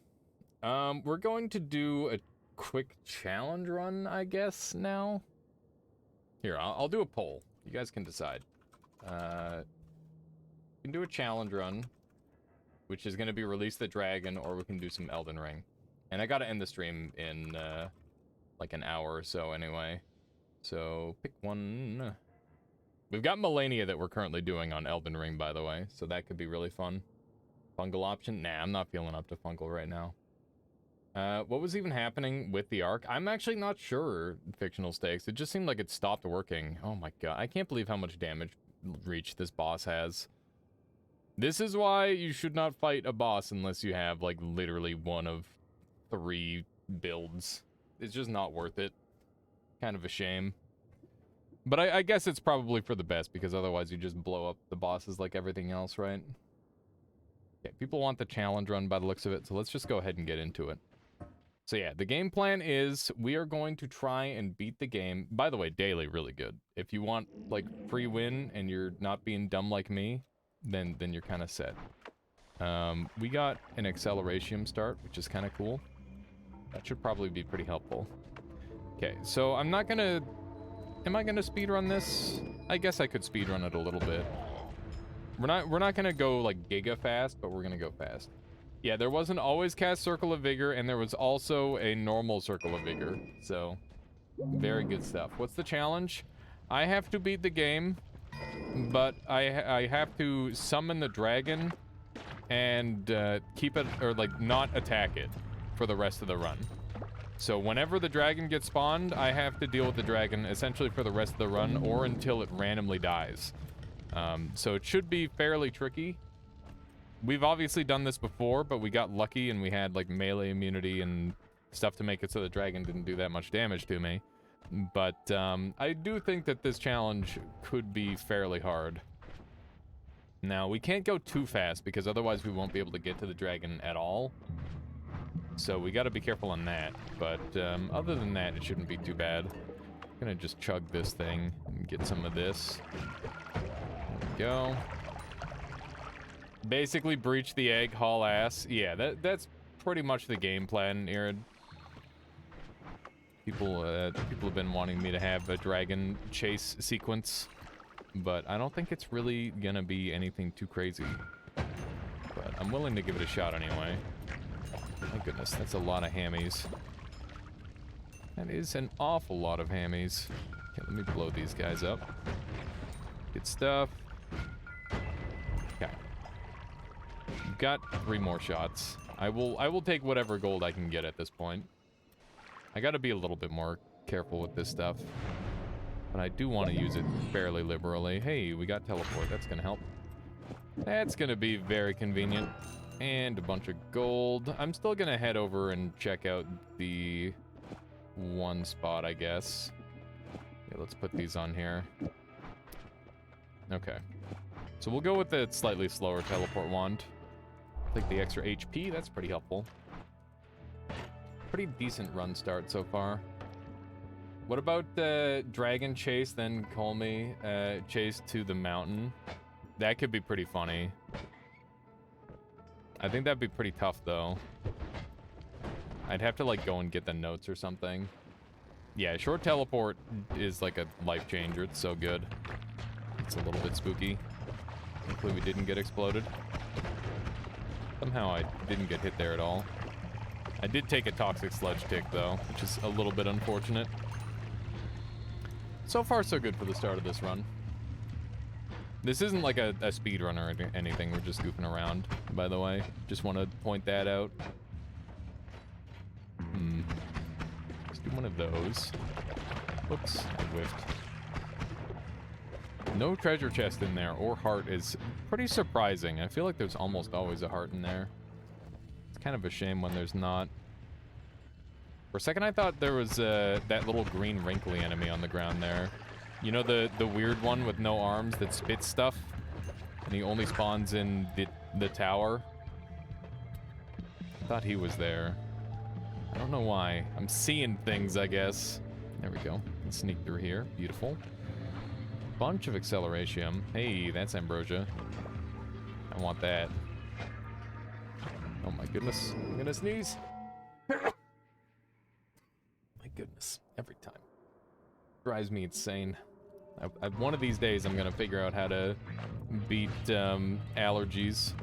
We're going to do a quick challenge run, I guess, now. Here, I'll do a poll. You guys can decide. We can do a challenge run, which is going to be Release the Dragon, or we can do some Elden Ring. And I got to end the stream in, like an hour or so anyway. So, pick one. We've got Melania that we're currently doing on Elden Ring, by the way, so that could be really fun. Fungal option? Nah, I'm not feeling up to Fungal right now. What was even happening with the arc? I'm actually not sure, Fictional Stakes. It just seemed like it stopped working. Oh my god, I can't believe how much damage reach this boss has. This is why you should not fight a boss unless you have, like, literally one of 3 builds. It's just not worth it. Kind of a shame. But I guess it's probably for the best, because otherwise you just blow up the bosses like everything else, right? Okay, people want the challenge run by the looks of it, so let's just go ahead and get into it. So yeah, the game plan is we are going to try and beat the game. By the way, daily, really good. If you want, like, free win and you're not being dumb like me, then you're kind of set. We got an acceleration start, which is kind of cool. That should probably be pretty helpful. Okay, so I'm not gonna... Am I gonna speedrun this? I guess I could speedrun it a little bit. We're not gonna go, like, giga fast, but we're gonna go fast. Yeah, there was an always cast Circle of Vigor, and there was also a normal Circle of Vigor. So, very good stuff. What's the challenge? I have to beat the game, but I have to summon the dragon and keep it, or, like, not attack it for the rest of the run. So whenever the dragon gets spawned, I have to deal with the dragon essentially for the rest of the run, or until it randomly dies. So it should be fairly tricky. We've obviously done this before, but we got lucky and we had, like, melee immunity and stuff to make it so the dragon didn't do that much damage to me. But I do think that this challenge could be fairly hard. Now, we can't go too fast because otherwise we won't be able to get to the dragon at all. So we gotta be careful on that. But other than that, it shouldn't be too bad. I'm gonna just chug this thing and get some of this. There we go. Basically breach the egg, haul ass. Yeah, that's pretty much the game plan, Irid. People have been wanting me to have a dragon chase sequence, but I don't think it's really gonna be anything too crazy. But I'm willing to give it a shot anyway. My goodness, that's a lot of hammies. That is an awful lot of hammies. Okay, let me blow these guys up. Good stuff. Okay. We've got 3 more shots. I will take whatever gold I can get at this point. I gotta be a little bit more careful with this stuff. But I do want to use it fairly liberally. Hey, we got teleport. That's gonna help. That's gonna be very convenient. And a bunch of gold. I'm still gonna head over and check out the one spot, I guess. Yeah, let's put these on here. Okay. So we'll go with the slightly slower teleport wand. Take the extra HP, that's pretty helpful. Pretty decent run start so far. What about the dragon chase, then call me chase to the mountain? That could be pretty funny. I think that'd be pretty tough, though. I'd have to, like, go and get the notes or something. Yeah, short teleport is, like, a life changer. It's so good. It's a little bit spooky. Hopefully we didn't get exploded. Somehow I didn't get hit there at all. I did take a toxic sludge tick, though, which is a little bit unfortunate. So far, so good for the start of this run. This isn't like a speed run or anything. We're just goofing around, by the way. Just want to point that out. Let's do one of those. Oops, I whiffed. No treasure chest in there or heart is pretty surprising. I feel like there's almost always a heart in there. It's kind of a shame when there's not. For a second, I thought there was that little green wrinkly enemy on the ground there. You know, the weird one with no arms that spits stuff? And he only spawns in the tower? I thought he was there. I don't know why. I'm seeing things, I guess. There we go. Let's sneak through here. Beautiful. Bunch of acceleration. Hey, that's ambrosia. I want that. Oh my goodness. I'm gonna sneeze. My goodness. Every time. Drives me insane. One of these days, I'm gonna figure out how to beat allergies.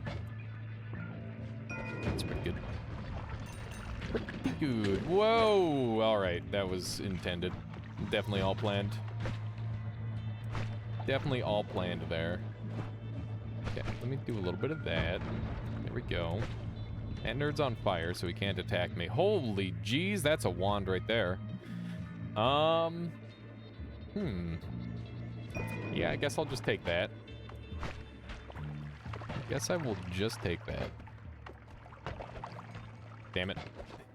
That's pretty good. Pretty good. Whoa! Alright, that was intended. Definitely all planned. Definitely all planned there. Okay, let me do a little bit of that. There we go. That nerd's on fire, so he can't attack me. Holy jeez, that's a wand right there. Yeah, I guess I'll just take that. Guess I will just take that. Damn it.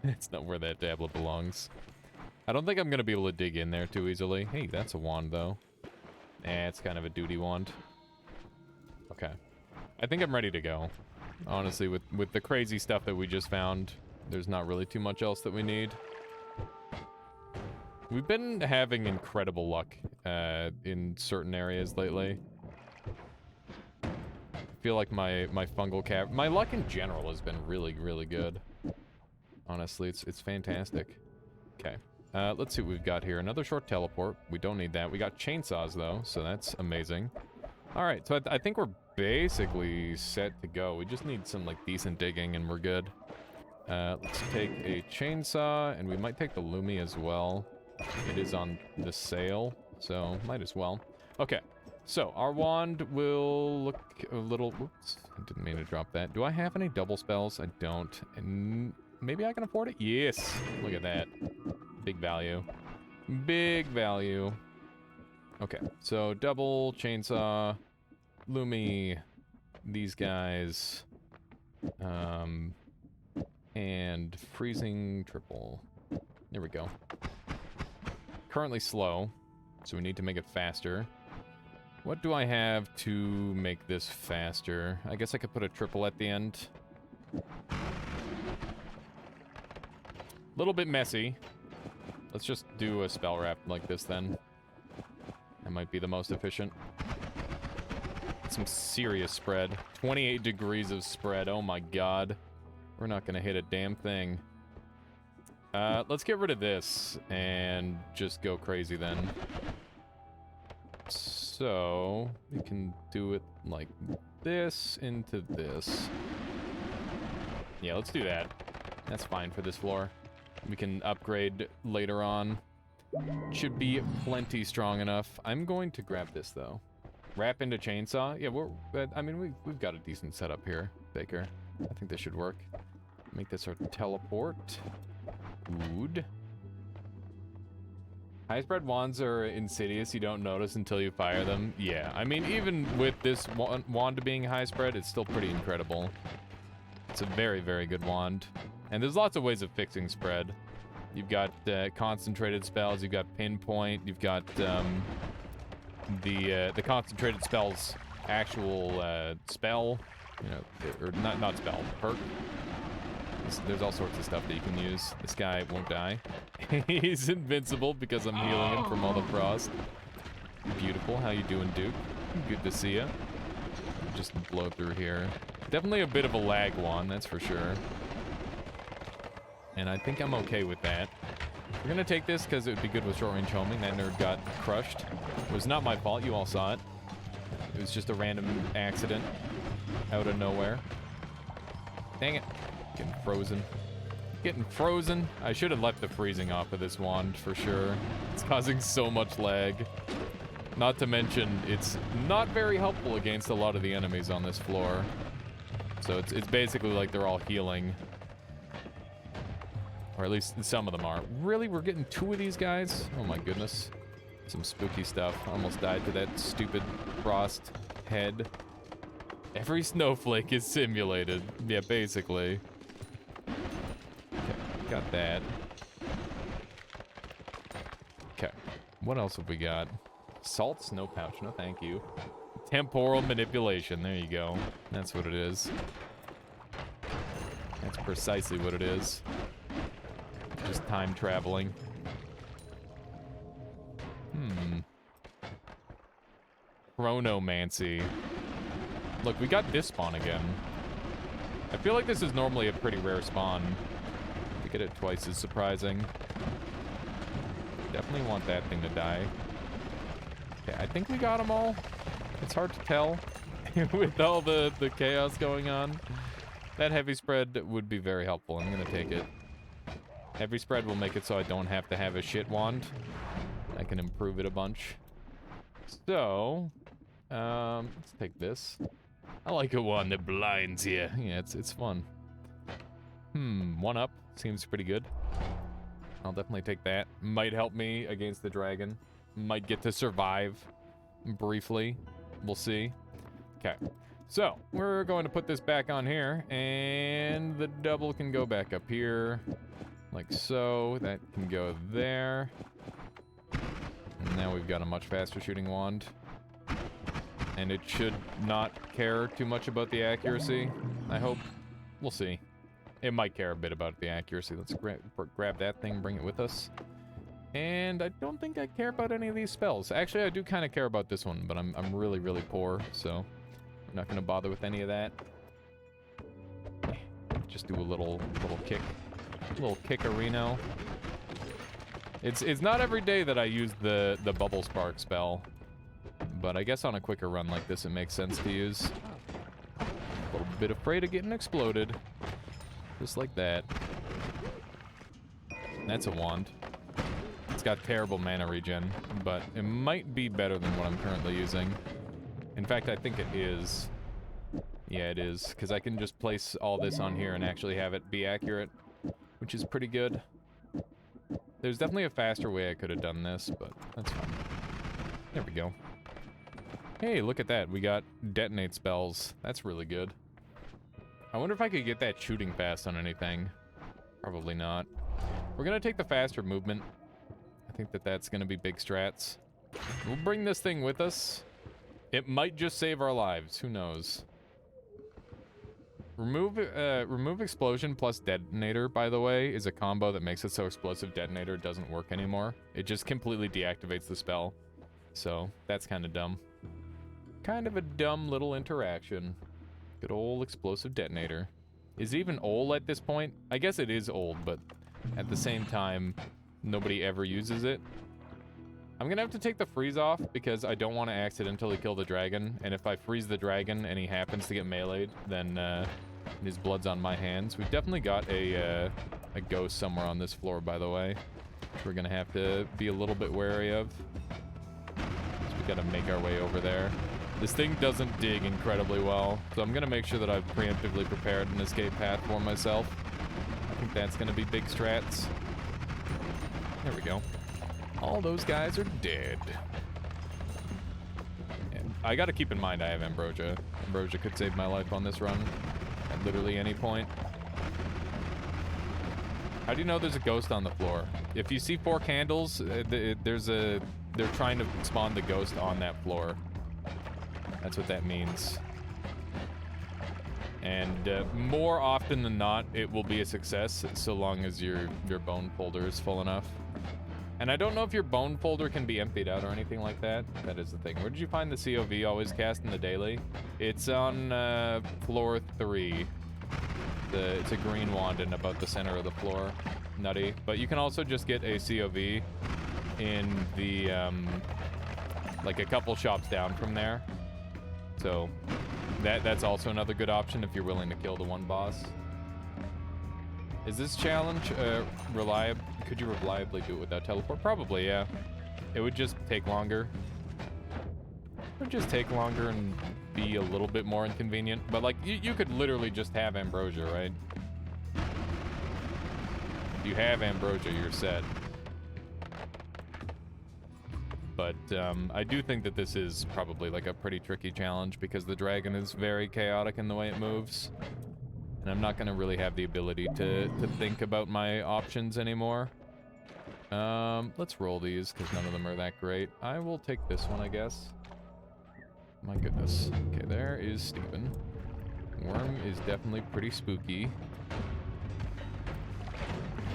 It's not where that tablet belongs. I don't think I'm gonna be able to dig in there too easily. Hey, that's a wand, though. It's kind of a duty wand. Okay. I think I'm ready to go. Honestly, with the crazy stuff that we just found, there's not really too much else that we need. We've been having incredible luck in certain areas lately. I feel like my fungal cap... My luck in general has been really, really good. Honestly, it's fantastic. Okay. Let's see what we've got here. Another short teleport. We don't need that. We got chainsaws, though, so that's amazing. Alright, so I think we're basically set to go. We just need some, like, decent digging, and we're good. Let's take a chainsaw, and we might take the Lumi as well. It is on the sale, so might as well. Okay, so our wand will look a little... Oops, I didn't mean to drop that. Do I have any double spells? I don't. And maybe I can afford it? Yes! Look at that. Big value. Big value. Okay, so double, chainsaw, Lumi, these guys, and freezing triple. There we go. Currently slow, so we need to make it faster. What do I have to make this faster? I guess I could put a triple at the end. Little bit messy. Let's just do a spell wrap like this then. That might be the most efficient. Some serious spread. 28 degrees of spread. Oh my god. We're not gonna hit a damn thing. Let's get rid of this and just go crazy then. So, we can do it like this into this. Yeah, let's do that. That's fine for this floor. We can upgrade later on. Should be plenty strong enough. I'm going to grab this, though. Wrap into chainsaw. Yeah, I mean, we've got a decent setup here, Baker. I think this should work. Make this our teleport. Good. High spread wands are insidious. You don't notice until you fire them. Yeah, I mean, even with this wand being high spread, it's still pretty incredible. It's a very, very good wand. And there's lots of ways of fixing spread. You've got concentrated spells, you've got pinpoint, you've got the concentrated spells actual spell, you know, or not spell, perk. There's all sorts of stuff that you can use. This guy won't die. He's invincible because I'm healing him from all the frost. Beautiful. How you doing, Duke? Good to see ya. Just blow through here. Definitely a bit of a lag one, that's for sure. And I think I'm okay with that. We're gonna take this because it would be good with short-range homing. That nerd got crushed. It was not my fault. You all saw it. It was just a random accident out of nowhere. Dang it. Getting frozen. Getting frozen. I should have left the freezing off of this wand for sure. It's causing so much lag. Not to mention, it's not very helpful against a lot of the enemies on this floor. So it's basically like they're all healing. Or at least some of them are. Really? We're getting 2 of these guys? Oh my goodness. Some spooky stuff. Almost died to that stupid frost head. Every snowflake is simulated. Yeah, basically. Okay, got that. Okay. What else have we got? Salt snow pouch. No, thank you. Temporal manipulation. There you go. That's what it is. That's precisely what it is. Just time traveling. Chronomancy. Look, we got this spawn again. I feel like this is normally a pretty rare spawn. To get it twice is surprising. Definitely want that thing to die. Okay, I think we got them all. It's hard to tell with all the chaos going on. That heavy spread would be very helpful. I'm gonna take it. Heavy spread will make it so I don't have to have a shit wand. I can improve it a bunch. So, let's take this. I like a wand that blinds you. Yeah, it's fun. 1 up. Seems pretty good. I'll definitely take that. Might help me against the dragon. Might get to survive briefly. We'll see. Okay. So, we're going to put this back on here, and the double can go back up here. Like so. That can go there. And now we've got a much faster shooting wand. And it should not care too much about the accuracy, I hope. We'll see. It might care a bit about the accuracy. Let's grab that thing, bring it with us. And I don't think I care about any of these spells. Actually, I do kind of care about this one, but I'm really, really poor, so I'm not going to bother with any of that. Just do a little kick. A little kickerino. It's not every day that I use the bubble spark spell, but I guess on a quicker run like this it makes sense to use. A little bit afraid of getting exploded. Just like that. That's a wand. It's got terrible mana regen, but it might be better than what I'm currently using. In fact, I think it is. Yeah, it is, because I can just place all this on here and actually have it be accurate, which is pretty good. There's definitely a faster way I could have done this, but that's fine. There we go. Hey, look at that. We got detonate spells. That's really good. I wonder if I could get that shooting fast on anything. Probably not. We're going to take the faster movement. I think that's going to be big strats. We'll bring this thing with us. It might just save our lives. Who knows? Remove explosion plus detonator, by the way, is a combo that makes it so explosive detonator doesn't work anymore. It just completely deactivates the spell. So, that's kind of dumb. Kind of a dumb little interaction. Good old explosive detonator. Is it even old at this point? I guess it is old, but at the same time, nobody ever uses it. I'm gonna have to take the freeze off because I don't want to accidentally kill the dragon. And if I freeze the dragon and he happens to get meleeed, then his blood's on my hands. We've definitely got a ghost somewhere on this floor, by the way, which we're gonna have to be a little bit wary of. So we gotta make our way over there. This thing doesn't dig incredibly well, so I'm gonna make sure that I've preemptively prepared an escape path for myself. I think that's gonna be big strats. There we go. All those guys are dead. And I gotta keep in mind I have Ambrosia. Ambrosia could save my life on this run at literally any point. How do you know there's a ghost on the floor? If you see 4 candles, they're trying to spawn the ghost on that floor. That's what that means. And more often than not, it will be a success so long as your bone folder is full enough. And I don't know if your bone folder can be emptied out or anything like that. That is the thing. Where did you find the COV always cast in the daily? It's on floor 3. It's a green wand in about the center of the floor. Nutty. But you can also just get a COV in the, like a couple shops down from there. So that's also another good option if you're willing to kill the one boss. Is this challenge reliable? Could you reliably do it without teleport? Probably, yeah. It would just take longer. It would just take longer and be a little bit more inconvenient. But like, you could literally just have Ambrosia, right? If you have Ambrosia, you're set. But I do think that this is probably like a pretty tricky challenge because the dragon is very chaotic in the way it moves. And I'm not going to really have the ability to think about my options anymore. Let's roll these because none of them are that great. I will take this one, I guess. My goodness. Okay, there is Steven. Worm is definitely pretty spooky.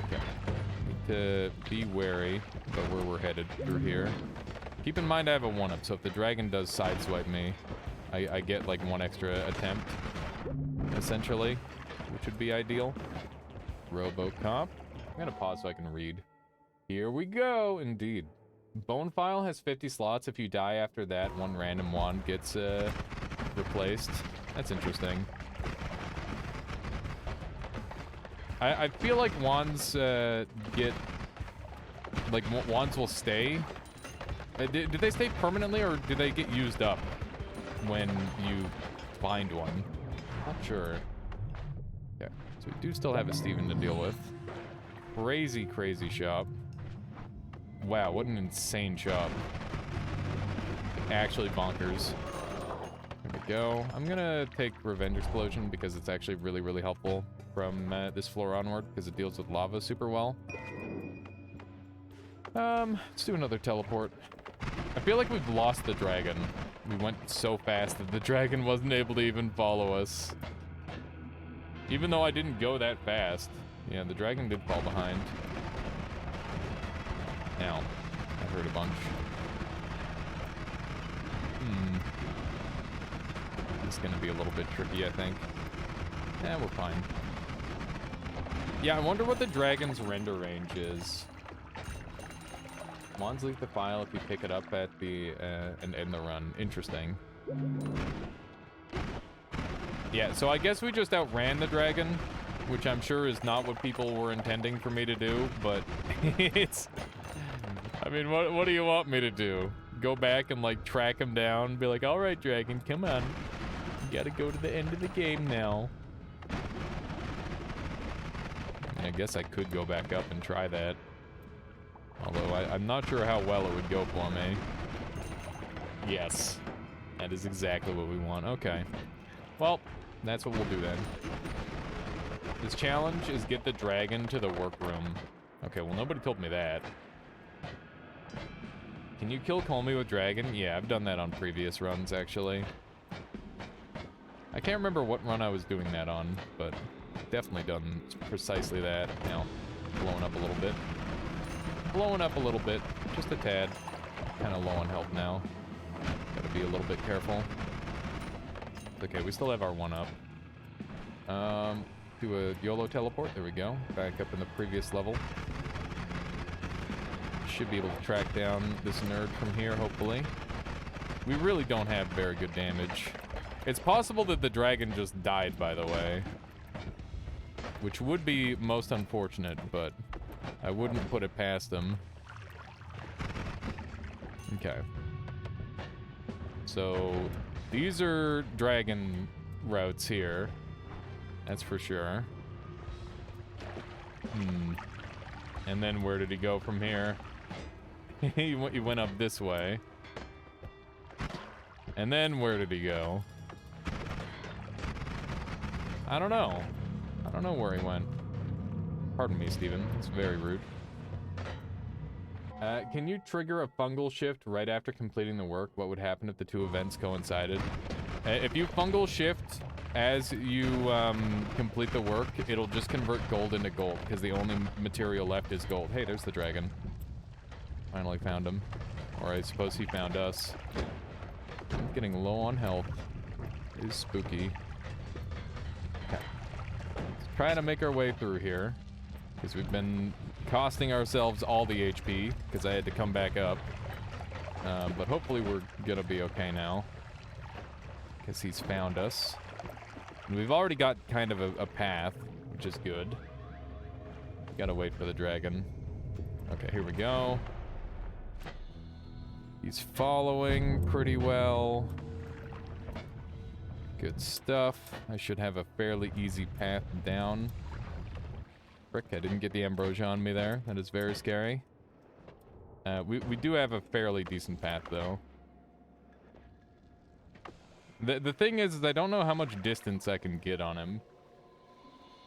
Okay. Need to be wary about where we're headed through here. Keep in mind I have a 1-up, so if the dragon does sideswipe me, I get like 1 extra attempt, essentially, which would be ideal. Robocop. I'm gonna pause so I can read. Here we go, indeed. Bone File has 50 slots. If you die after that, 1 random wand gets replaced. That's interesting. I feel like wands get... Like, wands will stay. Did they stay permanently, or do they get used up when you find one? Not sure. Okay, so we do still have a Steven to deal with. Crazy, crazy shop. Wow, what an insane shop. Actually bonkers. There we go. I'm gonna take Revenge Explosion because it's actually really, really helpful from this floor onward because it deals with lava super well. Let's do another teleport. I feel like we've lost the dragon. We went so fast that the dragon wasn't able to even follow us. Even though I didn't go that fast. Yeah, the dragon did fall behind. Now, I heard a bunch. It's gonna be a little bit tricky, I think. Yeah, we're fine. Yeah, I wonder what the dragon's render range is. Wands leave the file if you pick it up at the and end the run. Interesting. Yeah, so I guess we just outran the dragon, which I'm sure is not what people were intending for me to do, but it's... I mean, what do you want me to do? Go back and, like, track him down, be like, alright, dragon, come on. You gotta go to the end of the game now. I guess I could go back up and try that. Although I'm not sure how well it would go for me. Yes. That is exactly what we want. Okay. Well, that's what we'll do then. This challenge is get the dragon to the workroom. Okay, well, nobody told me that. Can you kill Colmy with dragon? Yeah, I've done that on previous runs, actually. I can't remember what run I was doing that on, but definitely done precisely that. Now, blowing up a little bit. Blowing up a little bit, just a tad. Kind of low on health now. Gotta be a little bit careful. Okay, we still have our 1-up. Do a YOLO teleport. There we go. Back up in the previous level. Should be able to track down this nerd from here, hopefully. We really don't have very good damage. It's possible that the dragon just died, by the way. Which would be most unfortunate, but I wouldn't put it past him. Okay. So, these are dragon routes here. That's for sure. And then where did he go from here? he went up this way. And then where did he go? I don't know. I don't know where he went. Pardon me, Steven. It's very rude. Can you trigger a fungal shift right after completing the work? What would happen if the two events coincided? If you fungal shift as you complete the work, it'll just convert gold into gold, because the only material left is gold. Hey, there's the dragon. Finally found him. Or I suppose he found us. I'm getting low on health. It is spooky. Okay. Let's try to make our way through here, because we've been costing ourselves all the HP, because I had to come back up. But hopefully we're gonna be okay now, because he's found us. And we've already got kind of a path, which is good. Gotta wait for the dragon. Okay, here we go. He's following pretty well. Good stuff. I should have a fairly easy path down. Frick, I didn't get the ambrosia on me there. That is very scary. We do have a fairly decent path, though. The thing is I don't know how much distance I can get on him.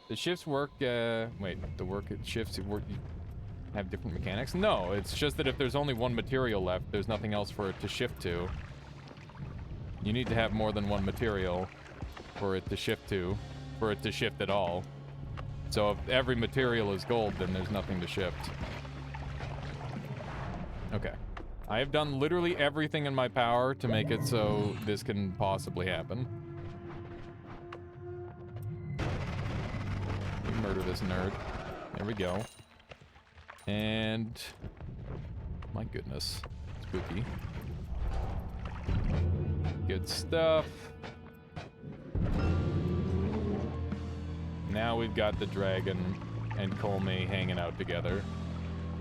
The shifts work, wait, the shifts have different mechanics? No, it's just that if there's only one material left, there's nothing else for it to shift to. You need to have more than one material for it to shift to, for it to shift at all. So if every material is gold, then there's nothing to shift. Okay. I have done literally everything in my power to make it so this can possibly happen. Murder this nerd. There we go. And... my goodness. Spooky. Good stuff. Now we've got the dragon and Colmay hanging out together.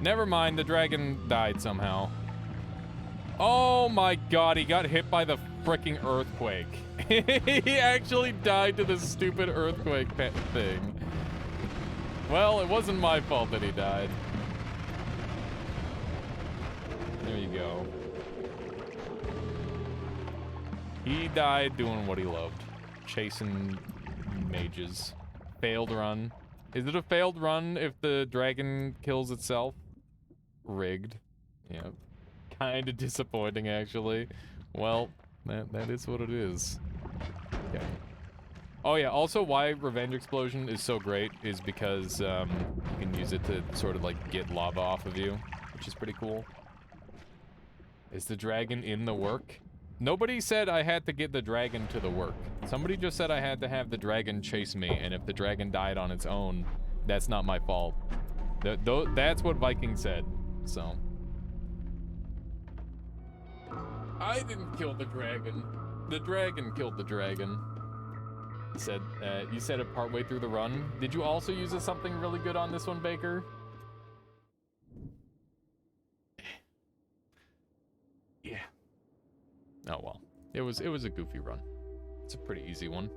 Never mind, the dragon died somehow. Oh my god, he got hit by the freaking earthquake. He actually died to the stupid earthquake thing. Well, it wasn't my fault that he died. There you go. He died doing what he loved. Chasing mages. Failed run. Is it a failed run if the dragon kills itself? Rigged. Yeah. Kinda disappointing, actually. Well, that is what it is. Okay. Oh yeah, also why Revenge Explosion is so great is because you can use it to sort of like get lava off of you, which is pretty cool. Is the dragon in the work? Nobody said I had to get the dragon to the work. Somebody just said I had to have the dragon chase me, and if the dragon died on its own, that's not my fault. That's what Viking said, so. I didn't kill the dragon. The dragon killed the dragon. He said, you said it partway through the run. Did you also use something really good on this one, Baker? Yeah. Oh well. It was a goofy run. It's a pretty easy one.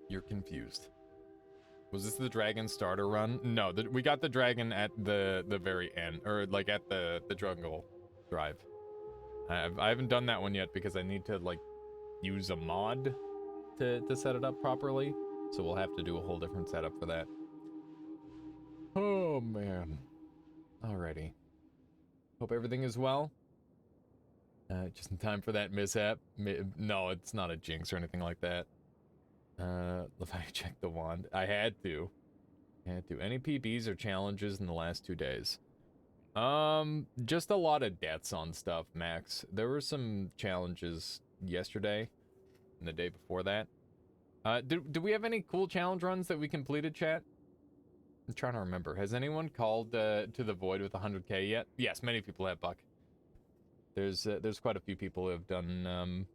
You're confused. Was this the dragon starter run? No, we got the dragon at the very end, or like at the jungle drive. I haven't done that one yet because I need to like use a mod to set it up properly. So we'll have to do a whole different setup for that. Oh man. Alrighty. Hope everything is well. Just in time for that mishap. No, it's not a jinx or anything like that. If I check the wand, I had to. Any PBs or challenges in the last 2 days? Just a lot of deaths on stuff, Max. There were some challenges yesterday and the day before that. Do we have any cool challenge runs that we completed, chat? I'm trying to remember. Has anyone called to the void with 100k yet? Yes, many people have, Buck. There's quite a few people who have done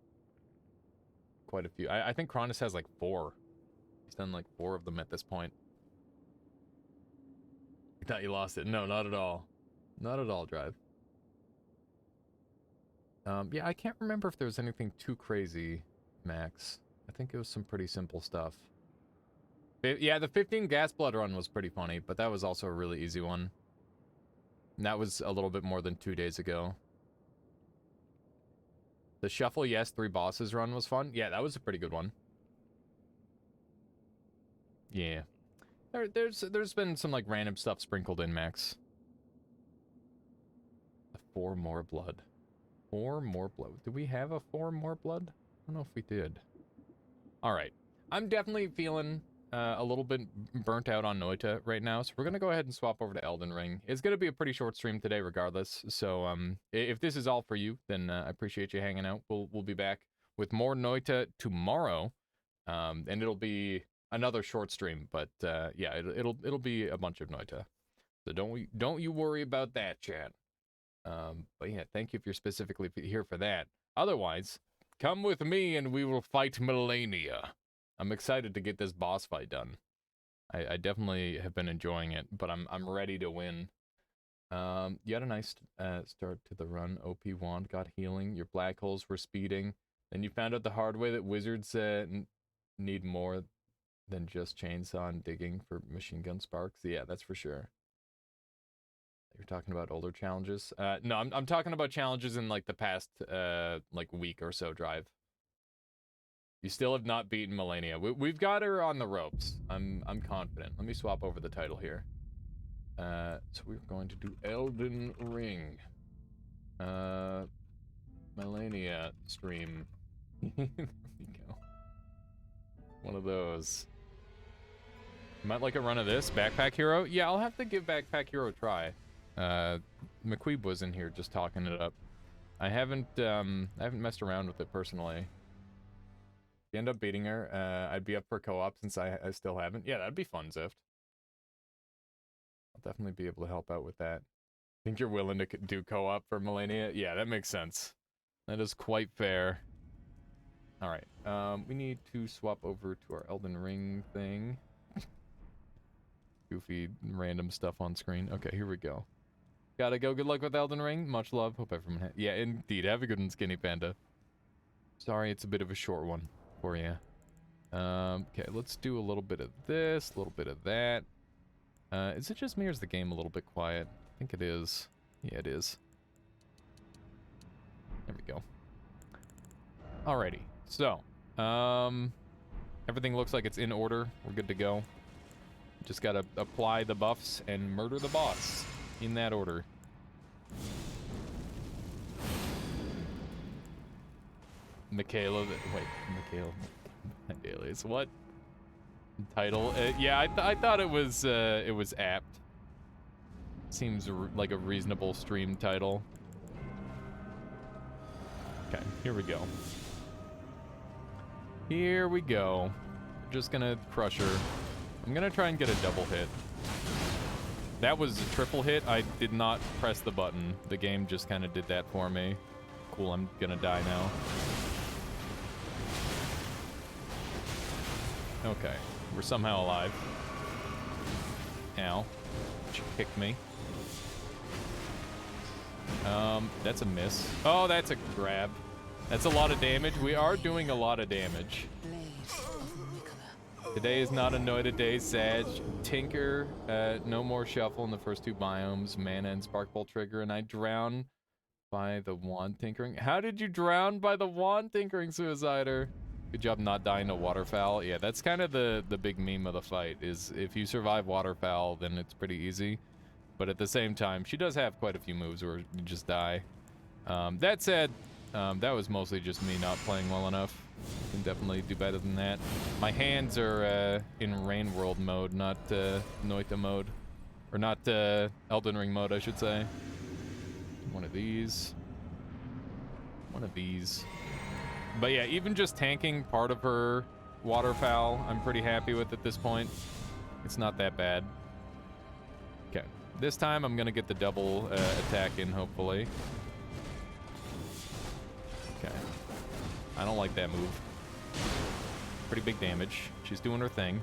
quite a few. I think Cronus has like 4. He's done like 4 of them at this point. I thought you lost it. No, not at all. Not at all, Drive. Yeah, I can't remember if there was anything too crazy, Max. I think it was some pretty simple stuff. Yeah, the 15 gas blood run was pretty funny, but that was also a really easy one. And that was a little bit more than 2 days ago. The Shuffle Yes 3 bosses run was fun. Yeah, that was a pretty good one. Yeah. There's been some like random stuff sprinkled in, Max. 4 more blood. 4 more blood. Do we have a 4 more blood? I don't know if we did. Alright. I'm definitely feeling a little bit burnt out on Noita right now, so we're gonna go ahead and swap over to Elden Ring. It's gonna be a pretty short stream today regardless, so if this is all for you, then I appreciate you hanging out. We'll be back with more Noita tomorrow, and it'll be another short stream, but yeah, it'll be a bunch of Noita. So don't you worry about that, chat. But yeah, thank you if you're specifically here for that. Otherwise, come with me and we will fight Melania. I'm excited to get this boss fight done. I definitely have been enjoying it, but I'm ready to win. You had a nice start to the run. OP wand got healing. Your black holes were speeding. Then you found out the hard way that wizards need more than just chainsaw and digging for machine gun sparks. Yeah, that's for sure. You're talking about older challenges? No, I'm talking about challenges in like the past like week or so drive. You still have not beaten Melania. We've got her on the ropes. I'm confident. Let me swap over the title here. So we're going to do Elden Ring. Melania stream. There we go. One of those. You might like a run of this Backpack Hero. Yeah, I'll have to give Backpack Hero a try. McQueeb was in here just talking it up. I haven't messed around with it personally. If you end up beating her, I'd be up for co-op since I still haven't. Yeah, that'd be fun, Zift. I'll definitely be able to help out with that. Think you're willing to do co-op for Melania? Yeah, that makes sense. That is quite fair. Alright, we need to swap over to our Elden Ring thing. Goofy random stuff on screen. Okay, here we go. Gotta go. Good luck with Elden Ring. Much love. Hope everyone yeah, indeed. Have a good one, Skinny Panda. Sorry, it's a bit of a short one for you. Okay, let's do a little bit of this, a little bit of that. Is it just me or is the game a little bit quiet? I think it is. Yeah, it is. There we go. Alrighty. So, everything looks like it's in order. We're good to go. Just gotta apply the buffs and murder the boss. In that order. Michaela, Alias, what? Title? Yeah, I thought it was apt. Seems like a reasonable stream title. Okay, here we go. Here we go. Just gonna crush her. I'm gonna try and get a double hit. That was a triple hit. I did not press the button. The game just kind of did that for me. Cool, I'm gonna die now. Okay, we're somehow alive. Ow. She kicked me. That's a miss. Oh, that's a grab. That's a lot of damage. We are doing a lot of damage. Today is not a Noita day, Sag. Tinker, no more shuffle in the first 2 biomes, mana and sparkball trigger, and I drown by the wand tinkering. How did you drown by the wand tinkering, Suicider? Good job not dying to waterfowl. Yeah, that's kind of the big meme of the fight, is if you survive waterfowl, then it's pretty easy. But at the same time, she does have quite a few moves where you just die. That said, that was mostly just me not playing well enough. Can definitely do better than that. My hands are in Rain World mode, not Noita mode. Or not Elden Ring mode, I should say. One of these. One of these. But yeah, even just tanking part of her waterfowl, I'm pretty happy with at this point. It's not that bad. Okay. This time I'm gonna get the double attack in, hopefully. Okay. I don't like that move. Pretty big damage. She's doing her thing.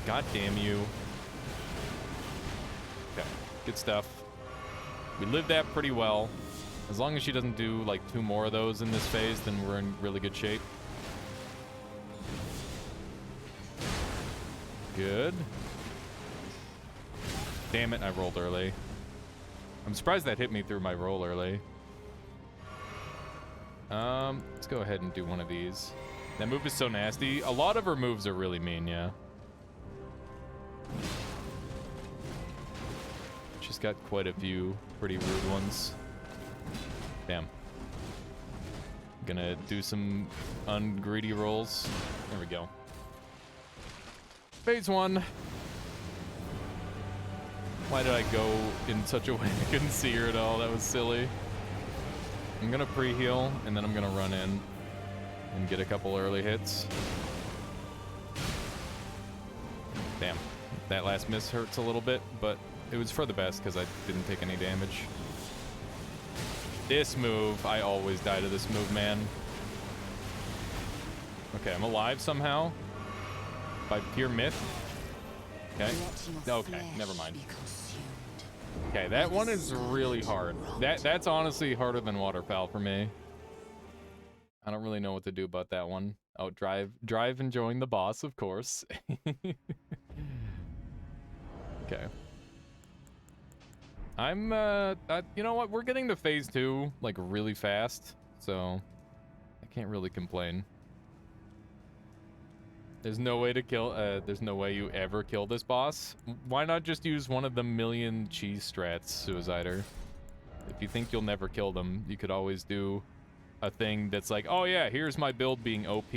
God damn you. Okay, good stuff. We lived that pretty well. As long as she doesn't do like 2 more of those in this phase, then we're in really good shape. good. Damn it, I rolled early. I'm surprised that hit me through my roll early. Let's go ahead and do one of these. That move is so nasty. A lot of her moves are really mean, yeah. She's got quite a few pretty rude ones. Damn. Gonna do some ungreedy rolls. There we go. Phase 1. Why did I go in such a way I couldn't see her at all? That was silly. I'm gonna pre-heal, and then I'm gonna run in and get a couple early hits. Damn. That last miss hurts a little bit, but it was for the best because I didn't take any damage. This move, I always die to this move, man. Okay, I'm alive somehow. By pure myth. Okay. Okay, never mind. Okay, that one is really hard. That's honestly harder than Waterfowl for me. I don't really know what to do about that one. Oh, drive enjoying the boss, of course. Okay. I'm, you know what? We're getting to phase 2, like, really fast, so I can't really complain. There's no way to kill, there's no way you ever kill this boss. Why not just use one of the million cheese strats, Suicider? If you think you'll never kill them, you could always do a thing that's like, oh yeah, here's my build being OP.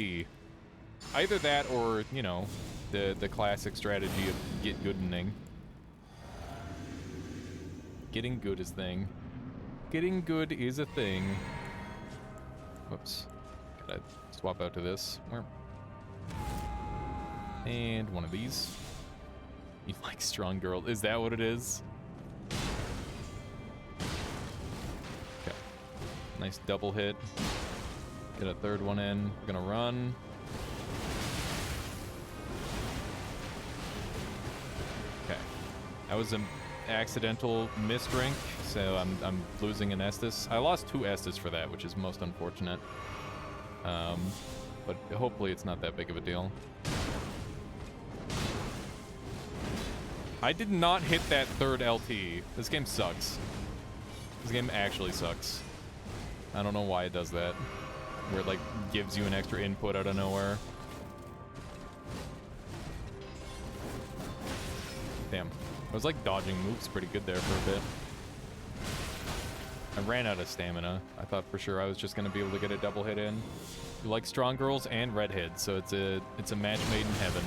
Either that or, you know, the classic strategy of get goodening. Getting good is thing. Getting good is a thing. Whoops. Gotta swap out to this. Where? And one of these. You like strong girl. Is that what it is? Okay. Nice double hit. Get a third one in. We're gonna run. Okay. That was an accidental misdrink, so I'm losing an Estus. I lost 2 Estus for that, which is most unfortunate. But hopefully it's not that big of a deal. I did not hit that third LT. This game sucks. This game actually sucks. I don't know why it does that. Where it, like, gives you an extra input out of nowhere. Damn. I was, like, dodging moves pretty good there for a bit. I ran out of stamina. I thought for sure I was just going to be able to get a double hit in. You like strong girls and redheads, so it's a match made in heaven.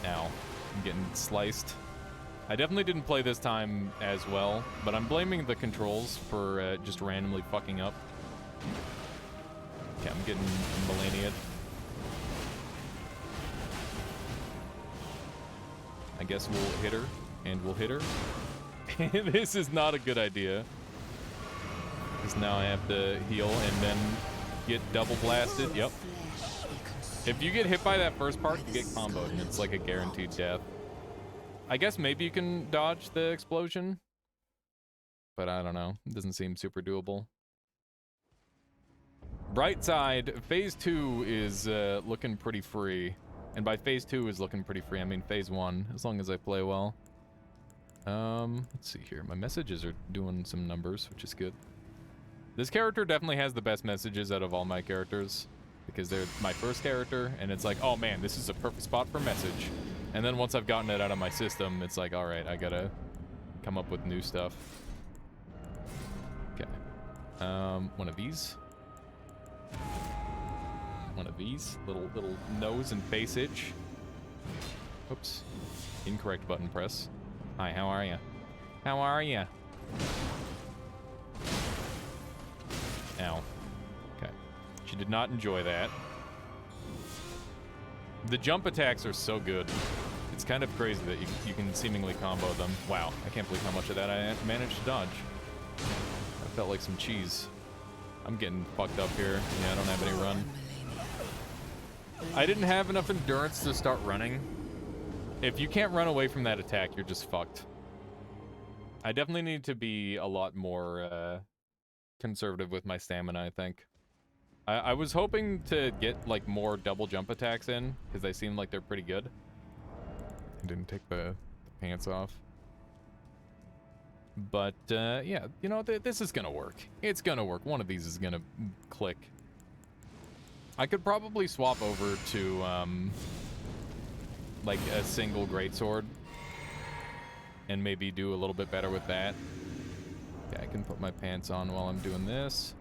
Ow. I'm getting sliced. I definitely didn't play this time as well, but I'm blaming the controls for just randomly fucking up. Okay, I'm getting Melania'd. I guess we'll hit her, and we'll hit her. This is not a good idea. Because now I have to heal and then get double blasted. Yep. If you get hit by that first part, you get comboed, and it's like a guaranteed death. I guess maybe you can dodge the explosion, but I don't know. It doesn't seem super doable. Bright side, phase 2 is looking pretty free. And by phase 2 is looking pretty free, I mean phase 1, as long as I play well. Let's see here. My messages are doing some numbers, which is good. This character definitely has the best messages out of all my characters, because they're my first character, and it's like, oh man, this is a perfect spot for message. And then once I've gotten it out of my system, it's like, alright, I gotta come up with new stuff. Okay. One of these. One of these. Little nose and face itch. Oops. Incorrect button press. Hi, how are ya? How are ya? Ow. Okay. She did not enjoy that. The jump attacks are so good. It's kind of crazy that you can seemingly combo them. Wow, I can't believe how much of that I managed to dodge. That felt like some cheese. I'm getting fucked up here. Yeah, I don't have any run. I didn't have enough endurance to start running. If you can't run away from that attack, you're just fucked. I definitely need to be a lot more conservative with my stamina, I think. I was hoping to get like more double jump attacks in, because they seem like they're pretty good. I didn't take the pants off. But, yeah, you know, this is gonna work. It's gonna work. One of these is gonna click. I could probably swap over to, like, a single greatsword. And maybe do a little bit better with that. Okay, I can put my pants on while I'm doing this.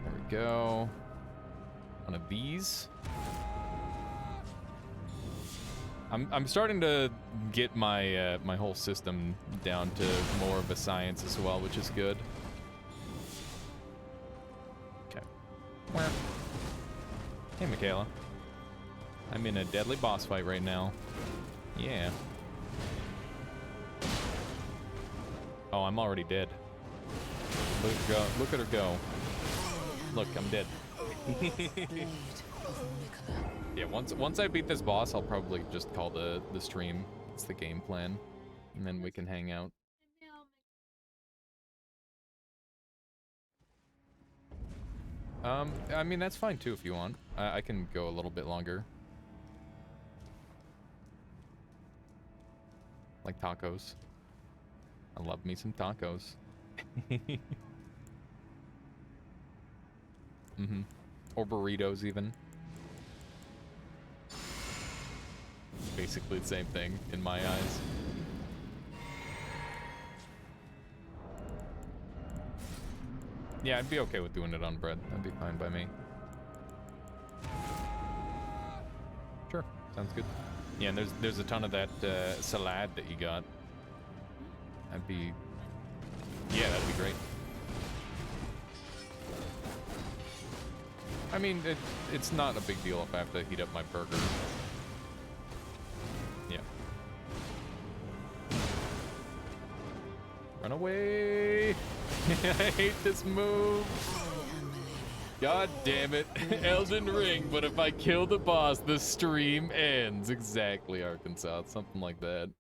There we go. One of these. I'm starting to get my my whole system down to more of a science as well, which is good. Okay. Hey, Michaela. I'm in a deadly boss fight right now. Yeah. Oh, I'm already dead. Look at her go. Look at her go. Look, I'm dead. Yeah, once I beat this boss, I'll probably just call the stream. It's the game plan. And then we can hang out. I mean, that's fine too if you want. I can go a little bit longer. Like tacos. I love me some tacos. Mm-hmm. Or burritos, even. Basically the same thing, in my eyes. Yeah, I'd be okay with doing it on bread. That'd be fine by me. Sure, sounds good. Yeah, and there's a ton of that salad that you got. That'd be... Yeah, that'd be great. I mean, it's not a big deal if I have to heat up my burger. Yeah. Run away! I hate this move! God damn it. Elden Ring, but if I kill the boss, the stream ends. Exactly, Arkansas. Something like that.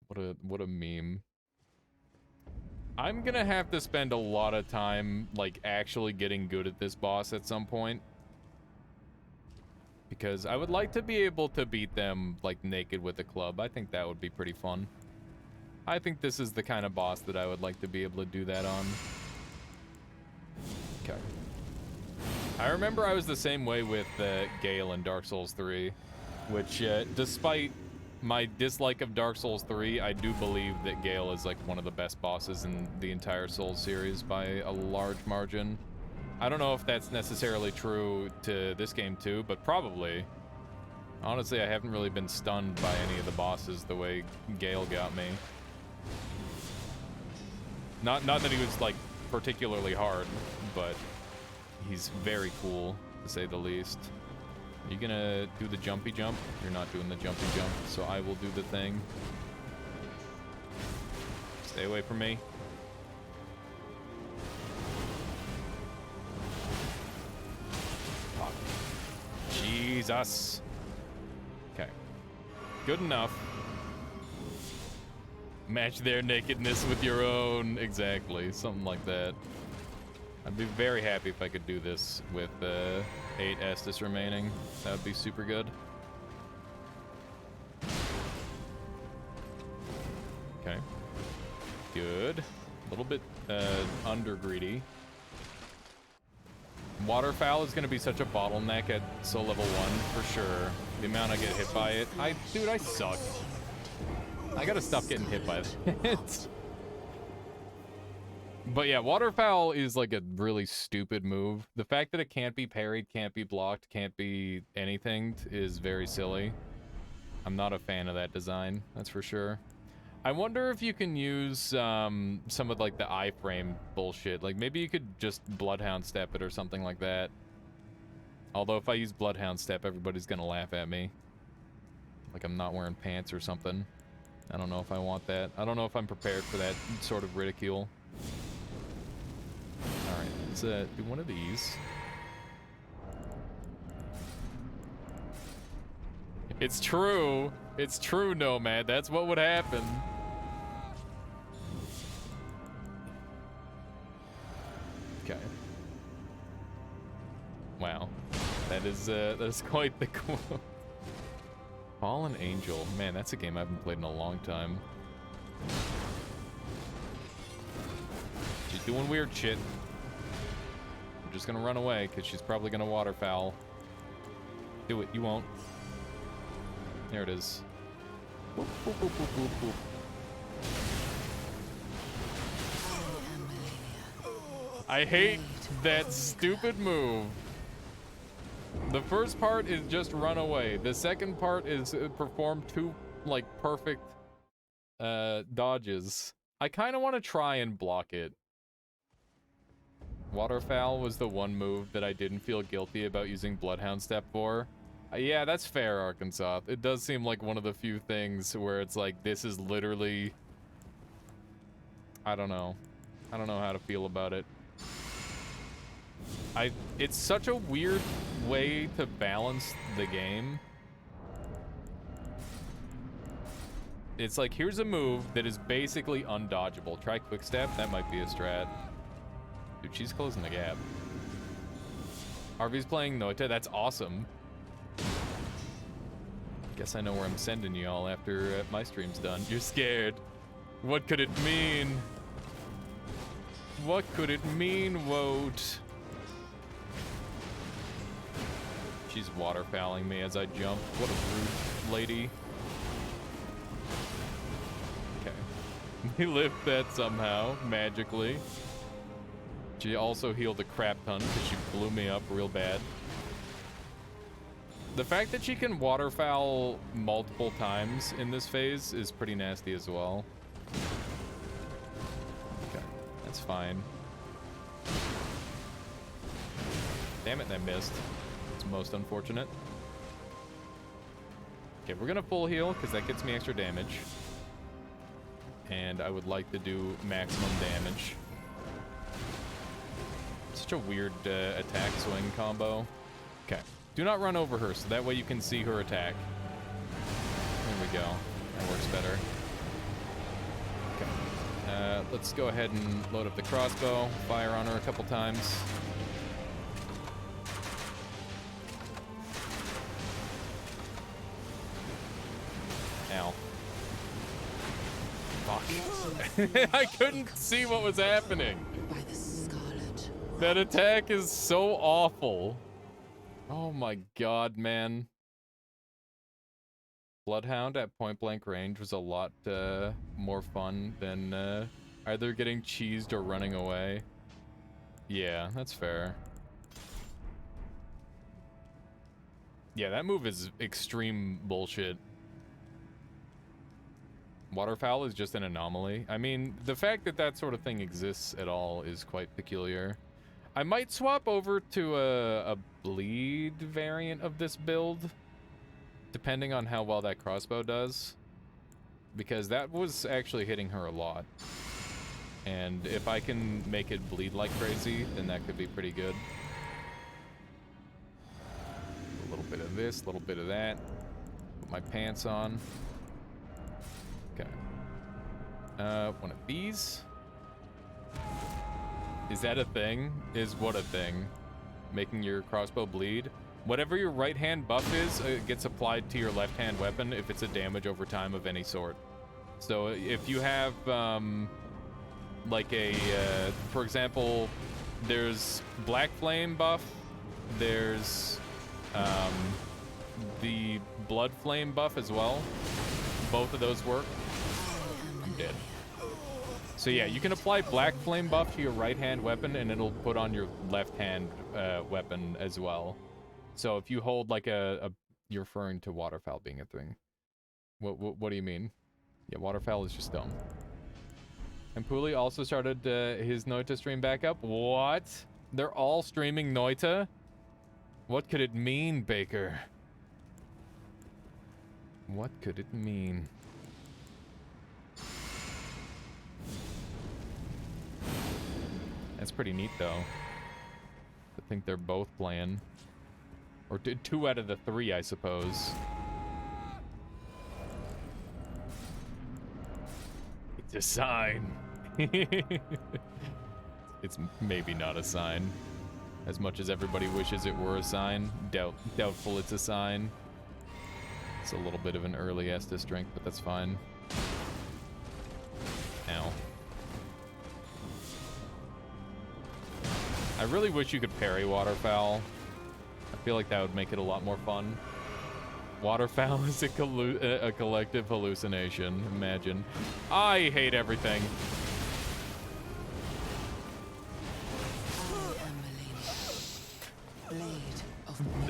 What a meme. I'm gonna have to spend a lot of time, like, actually getting good at this boss at some point. Because I would like to be able to beat them, like, naked with a club. I think that would be pretty fun. I think this is the kind of boss that I would like to be able to do that on. Okay. I remember I was the same way with Gale in Dark Souls 3, which, despite my dislike of Dark Souls 3, I do believe that Gale is like one of the best bosses in the entire Souls series by a large margin. I don't know if that's necessarily true to this game too, but probably. Honestly, I haven't really been stunned by any of the bosses the way Gale got me. Not that he was like particularly hard, but he's very cool to say the least. Are you gonna do the jumpy jump? You're not doing the jumpy jump, so I will do the thing. Stay away from me. Fuck. Jesus. Okay. Good enough. Match their nakedness with your own. Exactly. Something like that. I'd be very happy if I could do this with 8 Estus remaining. That would be super good. Okay. Good. A little bit under greedy. Waterfowl is going to be such a bottleneck at soul level 1 for sure. The amount I get hit by it. Dude, I suck. I gotta stop getting hit by it. But yeah, waterfowl is like a really stupid move. The fact that it can't be parried, can't be blocked, can't be anything is very silly. I'm not a fan of that design, that's for sure. I wonder if you can use some of like the iframe bullshit. Like maybe you could just Bloodhound Step it or something like that. Although if I use Bloodhound Step, everybody's gonna laugh at me. Like I'm not wearing pants or something. I don't know if I want that. I don't know if I'm prepared for that sort of ridicule. Alright, let's do one of these. It's true. It's true, Nomad. That's what would happen. Okay. Wow. That is quite the quote. Fallen Angel. Man, that's a game I haven't played in a long time. She's doing weird shit. I'm just gonna run away, because she's probably gonna waterfowl. Do it, you won't. There it is. Boop, boop, boop, boop, boop, boop. I hate that stupid move. The first part is just run away. The second part is perform two, like, perfect dodges. I kind of want to try and block it. Waterfowl was the one move that I didn't feel guilty about using Bloodhound Step for. Yeah, that's fair, Arkansas. It does seem like one of the few things where it's like, this is literally... I don't know. I don't know how to feel about it. It's such a weird way to balance the game. It's like, here's a move that is basically undodgeable. Try quick step, that might be a strat. Dude, she's closing the gap. Harvey's playing Noita, that's awesome. Guess I know where I'm sending y'all after my stream's done. You're scared. What could it mean? What could it mean, Woat? She's waterfowling me as I jump. What a rude lady. Okay. We lived that somehow, magically. She also healed a crap ton because she blew me up real bad. The fact that she can waterfowl multiple times in this phase is pretty nasty as well. Okay, that's fine. Damn it, I missed. It's most unfortunate. Okay, we're gonna full heal because that gets me extra damage. And I would like to do maximum damage. Such a weird attack swing combo. Okay. Do not run over her, so that way you can see her attack. There we go. That works better. Okay. Let's go ahead and load up the crossbow. Fire on her a couple times. Ow. Fuck. I couldn't see what was happening. That attack is so awful. Oh my god, man. Bloodhound at point blank range was a lot more fun than either getting cheesed or running away. Yeah, that's fair. Yeah, that move is extreme bullshit. Waterfowl is just an anomaly. I mean, the fact that that sort of thing exists at all is quite peculiar. I might swap over to a bleed variant of this build, depending on how well that crossbow does, because that was actually hitting her a lot. And if I can make it bleed like crazy, then that could be pretty good. A little bit of this, a little bit of that. Put my pants on. Okay. One of these. Is that a thing? Is what a thing? Making your crossbow bleed? Whatever your right hand buff is, gets applied to your left hand weapon if it's a damage over time of any sort. So if you have, like a, for example, there's Black Flame buff, there's, the Blood Flame buff as well. Both of those work. I'm dead. So yeah, you can apply Black Flame buff to your right hand weapon and it'll put on your left hand weapon as well. So if you hold like you're referring to waterfowl being a thing. What do you mean? Yeah, waterfowl is just dumb. And Pooley also started his Noita stream back up. What? They're all streaming Noita? What could it mean, Baker? What could it mean? That's pretty neat, though. I think they're both playing. Or 2 out of the 3, I suppose. It's a sign. It's maybe not a sign. As much as everybody wishes it were a sign, doubtful it's a sign. It's a little bit of an early Estus drink, but that's fine. Ow. I really wish you could parry waterfowl. I feel like that would make it a lot more fun. Waterfowl is a collective hallucination. Imagine. I hate everything.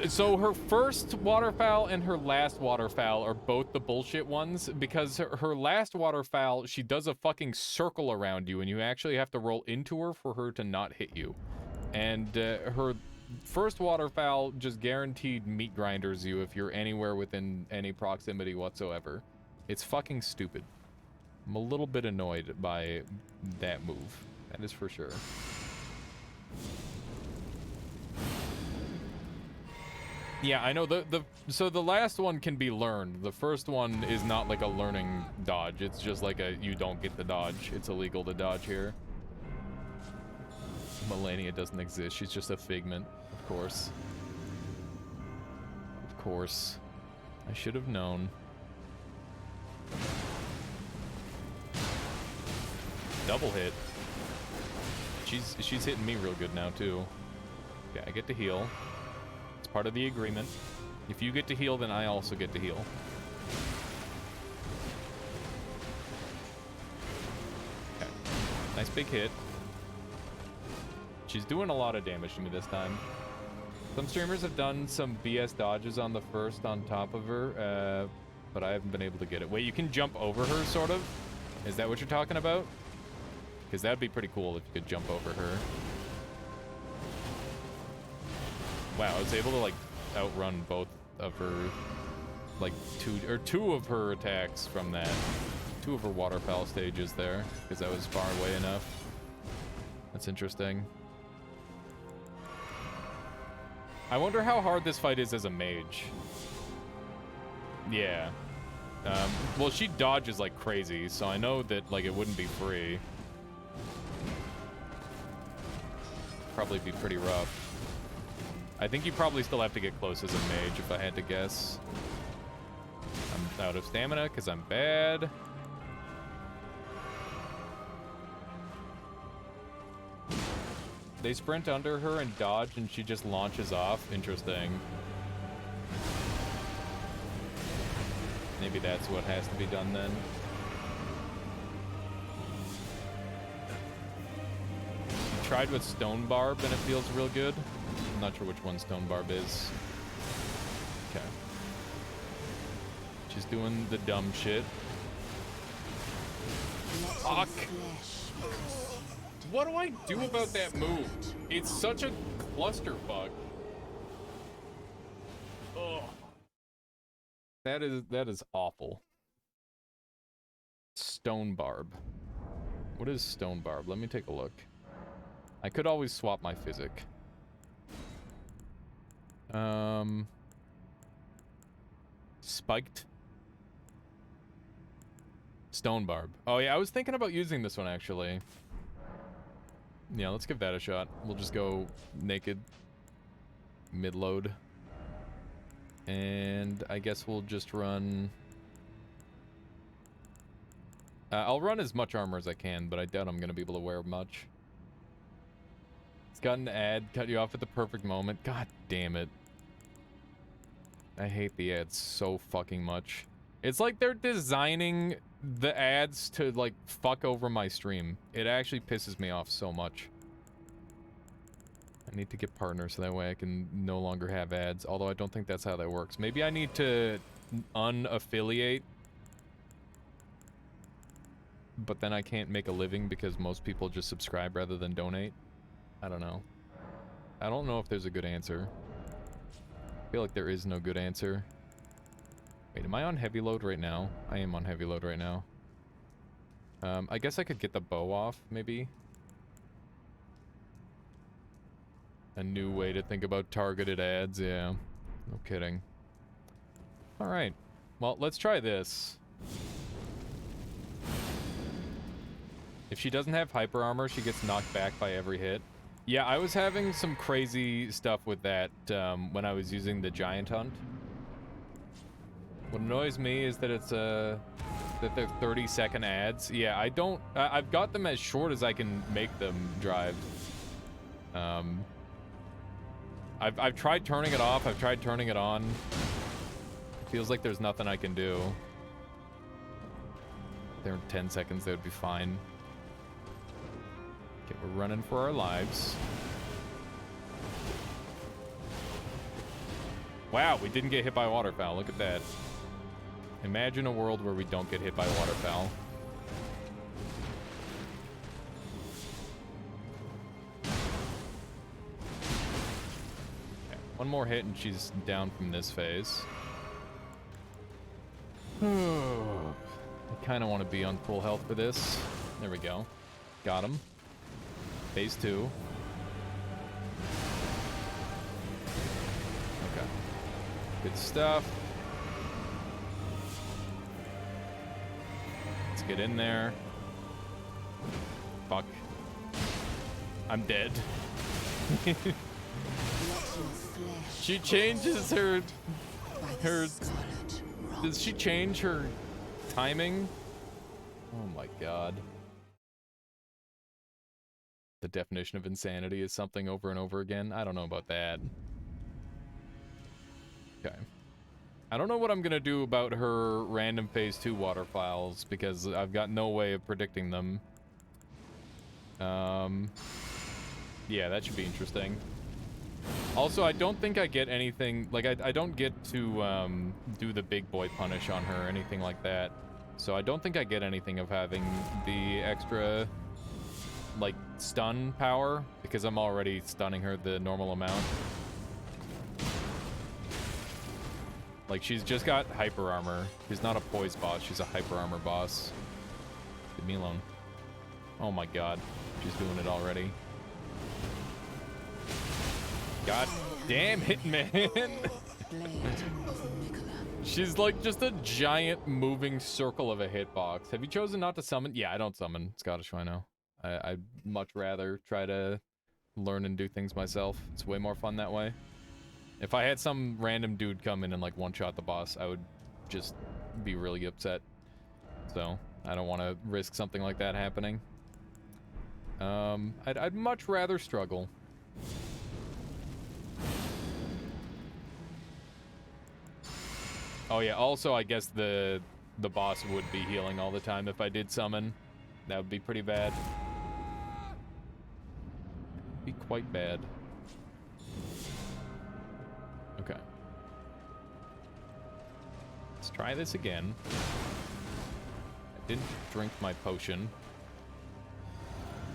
So her first waterfowl and her last waterfowl are both the bullshit ones, because her last waterfowl, she does a fucking circle around you and you actually have to roll into her for her to not hit you. And her first waterfowl just guaranteed meat grinders you if you're anywhere within any proximity whatsoever. It's fucking stupid. I'm a little bit annoyed by that move. That is for sure. Yeah, I know so the last one can be learned. The first one is not like a learning dodge. It's just like a you don't get the dodge. It's illegal to dodge here. Melania doesn't exist. She's just a figment, of course. Of course. I should have known. Double hit. She's hitting me real good now too. Okay, I get to heal. It's part of the agreement. If you get to heal, then I also get to heal. Okay. Nice big hit. She's doing a lot of damage to me this time. Some streamers have done some BS dodges on the first on top of her, but I haven't been able to get it. Wait, you can jump over her, sort of? Is that what you're talking about? Because that'd be pretty cool if you could jump over her. Wow, I was able to, like, outrun both of her, like, two of her attacks from that. Two of her waterfowl stages there, because I was far away enough. That's interesting. I wonder how hard this fight is as a mage. Yeah. Well, she dodges like crazy, so I know that, like, it wouldn't be free. Probably be pretty rough. I think you probably still have to get close as a mage, if I had to guess. I'm out of stamina because I'm bad. They sprint under her and dodge, and she just launches off. Interesting. Maybe that's what has to be done then. She tried with Stone Barb, and it feels real good. I'm not sure which one Stone Barb is. Okay. She's doing the dumb shit. Fuck! What do I do about that move? It's such a clusterfuck. Ugh. That is awful. Stone Barb. What is Stone Barb? Let me take a look. I could always swap my physic. Spiked. Stone Barb. Oh yeah, I was thinking about using this one actually. Yeah, let's give that a shot. We'll just go naked. Mid-load. And I guess we'll just run... I'll run as much armor as I can, but I doubt I'm going to be able to wear much. It's got an ad, cut you off at the perfect moment. God damn it. I hate the ads so fucking much. It's like they're designing the ads to, like, fuck over my stream. It actually pisses me off so much. I need to get partners so that way I can no longer have ads, although I don't think that's how that works. Maybe I need to unaffiliate, but then I can't make a living because most people just subscribe rather than donate. I don't know. I don't know if there's a good answer. I feel like there is no good answer. Wait, am I on heavy load right now? I am on heavy load right now. I guess I could get the bow off, maybe. A new way to think about targeted ads, yeah. No kidding. Alright. Well, let's try this. If she doesn't have hyper armor, she gets knocked back by every hit. Yeah, I was having some crazy stuff with that when I was using the Giant Hunt. What annoys me is that it's that they're 30-second ads. Yeah, I've got them as short as I can make them drive. I've tried turning it off. I've tried turning it on. Feels like there's nothing I can do. There in 10 seconds, they would be fine. Okay, we're running for our lives. Wow, we didn't get hit by waterfowl. Look at that. Imagine a world where we don't get hit by waterfowl. Okay, one more hit and she's down from this phase. I kind of want to be on full health for this. There we go. Got him. Phase 2. Okay. Good stuff. Let's get in there. Fuck. I'm dead. She changes her... Does she change her timing? Oh my god. The definition of insanity is something over and over again. I don't know about that. Okay. I don't know what I'm gonna do about her random phase 2 waterfowls because I've got no way of predicting them. Yeah, that should be interesting. Also, I don't think I get anything, like, I don't get to do the big boy punish on her or anything like that. So I don't think I get anything of having the extra, like, stun power, because I'm already stunning her the normal amount. Like, she's just got hyper armor. She's not a poise boss, she's a hyper armor boss. Leave me alone. Oh my god, she's doing it already. God damn it, man. She's like just a giant moving circle of a hitbox. Have you chosen not to summon? Yeah, I don't summon Scottish Rhino. I'd much rather try to learn and do things myself. It's way more fun that way. If I had some random dude come in and like one-shot the boss, I would just be really upset. So I don't want to risk something like that happening. I'd much rather struggle. Oh yeah, also I guess the boss would be healing all the time if I did summon. That would be pretty bad. Be quite bad. Okay. Let's try this again. I didn't drink my potion.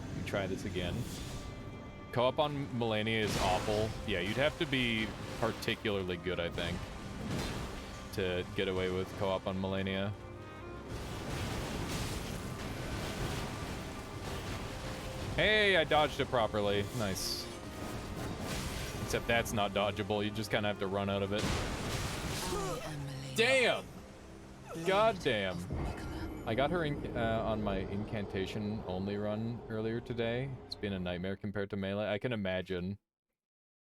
Let me try this again. Co-op on Melania is awful. Yeah, you'd have to be particularly good, I think, to get away with co-op on Melania. Hey, I dodged it properly. Nice. Except that's not dodgeable. You just kind of have to run out of it. Damn! God damn. I got her on my incantation only run earlier today. It's been a nightmare compared to melee. I can imagine.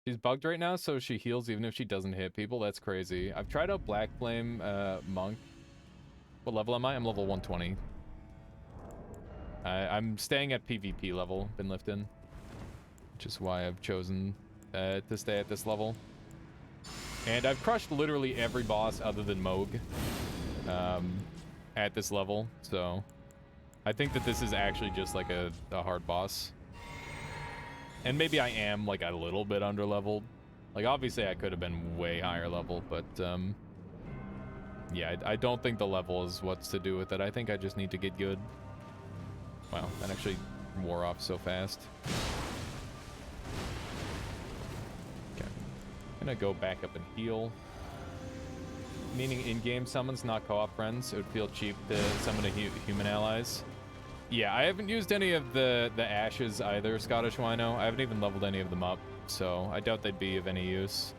She's bugged right now, so she heals even if she doesn't hit people. That's crazy. I've tried out Black Flame Monk. What level am I? I'm level 120. I'm staying at PvP level, been lifting. Which is why I've chosen to stay at this level. And I've crushed literally every boss other than Moog at this level. So I think that this is actually just like a hard boss. And maybe I am, like, a little bit under-leveled. Like, obviously I could have been way higher level, but, yeah, I don't think the level is what's to do with it. I think I just need to get good. Wow, that actually wore off so fast. Okay. I'm gonna go back up and heal. Meaning in-game summons, not co-op friends. It would feel cheap to summon a human allies. Yeah, I haven't used any of the ashes either, Scottish Wino. I haven't even leveled any of them up, so I doubt they'd be of any use.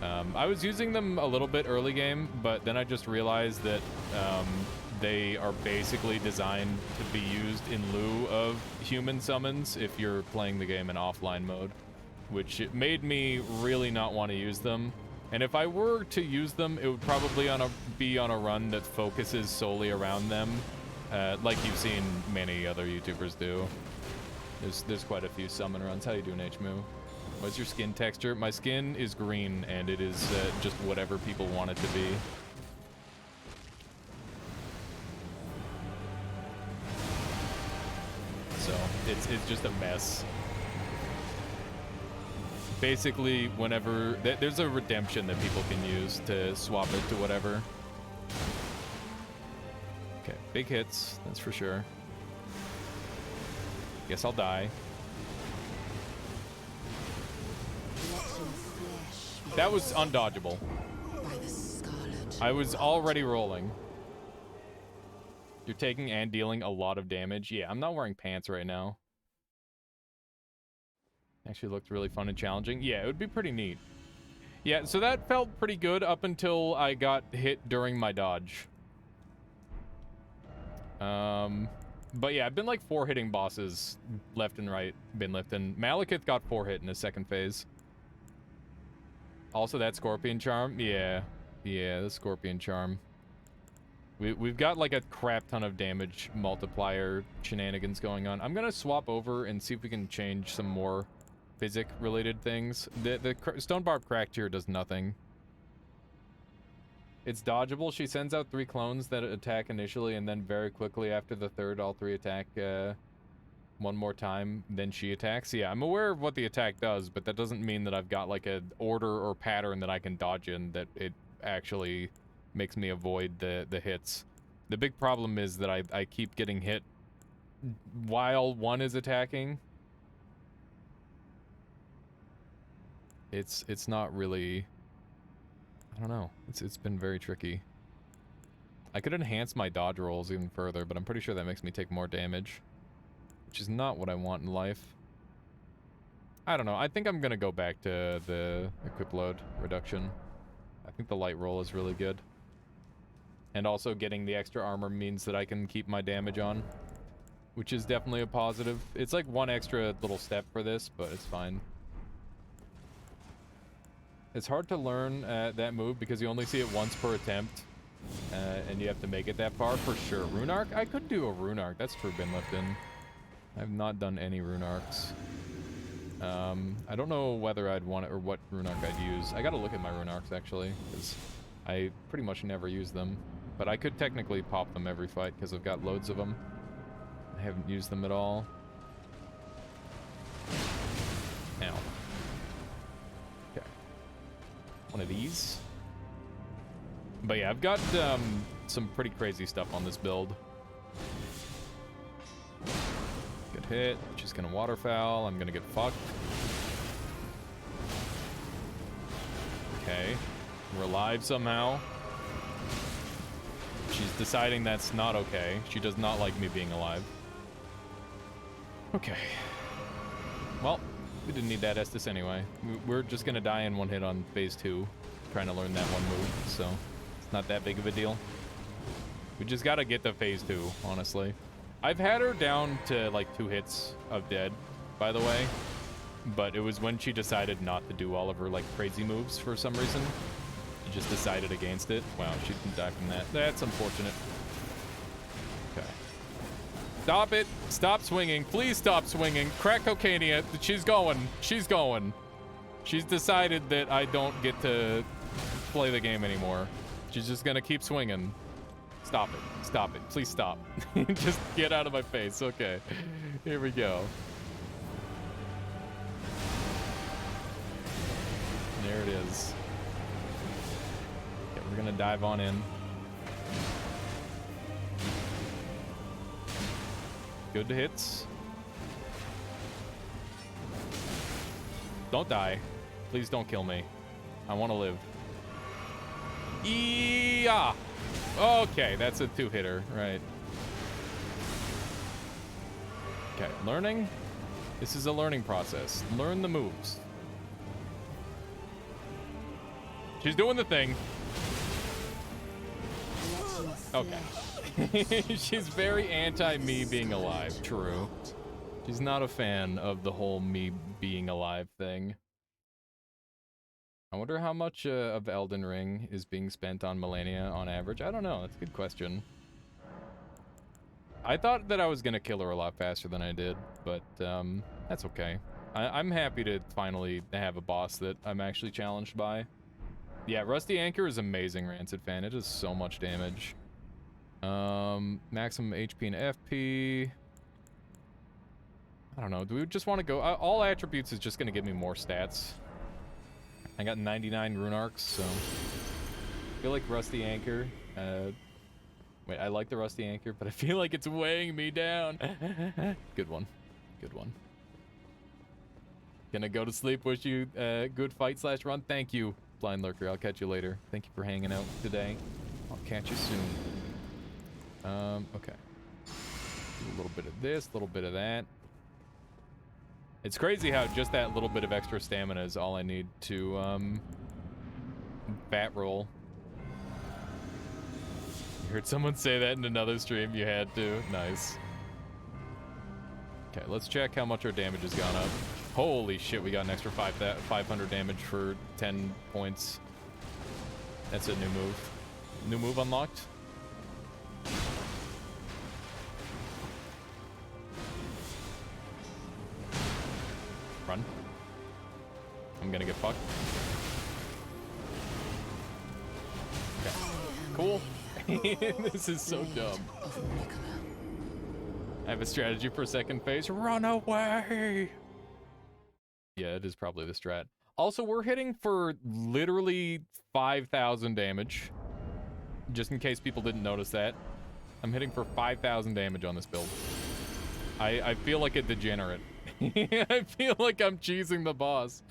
I was using them a little bit early game, but then I just realized that they are basically designed to be used in lieu of human summons if you're playing the game in offline mode, which it made me really not want to use them. And if I were to use them, it would probably be on a run that focuses solely around them, like you've seen many other YouTubers do. There's quite a few summon runs. How you doing, HMU? What's your skin texture? My skin is green, and it is just whatever people want it to be. So it's just a mess. Basically, whenever there's a redemption that people can use to swap it to whatever. Okay, big hits, that's for sure. Guess I'll die. That was undodgeable. I was already rolling. You're taking and dealing a lot of damage. Yeah, I'm not wearing pants right now. Actually looked really fun and challenging. Yeah, it would be pretty neat. Yeah, so that felt pretty good up until I got hit during my dodge. But yeah, I've been like 4-hitting bosses left and right, bin lifting. Malekith got 4-hit in his second phase. Also that Scorpion Charm. Yeah, the Scorpion Charm. We've got like a crap ton of damage multiplier shenanigans going on. I'm gonna swap over and see if we can change some more physic related things. The Stone Barb Cracked here does nothing. It's dodgeable. She sends out 3 clones that attack initially, and then very quickly after the third, all 3 attack one more time, then she attacks. Yeah, I'm aware of what the attack does, but that doesn't mean that I've got like an order or pattern that I can dodge in that it actually makes me avoid the hits. The big problem is that I keep getting hit while one is attacking. It's not really... I don't know. It's been very tricky. I could enhance my dodge rolls even further, but I'm pretty sure that makes me take more damage. Which is not what I want in life. I don't know. I think I'm gonna go back to the equip load reduction. I think the light roll is really good. And also getting the extra armor means that I can keep my damage on. Which is definitely a positive. It's like one extra little step for this, but it's fine. It's hard to learn that move because you only see it once per attempt. And you have to make it that far for sure. Rune Arc? I could do a Rune Arc. That's true, bin lifting. I've not done any Rune Arcs. I don't know whether I'd want it or what Rune Arc I'd use. I gotta look at my Rune Arcs actually, because I pretty much never use them. But I could technically pop them every fight because I've got loads of them. I haven't used them at all. Ow. Okay. One of these. But yeah, I've got some pretty crazy stuff on this build. Good hit. She's gonna waterfowl. I'm gonna get fucked. Okay. We're alive somehow. She's deciding that's not okay. She does not like me being alive. Okay. Well, we didn't need that Estus anyway. We're just gonna die in one hit on phase 2. Trying to learn that one move, so it's not that big of a deal. We just gotta get to phase 2, honestly. I've had her down to like 2 hits of dead, by the way. But it was when she decided not to do all of her like crazy moves for some reason. She just decided against it. Wow, she didn't die from that. That's unfortunate. Okay. Stop it. Stop swinging. Please stop swinging. Crack Cocaine. She's going. She's going. She's decided that I don't get to play the game anymore. She's just gonna keep swinging. Stop it. Stop it. Please stop. Just get out of my face. Okay. Here we go. There it is. Okay, we're gonna dive on in. Good hits. Don't die. Please don't kill me. I want to live. Yeah. Okay, that's a 2-hitter, right? Okay, learning. This is a learning process. Learn the moves. She's doing the thing. Okay. She's very anti-me being alive. True. She's not a fan of the whole me being alive thing. I wonder how much of Elden Ring is being spent on Melania on average. I don't know. That's a good question. I thought that I was gonna kill her a lot faster than I did, but that's okay. I'm happy to finally have a boss that I'm actually challenged by. Yeah, Rusty Anchor is amazing, Rancid fan. It does so much damage. Maximum HP and FP. I don't know. Do we just want to go? All attributes is just gonna give me more stats. I got 99 rune arcs, so I feel like Rusty Anchor. Wait, I like the Rusty Anchor, but I feel like it's weighing me down. Good one. Good one. Gonna go to sleep. Wish you good fight / run. Thank you, Blind Lurker. I'll catch you later. Thank you for hanging out today. I'll catch you soon. Okay. Do a little bit of this, a little bit of that. It's crazy how just that little bit of extra stamina is all I need to bat roll. You heard someone say that in another stream. You had to. Nice. Okay, let's check how much our damage has gone up. Holy shit, we got an extra 500 damage for 10 points. That's a new move. New move unlocked. Run. I'm gonna get fucked. Okay. Cool. This is so dumb. I have a strategy for second phase. Run away! Yeah, it is probably the strat. Also, we're hitting for literally 5,000 damage. Just in case people didn't notice that. I'm hitting for 5,000 damage on this build. I feel like a degenerate. I feel like I'm cheesing the boss.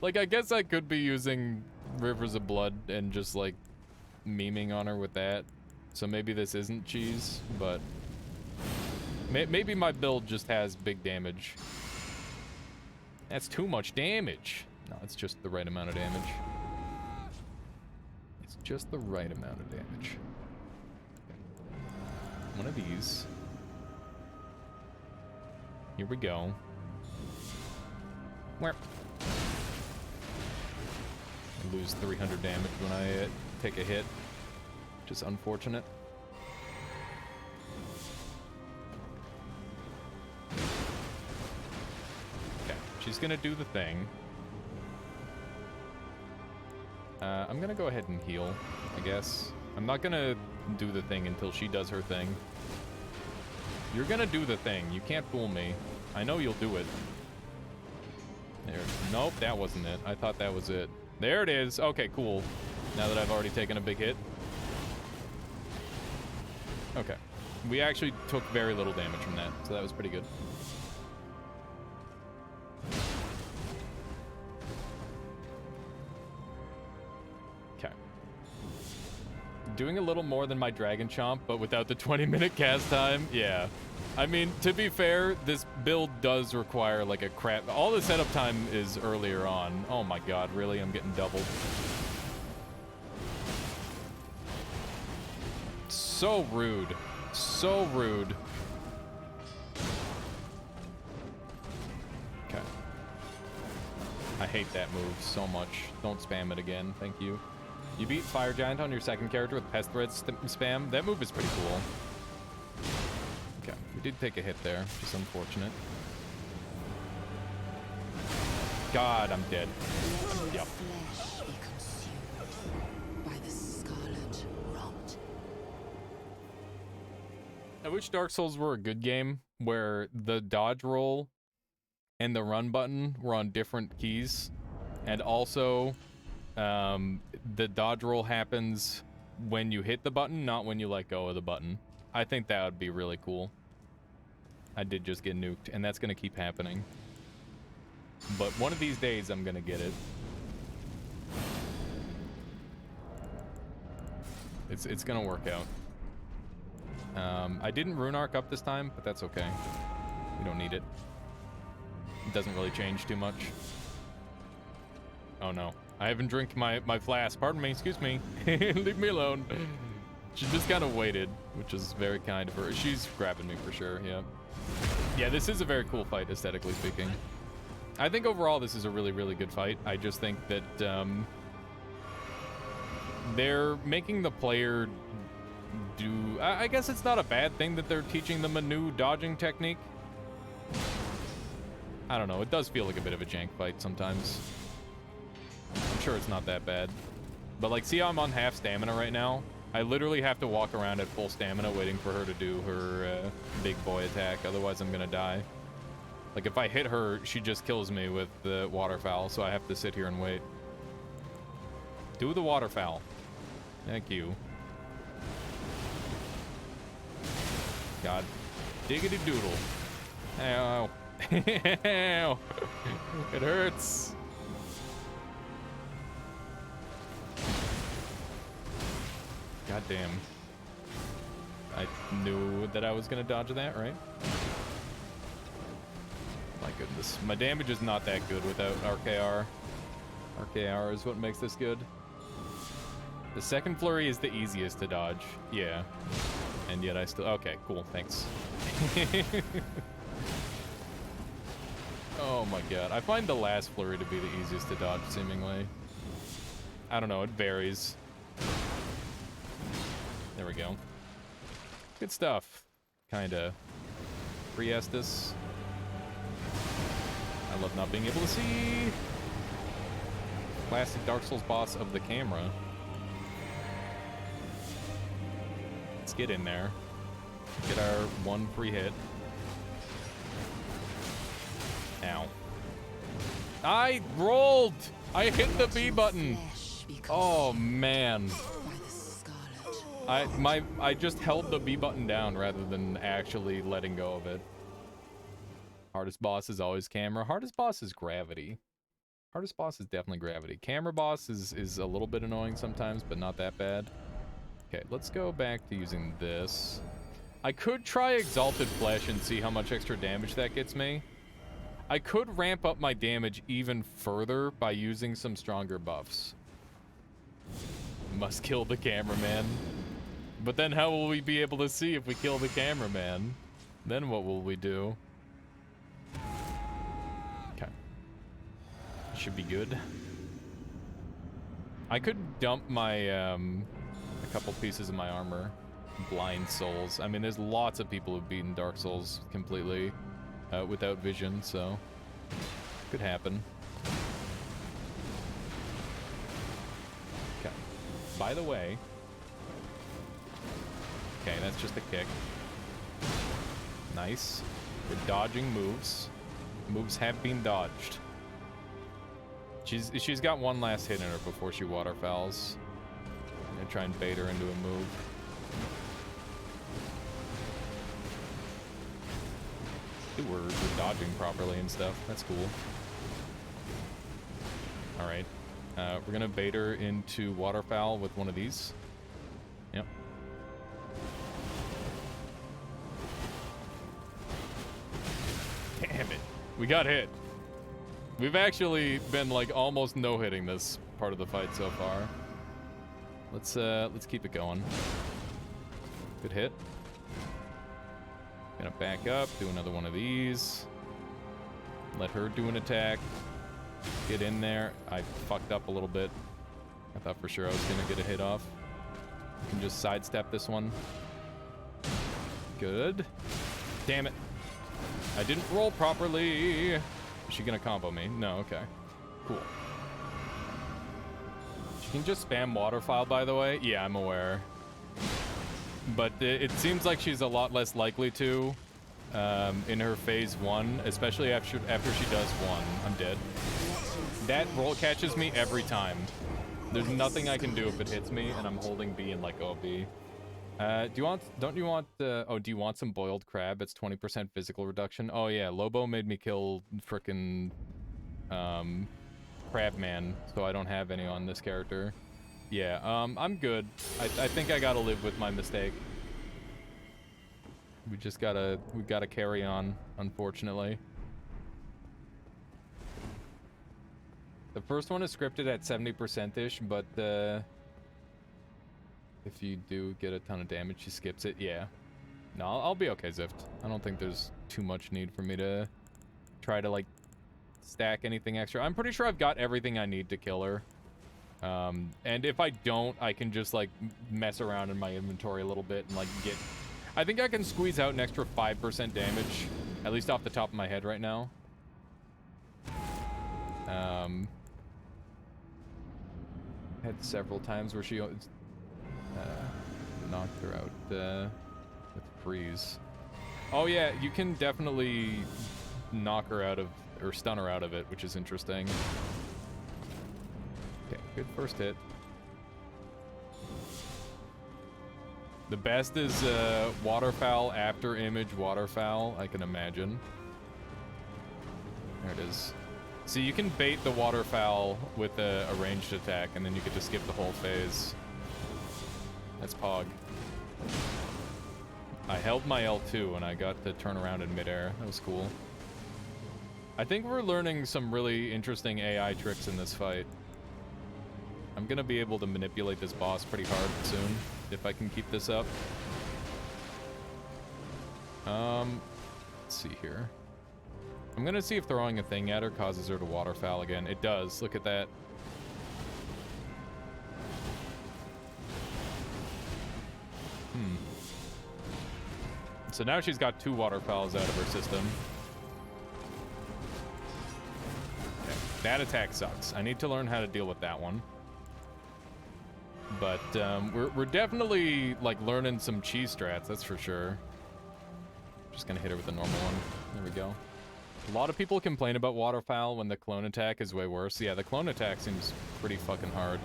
Like, I guess I could be using Rivers of Blood and just, like, memeing on her with that. So maybe this isn't cheese, but... maybe my build just has big damage. That's too much damage. No, it's just the right amount of damage. It's just the right amount of damage. One of these. Here we go. Where? I lose 300 damage when I take a hit, which is unfortunate. Okay, she's gonna do the thing. I'm gonna go ahead and heal, I guess. I'm not gonna do the thing until she does her thing. You're gonna do the thing. You can't fool me. I know you'll do it. There. Nope, that wasn't it. I thought that was it. There it is. Okay, cool. Now that I've already taken a big hit. Okay. We actually took very little damage from that, so that was pretty good. Okay. Doing a little more than my Dragon Chomp, but without the 20-minute cast time. Yeah. I mean, to be fair, this build does require like a crap. All the setup time is earlier on. Oh my god, really? I'm getting doubled. So rude. So rude. Okay. I hate that move so much. Don't spam it again. Thank you. You beat Fire Giant on your second character with Pest Thread spam. That move is pretty cool. Okay, we did take a hit there. Just unfortunate. God, I'm dead. Yep. I wish Dark Souls were a good game where the dodge roll and the run button were on different keys, and also the dodge roll happens when you hit the button, not when you let go of the button. I think that would be really cool. I did just get nuked, and that's gonna keep happening. But one of these days, I'm gonna get it. It's gonna work out. I didn't rune arc up this time, but that's okay. We don't need it. It doesn't really change too much. Oh no. I haven't drank my flask. Pardon me, excuse me. Leave me alone. She just kind of waited, which is very kind of her. She's grabbing me for sure, yeah. Yeah, this is a very cool fight, aesthetically speaking. I think overall this is a really, really good fight. I just think that they're making the player do... I guess it's not a bad thing that they're teaching them a new dodging technique. I don't know, it does feel like a bit of a jank fight sometimes. I'm sure it's not that bad. But like, see how I'm on half stamina right now? I literally have to walk around at full stamina waiting for her to do her big boy attack, otherwise I'm gonna die. Like, if I hit her, she just kills me with the waterfowl, so I have to sit here and wait. Do the waterfowl. Thank you. God. Diggity doodle. Ow. Ow. It hurts. God damn. I knew that I was gonna dodge that, right? My goodness. My damage is not that good without RKR. RKR is what makes this good. The second flurry is the easiest to dodge. Yeah. And yet I still... Okay, cool. Thanks. Oh my god. I find the last flurry to be the easiest to dodge, seemingly. I don't know. It varies. There we go. Good stuff. Kinda. Free Estus. I love not being able to see. Classic Dark Souls boss of the camera. Let's get in there. Get our one free hit. Ow. I rolled! I hit the B button! Oh, man. I just held the B button down rather than actually letting go of it. Hardest boss is always camera. Hardest boss is gravity. Hardest boss is definitely gravity. Camera boss is a little bit annoying sometimes, but not that bad. Okay, let's go back to using this. I could try Exalted Flesh and see how much extra damage that gets me. I could ramp up my damage even further by using some stronger buffs. Must kill the cameraman. But then how will we be able to see if we kill the cameraman? Then what will we do? Okay. Should be good. I could dump my, a couple pieces of my armor. Blind Souls. I mean, there's lots of people who've beaten Dark Souls completely without vision, so could happen. Okay. By the way... Okay, that's just a kick. Nice. We're dodging moves. Moves have been dodged. She's got one last hit in her before she waterfowls. I'm gonna try and bait her into a move. Ooh, we're dodging properly and stuff. That's cool. Alright. We're gonna bait her into waterfowl with one of these. Yep. Damn it. We got hit. We've actually been like almost no-hitting this part of the fight so far. Let's keep it going. Good hit. Gonna back up, do another one of these. Let her do an attack. Get in there. I fucked up a little bit. I thought for sure I was gonna get a hit off. You can just sidestep this one. Good. Damn it. I didn't roll properly. Is she gonna combo me? No, okay. Cool. She can just spam waterfowl, by the way. Yeah, I'm aware. But it seems like she's a lot less likely to in her phase 1, especially after she does 1. I'm dead. That roll catches me every time. There's nothing I can do if it hits me, and I'm holding B and like OB. Do you want some boiled crab? It's 20% physical reduction. Oh yeah, Lobo made me kill frickin' Crabman, so I don't have any on this character. Yeah, I'm good. I think I gotta live with my mistake. We gotta carry on, unfortunately. The first one is scripted at 70%-ish, but if you do get a ton of damage, she skips it. Yeah. No, I'll be okay, Zift. I don't think there's too much need for me to try to, like, stack anything extra. I'm pretty sure I've got everything I need to kill her. And if I don't, I can just like mess around in my inventory a little bit and like get... I think I can squeeze out an extra 5% damage, at least off the top of my head right now. Had several times where she knocked her out with freeze. Oh yeah, you can definitely knock her out of, or stun her out of it, which is interesting. Okay, good first hit. The best is waterfowl after image waterfowl, I can imagine. There it is. So you can bait the waterfowl with a ranged attack, and then you could just skip the whole phase. That's Pog. I held my L2 and I got to turn around in midair. That was cool. I think we're learning some really interesting AI tricks in this fight. I'm gonna be able to manipulate this boss pretty hard soon, if I can keep this up. Let's see here. I'm gonna see if throwing a thing at her causes her to waterfowl again. It does. Look at that. So now she's got 2 waterfowls out of her system. Okay. That attack sucks. I need to learn how to deal with that one. But we're definitely like learning some cheese strats, that's for sure. Just gonna hit her with the normal one. There we go. A lot of people complain about waterfowl when the clone attack is way worse. Yeah, the clone attack seems pretty fucking hard.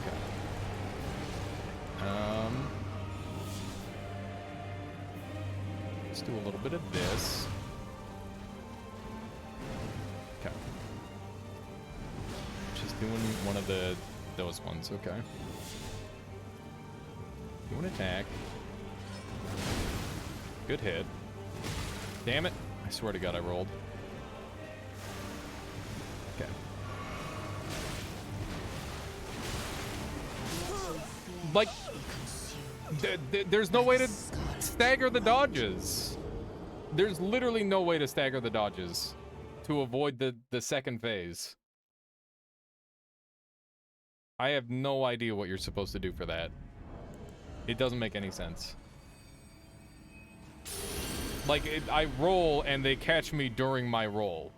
Okay. Let's do a little bit of this. Okay. Just doing one of those ones, okay. Do an attack. Good hit. Damn it. I swear to God I rolled. Okay. Like, there's no way to stagger the dodges. There's literally no way to stagger the dodges to avoid the second phase. I have no idea what you're supposed to do for that. It doesn't make any sense. Like, I roll and they catch me during my roll.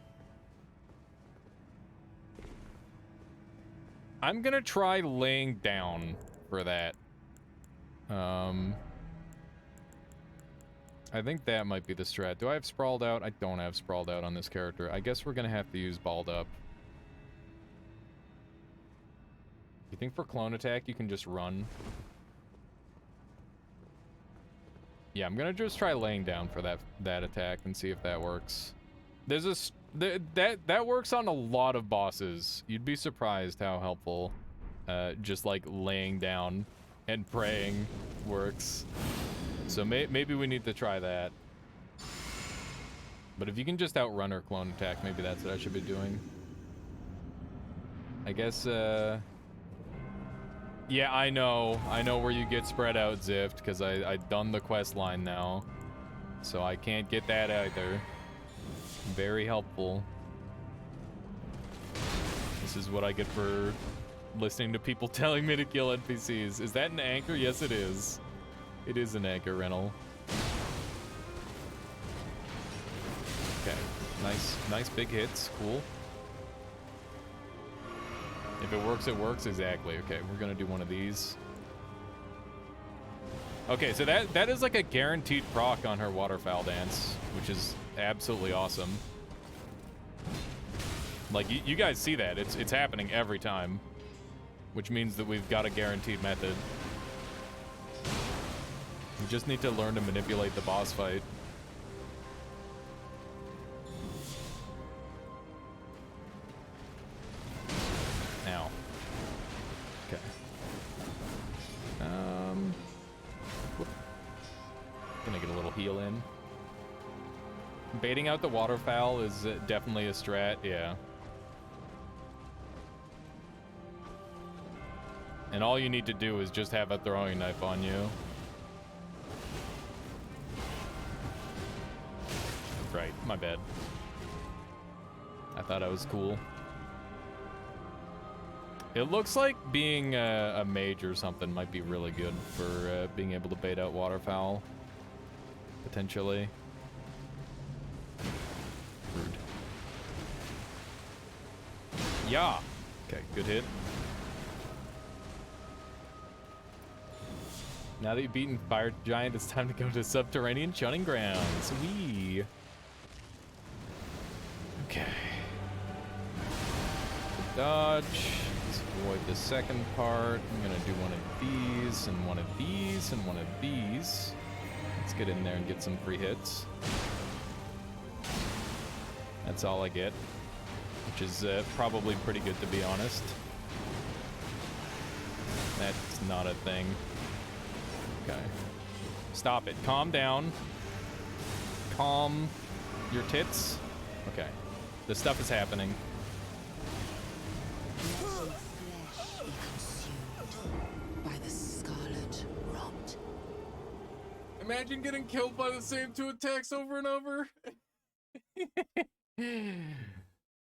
I'm gonna try laying down for that. I think that might be the strat. Do I have sprawled out? I don't have sprawled out on this character. I guess we're gonna have to use balled up. You think for clone attack you can just run? Yeah, I'm gonna just try laying down for that attack and see if that works. There's that works on a lot of bosses. You'd be surprised how helpful just like laying down and praying works. So maybe we need to try that. But if you can just outrun her clone attack, maybe that's what I should be doing. I guess yeah, I know where you get spread out, Zift, because I've done the quest line now. So I can't get that either. Very helpful. This is what I get for listening to people telling me to kill NPCs. Is that an anchor? Yes, it is. It is an anchor rental. Okay, nice big hits, cool. If it works, it works, exactly. Okay, we're gonna do one of these. Okay, so that is like a guaranteed proc on her waterfowl dance, which is absolutely awesome. Like, you guys see that, it's happening every time, which means that we've got a guaranteed method. We just need to learn to manipulate the boss fight. Ow. Okay. Whoop. Gonna get a little heal in. Baiting out the waterfowl is definitely a strat, yeah. And all you need to do is just have a throwing knife on you. Right, my bad. I thought I was cool. It looks like being a mage or something might be really good for being able to bait out waterfowl. Potentially. Rude. Yeah. Okay, good hit. Now that you've beaten Fire Giant, it's time to go to Subterranean Shunning Grounds. Wee. Okay. Dodge. Let's avoid the second part. I'm gonna do one of these, and one of these, and one of these. Let's get in there and get some free hits. That's all I get, which is probably pretty good, to be honest. That's not a thing. Okay. Stop it. Calm down. Calm your tits. Okay. This stuff is happening. Flesh be consumed by the scarlet rot. Imagine getting killed by the same two attacks over and over.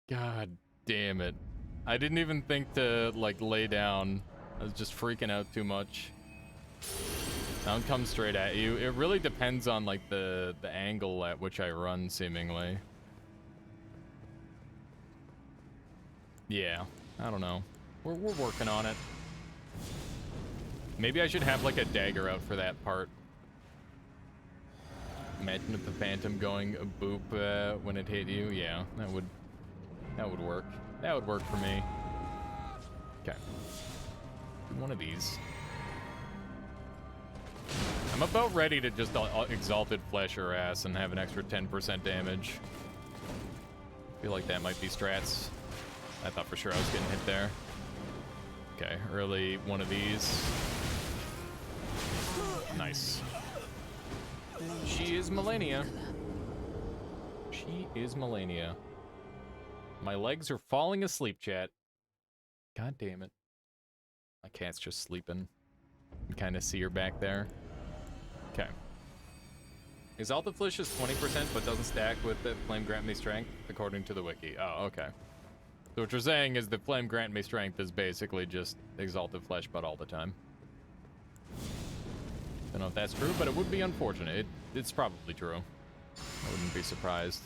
God damn it. I didn't even think to, like, lay down. I was just freaking out too much. That one comes straight at you. It really depends on, like, the angle at which I run, seemingly. Yeah, I don't know. We're working on it. Maybe I should have, like, a dagger out for that part. Imagine if the phantom going a boop when it hit you. Yeah, that would work. That would work for me. Okay. Do one of these. I'm about ready to just Exalted Flesh her ass and have an extra 10% damage. I feel like that might be strats. I thought for sure I was getting hit there. Okay, early one of these. Nice. She is Melania. She is Melania. My legs are falling asleep, chat. God damn it. My cat's just sleeping. You can kind of see her back there. Okay. Exalted Flesh is 20%, but doesn't stack with the Flame Grant Me Strength, according to the wiki. Oh, okay. So what you're saying is the Flame Grant Me Strength is basically just Exalted Flesh, but all the time. Don't know if that's true, but it would be unfortunate. It's probably true. I wouldn't be surprised.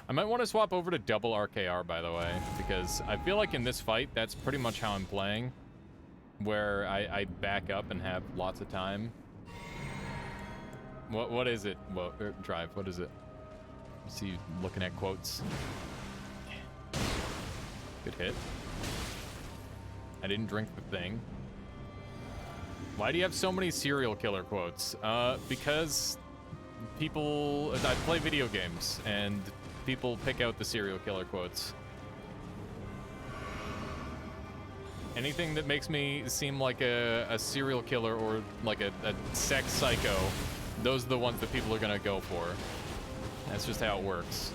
I might want to swap over to double RKR, by the way, because I feel like in this fight, that's pretty much how I'm playing, where I back up and have lots of time. What is it? Well, Drive, what is it? See you looking at quotes. Good hit. I didn't drink the thing. Why do you have so many serial killer quotes? Because people... I play video games, and people pick out the serial killer quotes. Anything that makes me seem like a serial killer or like a sex psycho, those are the ones that people are gonna go for. That's just how it works.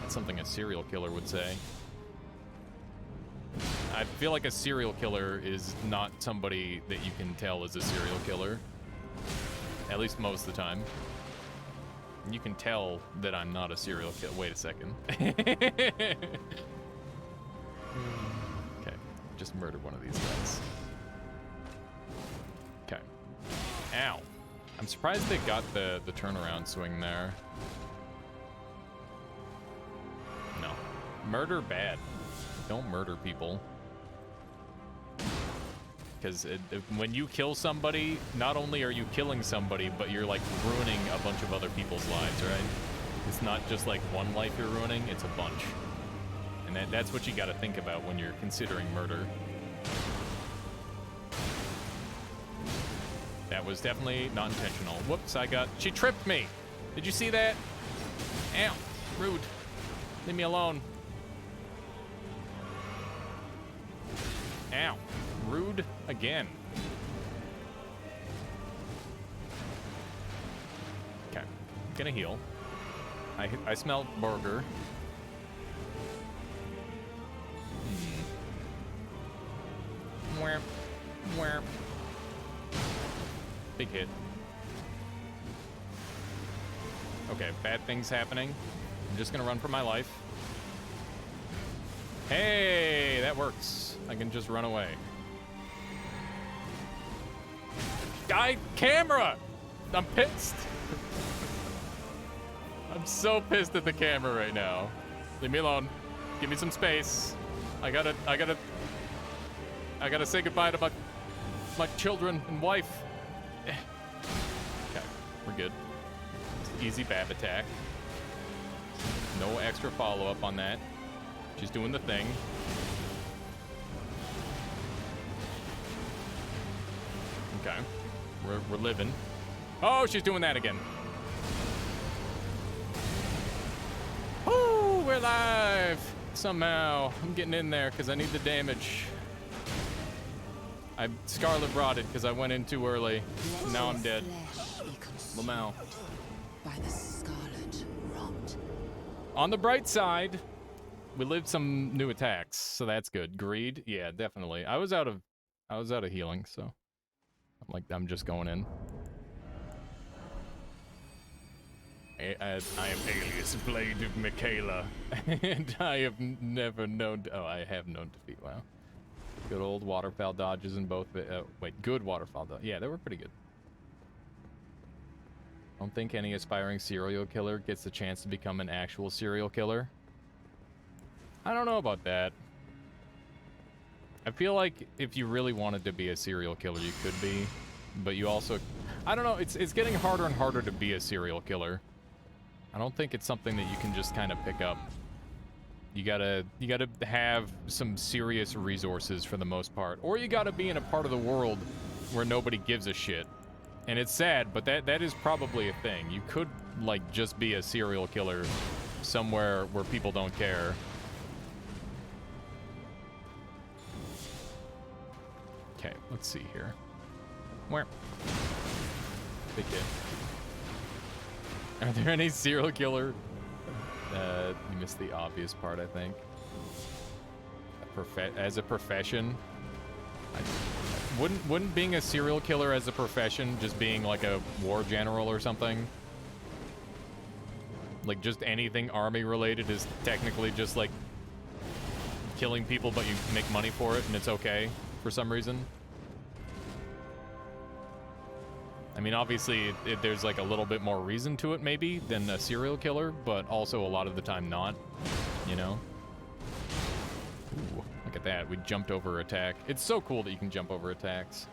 That's something a serial killer would say. I feel like a serial killer is not somebody that you can tell is a serial killer. At least most of the time. You can tell that I'm not a serial killer. Wait a second. Okay. Just murdered one of these guys. Okay. Ow. I'm surprised they got the turnaround swing there. No. Murder bad. Don't murder people. Because when you kill somebody, not only are you killing somebody, but you're like ruining a bunch of other people's lives, right? It's not just like one life you're ruining, it's a bunch. And that's what you gotta think about when you're considering murder. That was definitely not intentional. Whoops, she tripped me! Did you see that? Ow, rude. Leave me alone. Ow. Rude again. Okay. Gonna heal. I smell burger. Wham. Wham. Big hit. Okay, bad things happening. I'm just gonna run for my life. Hey, that works. I can just run away. Guy, camera! I'm pissed. I'm so pissed at the camera right now. Leave me alone. Give me some space. I gotta say goodbye to my children and wife. Okay, we're good. Easy bab attack. No extra follow-up on that. She's doing the thing. Okay. We're living. Oh, she's doing that again. Woo, we're live! Somehow. I'm getting in there because I need the damage. I Scarlet rotted because I went in too early. Now I'm dead. Lamau. By the scarlet rot. On the bright side, we lived some new attacks, so that's good. Greed, yeah, definitely. I was out of healing, so I'm just going in. I am Alias Blade of Michaela, and I have never known. I have known defeat. Wow, good old waterfowl dodges in both. Wait, good waterfowl dodges. Yeah, they were pretty good. Don't think any aspiring serial killer gets the chance to become an actual serial killer. I don't know about that. I feel like if you really wanted to be a serial killer, you could be, but you also, I don't know. It's getting harder and harder to be a serial killer. I don't think it's something that you can just kind of pick up. You gotta have some serious resources for the most part, or you gotta be in a part of the world where nobody gives a shit. And it's sad, but that is probably a thing. You could like just be a serial killer somewhere where people don't care. Okay, let's see here. Where? Big hit. Are there any serial killer? You missed the obvious part, I think. As a profession, wouldn't being a serial killer as a profession, just being like a war general or something, like just anything army related, is technically just like killing people, but you make money for it and it's okay for some reason? I mean, obviously, there's like a little bit more reason to it, maybe, than a serial killer, but also a lot of the time not, you know? Ooh, look at that. We jumped over attack. It's so cool that you can jump over attacks.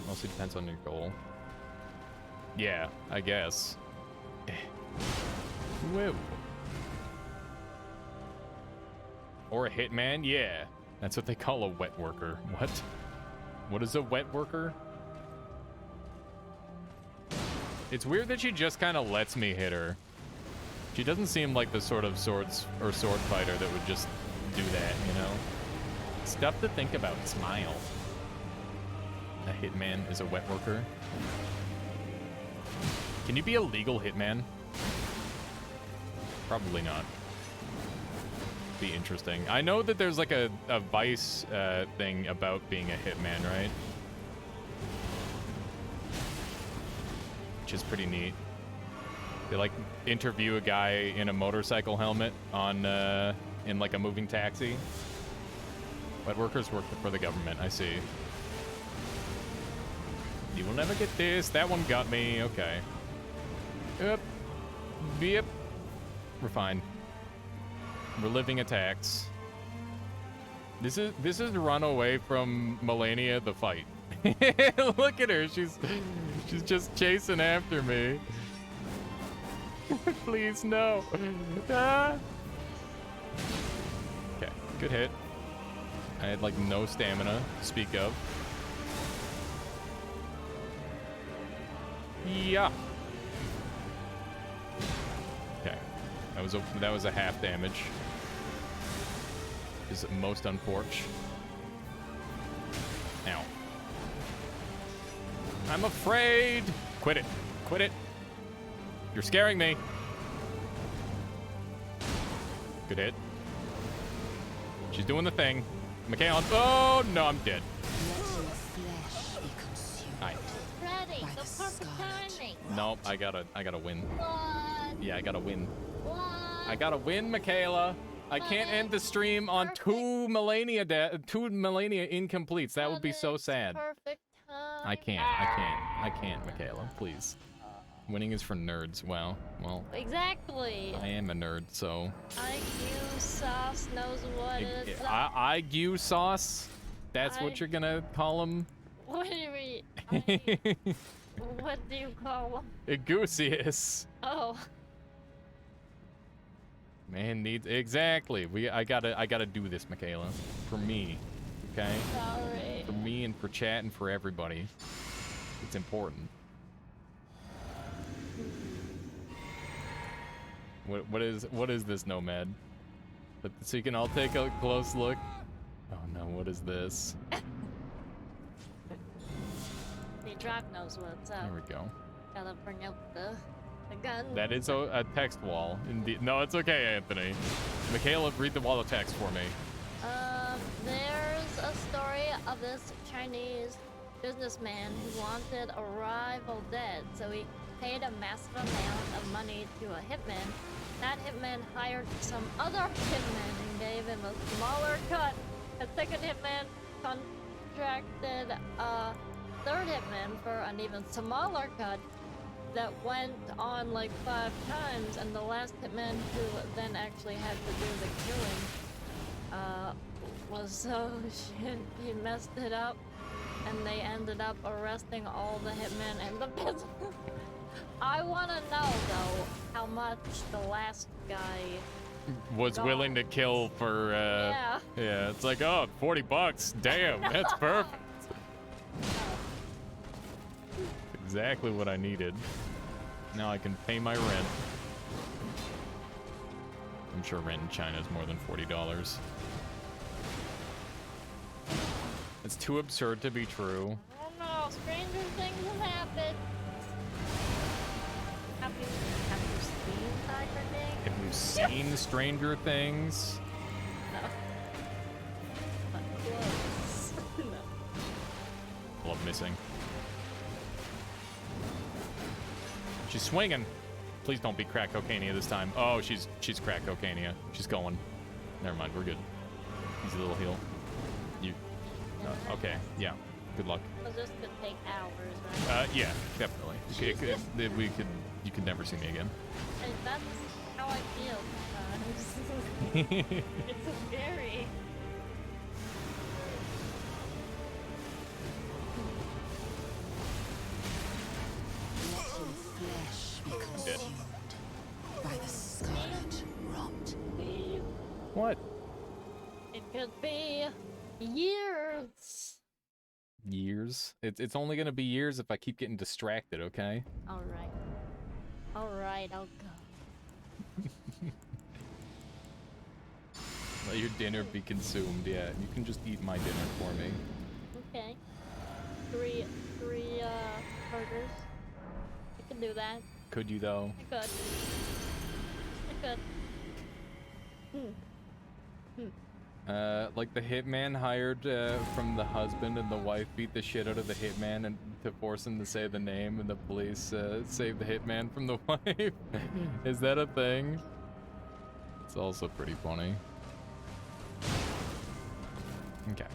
Mostly depends on your goal. Yeah, I guess. Whoa. Or a hitman? Yeah. That's what they call a wet worker. What? What is a wet worker? It's weird that she just kind of lets me hit her. She doesn't seem like the sort of sword fighter that would just do that, you know? Stuff to think about. Smile. A hitman is a wet worker. Can you be a legal hitman? Probably not. Be interesting. I know that there's like a Vice thing about being a hitman, right? Which is pretty neat. They like interview a guy in a motorcycle helmet on in like a moving taxi. Wet workers work for the government, I see. You will never get this. That one got me. Okay. Yep. Yep. We're fine. We're living attacks. This is run away from Melania the fight. Look at her. She's just chasing after me. Please, no. Ah. Okay, good hit. I had like no stamina to speak of. Yeah. Okay. That was a half damage. Is most unfortunate. Ow. I'm afraid. Quit it. Quit it. You're scaring me. Good hit. She's doing the thing. Michaela. Oh, no, I'm dead. Hi. Ready, the perfect timing. Nope, I gotta win. What? Yeah, I gotta win. What? I gotta win, Michaela. I can't end the stream on Perfect. two Melania incompletes. That would be so But it's sad. Perfect time. I can't, Michaela. Please. Winning is for nerds. Wow. Well, Exactly. I am a nerd, so. IQ sauce knows what it's. IQ sauce. That's what you're gonna call him. What do you mean? What do you call them? Egusius. Oh. Man needs exactly. I gotta do this, Michaela. For me. Okay? Sorry. For me and for chat and for everybody. It's important. What is this, Nomad? So you can all take a close look. Oh no, what is this? The drop knows what's up. There we go. Gotta bring out the gun. That is a text wall. Indeed. No, it's okay, Anthony. Michaela, read the wall of text for me. There's a story of this Chinese businessman who wanted a rival dead, so he paid a massive amount of money to a hitman. That hitman hired some other hitman and gave him a smaller cut. A second hitman contracted a third hitman for an even smaller cut that went on like 5 times, and the last hitman who then actually had to do the killing was so shit he messed it up, and they ended up arresting all the hitmen and the business. I want to know though how much the last guy Was willing to kill for Yeah. Yeah, it's like, oh, $40. Damn, that's perfect. Exactly what I needed. Now I can pay my rent. I'm sure rent in China is more than $40. It's too absurd to be true. I don't know, stranger things have happened. Have you seen Tiger King? Have you seen Stranger Things? No. But close. No. Love missing. She's swinging. Please don't be crack cocainea this time. Oh, she's crack cocainea. She's going. Never mind, we're good. Easy little heal. You. Okay, yeah. Good luck. So this could take hours, right? Yeah, definitely. You could never see me again. And that's how I feel sometimes. It's a very... Let your flesh be I'm dead. consumed by the scarlet rot. What? It could be years. Years? It's only gonna be years if I keep getting distracted, okay? Alright. Alright, I'll go. Let your dinner be consumed, yeah. You can just eat my dinner for me. Okay. Three burgers. I can do that. Could you, though? I could. I could. Like the hitman hired from the husband, and the wife beat the shit out of the hitman and to force him to say the name, and the police saved the hitman from the wife. Is that a thing? It's also pretty funny. Okay.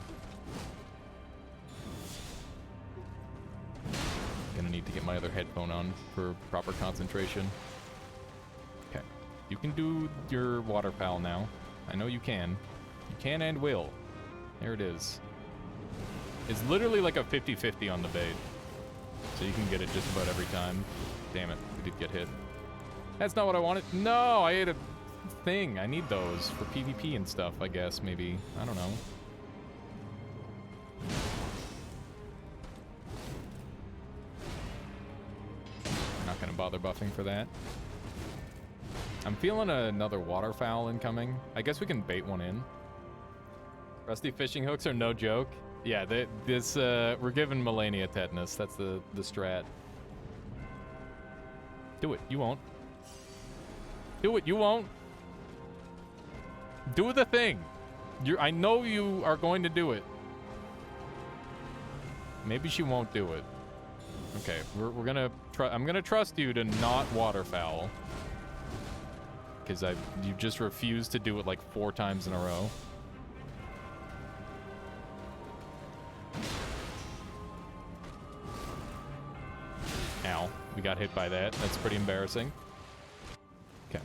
Gonna need to get my other headphone on for proper concentration. Okay. You can do your waterfowl now. I know you can. You can and will. There it is. It's literally like a 50-50 on the bait. So you can get it just about every time. Damn it, we did get hit. That's not what I wanted. No, I ate a thing. I need those for PvP and stuff, I guess, maybe. I don't know. Not gonna bother buffing for that. I'm feeling another waterfowl incoming. I guess we can bait one in. Rusty fishing hooks are no joke. Yeah, we're giving Melania tetanus. That's the strat. Do it. You won't. Do it. You won't. Do the thing. I know you are going to do it. Maybe she won't do it. Okay, we're gonna I'm gonna trust you to not waterfowl. because you just refused to do it like 4 times in a row. Ow, we got hit by that. That's pretty embarrassing. Okay.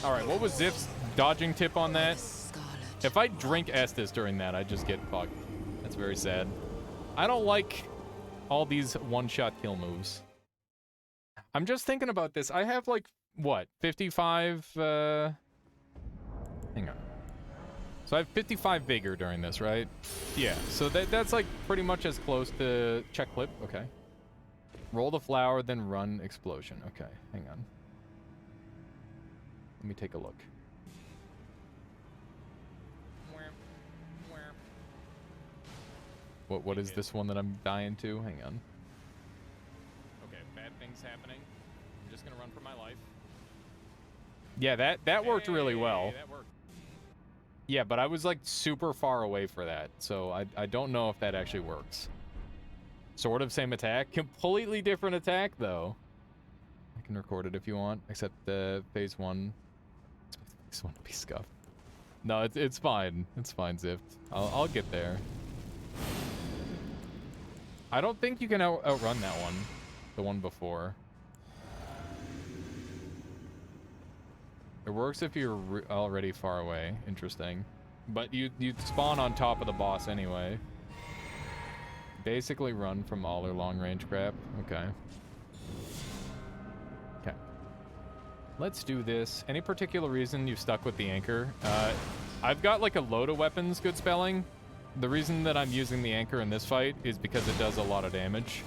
All right, what was Ziff's dodging tip on that? If I drink Estus during that, I just get fucked. That's very sad. I don't like all these one-shot kill moves. I'm just thinking about this. I have like, what, 55, hang on. So I have 55 vigor during this, right? Yeah, so that's like pretty much as close to check clip. Okay. Roll the flower, then run explosion. Okay, hang on. Let me take a look. What is this one that I'm dying to? Hang on. Okay, bad things happening. I'm just gonna run for my life. Yeah, that worked really well. That worked. Yeah, but I was like super far away for that, so I don't know if that actually works. Sort of same attack, completely different attack though. I can record it if you want, except the phase 1. Phase 1 to be scuffed. No, it's fine. It's fine, Zift. I'll get there. I don't think you can outrun that one. The one before. It works if you're already far away. Interesting. But you'd spawn on top of the boss anyway. Basically run from all their long-range crap. Okay. Okay. Let's do this. Any particular reason you stuck with the anchor? I've got like a load of weapons good spelling. The reason that I'm using the anchor in this fight is because it does a lot of damage.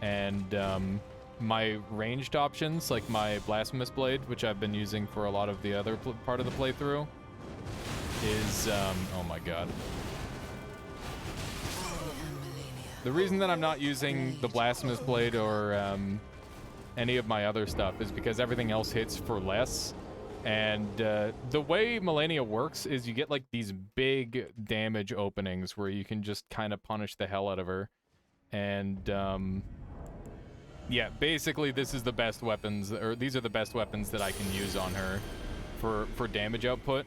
And my ranged options, like my Blasphemous Blade, which I've been using for a lot of the other part of the playthrough, is, oh my god. The reason that I'm not using the Blasphemous Blade or any of my other stuff is because everything else hits for less. And the way Malenia works is you get like these big damage openings where you can just kind of punish the hell out of her. And yeah, basically this is the best weapons, or these are the best weapons that I can use on her for damage output.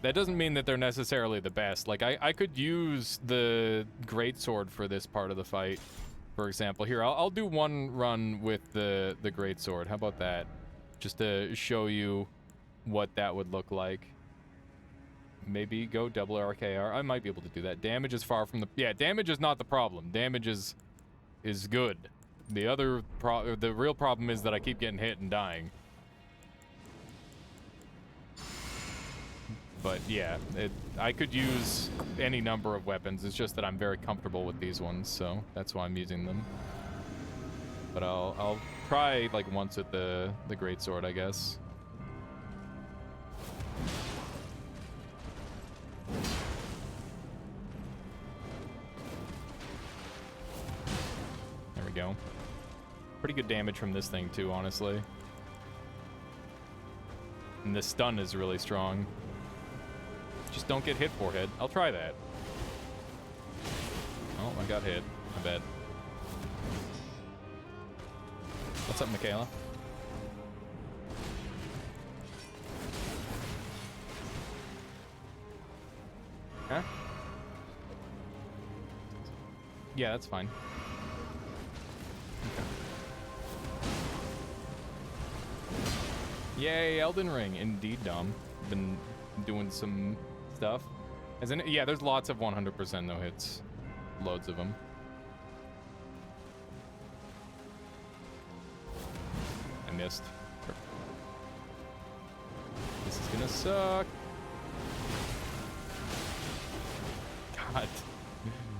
That doesn't mean that they're necessarily the best. Like I could use the greatsword for this part of the fight, for example. Here, I'll do one run with the greatsword. How about that? Just to show you what that would look like. Maybe go double RKR. I might be able to do that. Damage is far from the... Yeah, damage is not the problem. Damage is good. The real problem is that I keep getting hit and dying. But yeah, I could use any number of weapons. It's just that I'm very comfortable with these ones, so that's why I'm using them. But I'll try like once with the greatsword, I guess. There we go. Pretty good damage from this thing too, honestly. And the stun is really strong. Just don't get hit, forehead. I'll try that. Oh, I got hit. I bet. What's up, Michaela? Huh? Yeah, that's fine. Okay. Yay, Elden Ring. Indeed, Dom. Been doing some stuff. As in, yeah, there's lots of 100% no hits. Loads of them. I missed. This is gonna suck. God.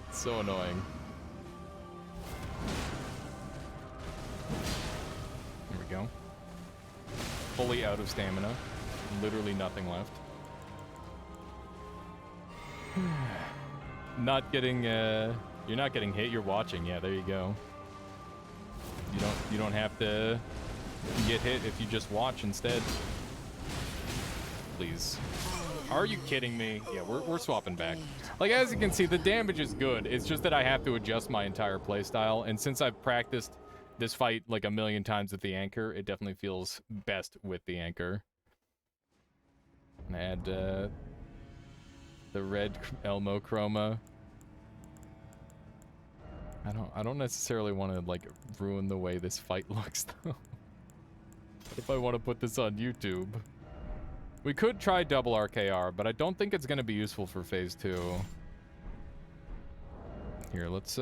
It's so annoying. There we go. Fully out of stamina. Literally nothing left. Not getting you're not getting hit, you're watching. Yeah, there you go. You don't have to get hit if you just watch instead. Please. Are you kidding me? Yeah, we're swapping back. Like, as you can see, the damage is good. It's just that I have to adjust my entire playstyle, and since I've practiced this fight like a million times with the anchor. It definitely feels best with the anchor. And add the red Elmo chroma. I don't necessarily want to like ruin the way this fight looks though. If I want to put this on YouTube. We could try double RKR, but I don't think it's going to be useful for phase 2. Here, let's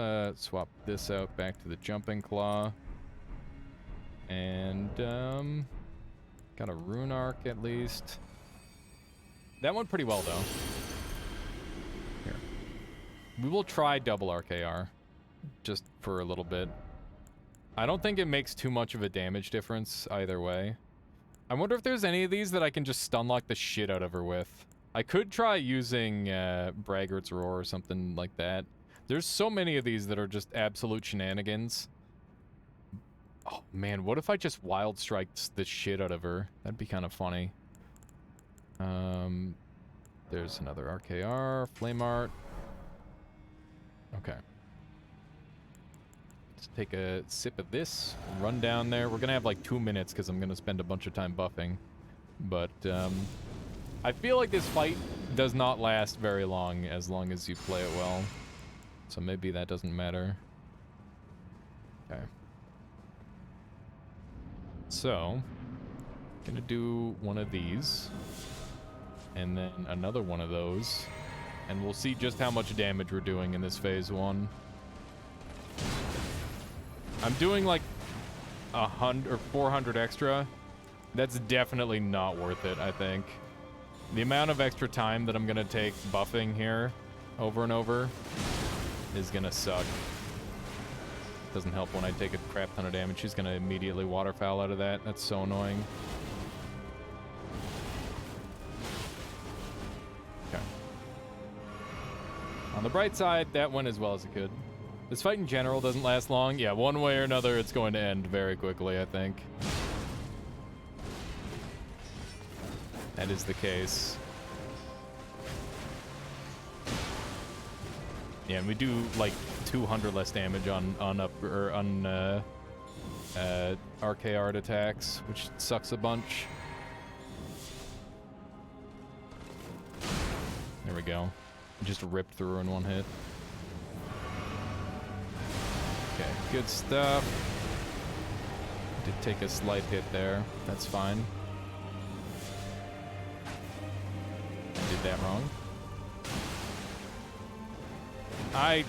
swap this out back to the jumping claw. And got a rune arc at least. That went pretty well though. Here. We will try double RKR just for a little bit. I don't think it makes too much of a damage difference either way. I wonder if there's any of these that I can just stun lock the shit out of her with. I could try using Braggart's Roar or something like that. There's so many of these that are just absolute shenanigans. Oh man, what if I just Wild Striked the shit out of her? That'd be kind of funny. There's another RKR, Flame Art. Okay. Let's take a sip of this, run down there. We're gonna have like 2 minutes because I'm gonna spend a bunch of time buffing. But I feel like this fight does not last very long as you play it well. So maybe that doesn't matter. Okay. So, gonna do one of these. And then another one of those. And we'll see just how much damage we're doing in this phase 1. I'm doing like 100 or 400 extra. That's definitely not worth it, I think. The amount of extra time that I'm gonna take buffing here over and over is gonna suck. Doesn't help when I take a crap ton of damage. She's gonna immediately waterfowl out of that. That's so annoying. Okay. On the bright side, that went as well as it could. This fight in general doesn't last long. Yeah, one way or another, it's going to end very quickly, I think. That is the case. Yeah, and we do like 200 less damage on RKR attacks, which sucks a bunch. There we go. Just ripped through in one hit. Okay, good stuff. Did take a slight hit there. That's fine. I did that wrong. I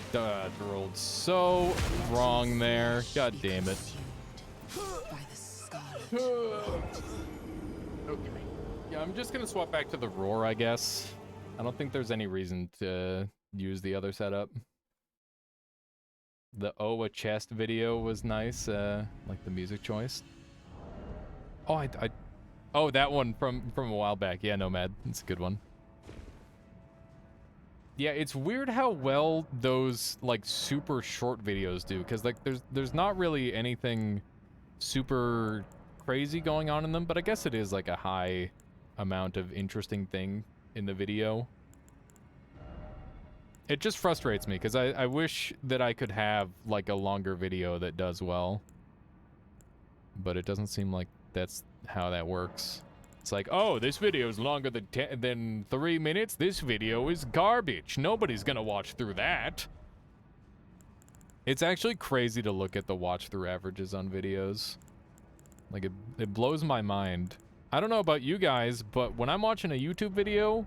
rolled so wrong there. God damn it. By the scarlet. Okay. Yeah, I'm just gonna swap back to the roar, I guess. I don't think there's any reason to use the other setup. The Owa chest video was nice, like the music choice. Oh, oh, that one from a while back. Yeah, Nomad. It's a good one. Yeah, it's weird how well those like super short videos do, because like there's not really anything super crazy going on in them, but I guess it is like a high amount of interesting thing in the video. It just frustrates me because I wish that I could have like a longer video that does well, but it doesn't seem like that's how that works. It's like, oh, this video is longer than 3 minutes. This video is garbage. Nobody's gonna watch through that. It's actually crazy to look at the watch through averages on videos. Like it blows my mind. I don't know about you guys, but when I'm watching a YouTube video,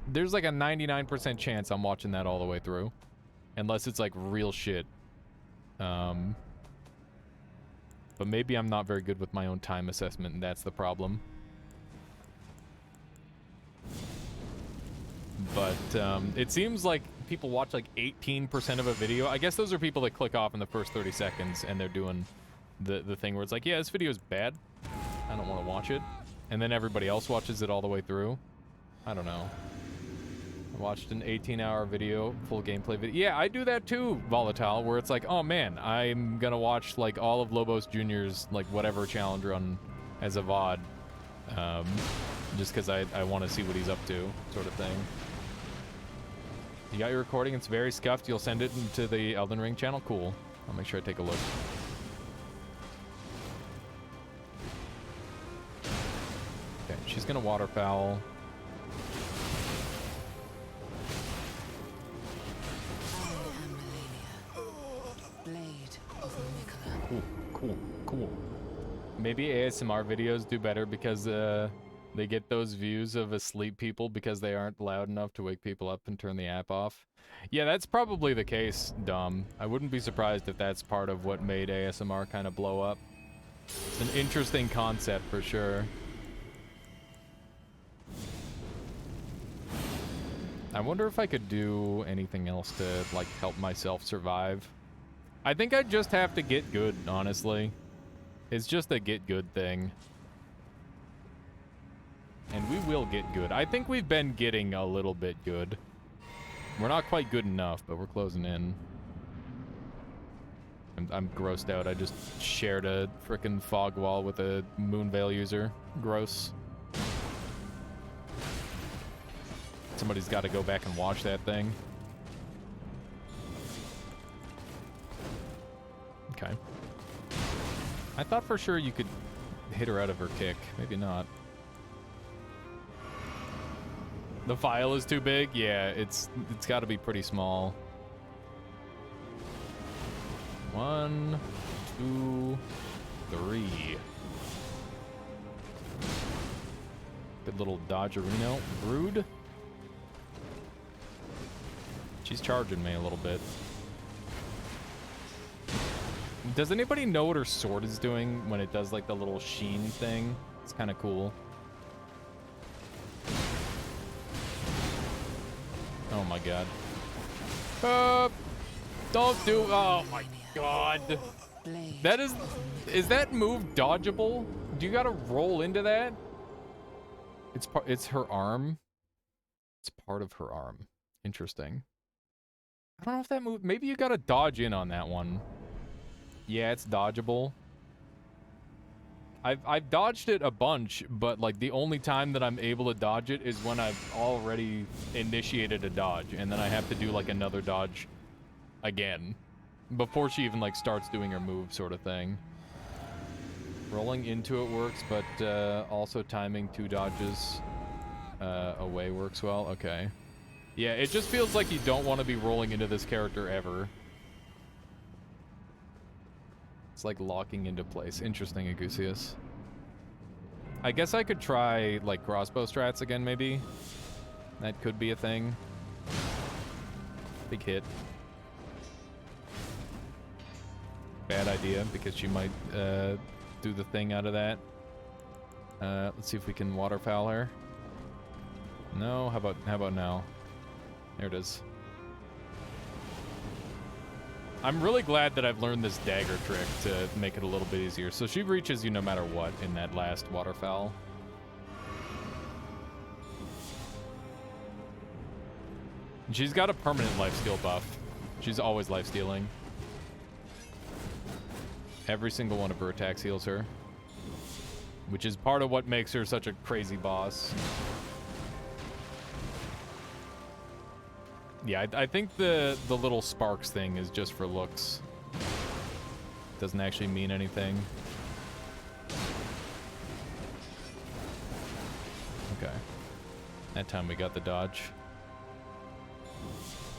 there's like a 99% chance I'm watching that all the way through. Unless it's like real shit. But maybe I'm not very good with my own time assessment, and that's the problem. But it seems like people watch like 18% of a video. I guess those are people that click off in the first 30 seconds and they're doing the thing where it's like, yeah, this video is bad. I don't want to watch it. And then everybody else watches it all the way through. I don't know. I watched an 18-hour video, full gameplay video. Yeah, I do that too, Volatile, where it's like, oh man, I'm gonna watch like all of Lobos Jr.'s like whatever challenge run as a VOD. Just because I want to see what he's up to, sort of thing. You got your recording, it's very scuffed. You'll send it into the Elden Ring channel? Cool. I'll make sure I take a look. She's gonna waterfowl. I am Melania, blade of Mikola. Cool, cool, cool. Maybe ASMR videos do better because they get those views of asleep people because they aren't loud enough to wake people up and turn the app off. Yeah, that's probably the case, Dom. I wouldn't be surprised if that's part of what made ASMR kind of blow up. It's an interesting concept for sure. I wonder if I could do anything else to, like, help myself survive. I think I just have to get good, honestly. It's just a get good thing. And we will get good. I think we've been getting a little bit good. We're not quite good enough, but we're closing in. I'm grossed out. I just shared a frickin' fog wall with a Moonveil user. Gross. Somebody's got to go back and watch that thing. Okay. I thought for sure you could hit her out of her kick. Maybe not. The file is too big? Yeah, it's got to be pretty small. 1, 2, 3. Good little dodgerino. Brood. She's charging me a little bit. Does anybody know what her sword is doing when it does like the little sheen thing? It's kind of cool. Oh my god. Don't do. Oh my god. That is that move dodgeable? Do you gotta roll into that? It's her arm. It's part of her arm. Interesting. I don't know if that move. Maybe you gotta dodge in on that one. Yeah, it's dodgeable. I've dodged it a bunch, but like the only time that I'm able to dodge it is when I've already initiated a dodge, and then I have to do like another dodge again before she even like starts doing her move, sort of thing. Rolling into it works, but also timing 2 dodges away works well. Okay. Yeah, it just feels like you don't want to be rolling into this character ever. It's like locking into place. Interesting, Agusius. I guess I could try, like, crossbow strats again, maybe. That could be a thing. Big hit. Bad idea, because she might do the thing out of that. Let's see if we can waterfowl her. No, how about now? There it is. I'm really glad that I've learned this dagger trick to make it a little bit easier. So she reaches you no matter what in that last waterfowl. She's got a permanent lifesteal buff. She's always lifestealing. Every single one of her attacks heals her. Which is part of what makes her such a crazy boss. Yeah, I think the little sparks thing is just for looks. Doesn't actually mean anything. Okay. That time we got the dodge.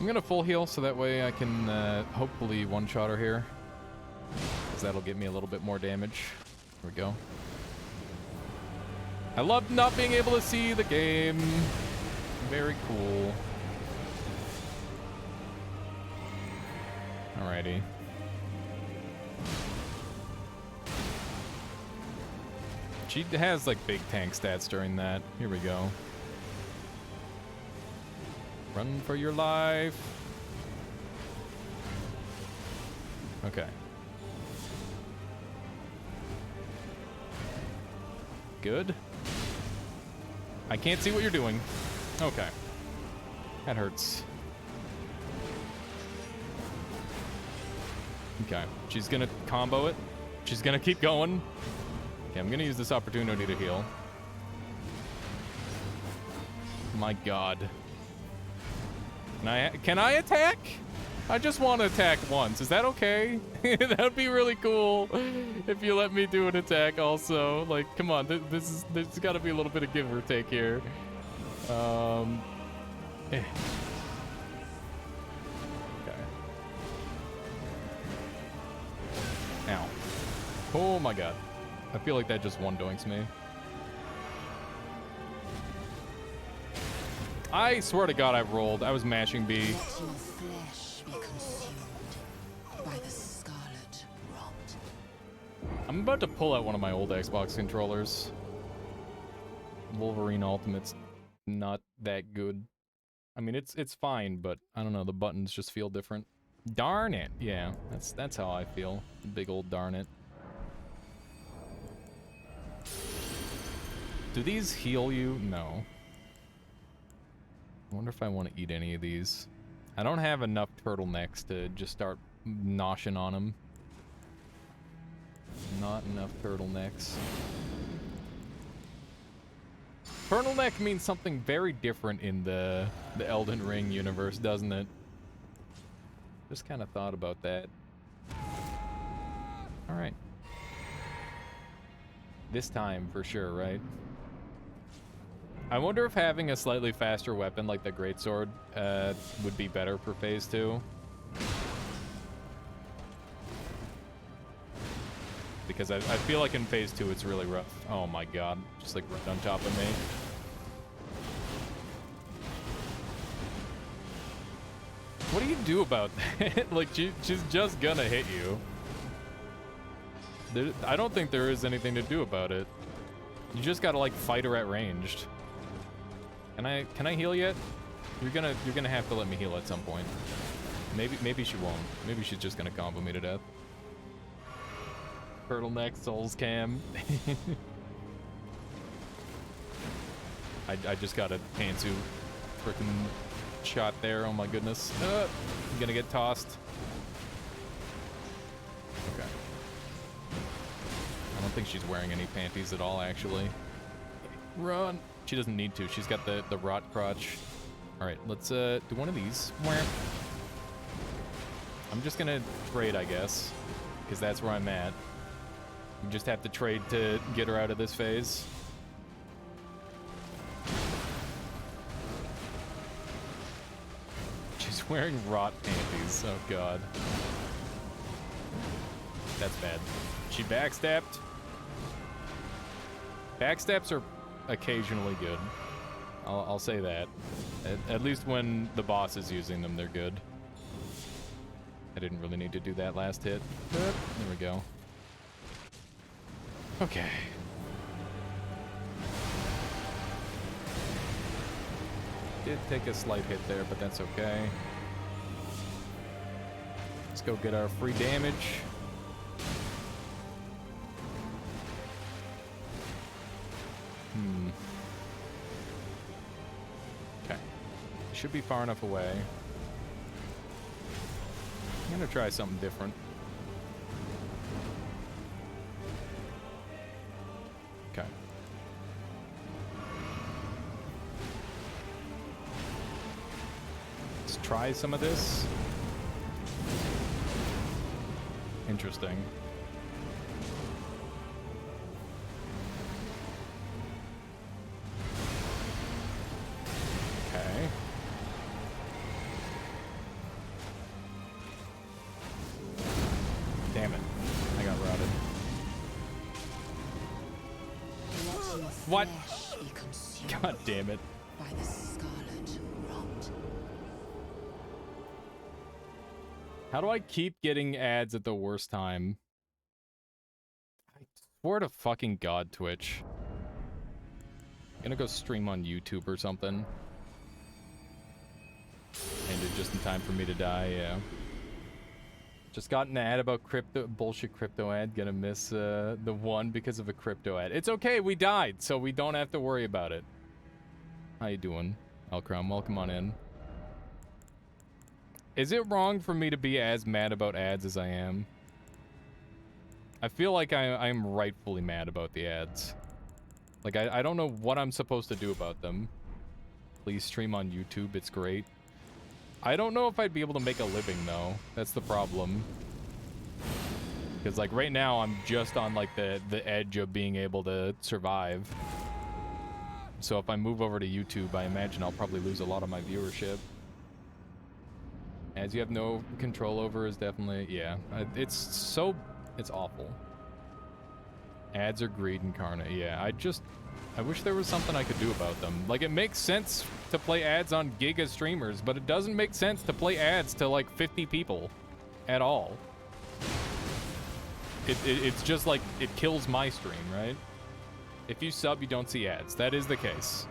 I'm gonna full heal so that way I can hopefully one-shot her here. Because that'll get me a little bit more damage. There we go. I love not being able to see the game. Very cool. Alrighty. She has like big tank stats during that. Here we go. Run for your life. Okay. Good. I can't see what you're doing. Okay. That hurts. Okay, she's gonna combo it. She's gonna keep going. Okay, I'm gonna use this opportunity to heal. My god. Can I attack? I just want to attack once. Is that okay? That would be really cool if you let me do an attack also. Like, come on, there's got to be a little bit of give or take here. Eh. Okay. Ow. Oh my god. I feel like that just one-doinks me. I swear to god I rolled. I was mashing B. Let your flesh be consumed by the scarlet rot. I'm about to pull out one of my old Xbox controllers. Wolverine Ultimate's not that good. I mean, it's fine, but I don't know, the buttons just feel different. Darn it. Yeah, that's how I feel. Big old darn it. Do these heal you? No. I wonder if I want to eat any of these. I don't have enough turtlenecks to just start noshing on them. Not enough turtlenecks. Turtleneck means something very different in the Elden Ring universe, doesn't it? Just kind of thought about that. Alright. This time, for sure, right? I wonder if having a slightly faster weapon like the greatsword would be better for phase 2. Because I feel like in phase 2 it's really rough. Oh my god, just like right on top of me. What do you do about that? Like, she's just gonna hit you. I don't think there is anything to do about it. You just gotta like fight her at ranged. Can I heal yet? You're gonna have to let me heal at some point. Maybe she won't. Maybe she's just gonna combo me to death. Turtleneck, Souls Cam. I just got a pantsuit freaking shot there. Oh my goodness. I'm gonna get tossed. Okay. I don't think she's wearing any panties at all, actually. Run. She doesn't need to. She's got the rot crotch. All right, let's do one of these. I'm just gonna trade, I guess, because that's where I'm at. You just have to trade to get her out of this phase. She's wearing rot panties. Oh god. That's bad. She backstabbed. Backstabs are occasionally good. I'll say that. At least when the boss is using them, they're good. I didn't really need to do that last hit. There we go. Okay. Did take a slight hit there, but that's okay. Let's go get our free damage. Okay. Should be far enough away. I'm gonna try something different. Okay. Let's try some of this. Interesting. Okay. Damn it. I got routed. What? God damn it. By the scarlet rot. How do I keep getting ads at the worst time? I swear to fucking God, Twitch. I'm gonna go stream on YouTube or something. Ended just in time for me to die, yeah. Just got an ad about bullshit crypto ad. Gonna miss the one because of a crypto ad. It's okay, we died, so we don't have to worry about it. How you doing, Elcrum? Welcome on in. Is it wrong for me to be as mad about ads as I am? I feel like I'm rightfully mad about the ads. Like, I don't know what I'm supposed to do about them. Please stream on YouTube, it's great. I don't know if I'd be able to make a living, though. That's the problem. Because, like, right now, I'm just on, like, the edge of being able to survive. So if I move over to YouTube, I imagine I'll probably lose a lot of my viewership. As you have no control over is definitely... Yeah. It's awful. Ads are greed incarnate. Yeah, I wish there was something I could do about them. Like, it makes sense to play ads on giga streamers, but it doesn't make sense to play ads to, like, 50 people at all. It's just like, it kills my stream, right? If you sub, you don't see ads. That is the case.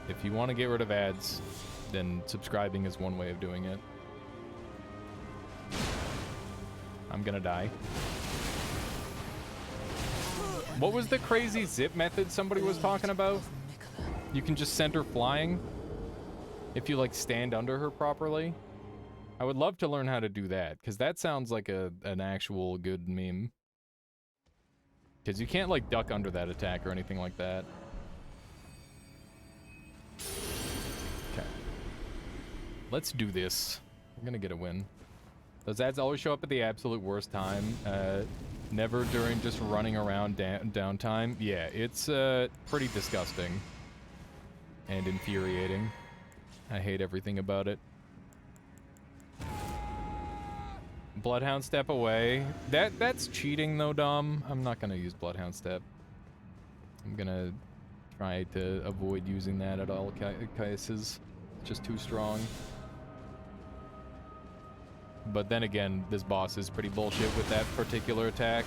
If you want to get rid of ads, then subscribing is one way of doing it. I'm gonna die. What was the crazy zip method somebody was talking about? You can just send her flying if you, like, stand under her properly. I would love to learn how to do that, because that sounds like an actual good meme. Because you can't, like, duck under that attack or anything like that. Okay. Let's do this. We're gonna get a win. Those ads always show up at the absolute worst time. Never during just running around downtime. Yeah, it's pretty disgusting. And infuriating. I hate everything about it. Bloodhound step away. That's cheating though, Dom. I'm not gonna use Bloodhound step. I'm gonna try to avoid using that at all cases. It's just too strong. But then again, this boss is pretty bullshit with that particular attack.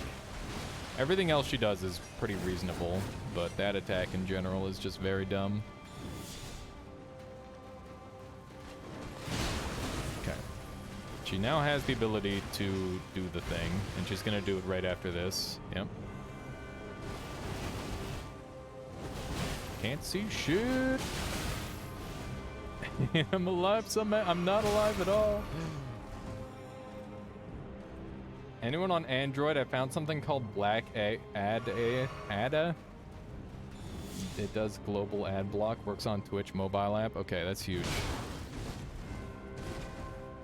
Everything else she does is pretty reasonable, but that attack in general is just very dumb. Okay. She now has the ability to do the thing, and she's gonna do it right after this. Yep. Can't see shit. I'm alive somehow. I'm not alive at all. Anyone on Android? I found something called Black Ada. It does global ad block. Works on Twitch mobile app. Okay, that's huge.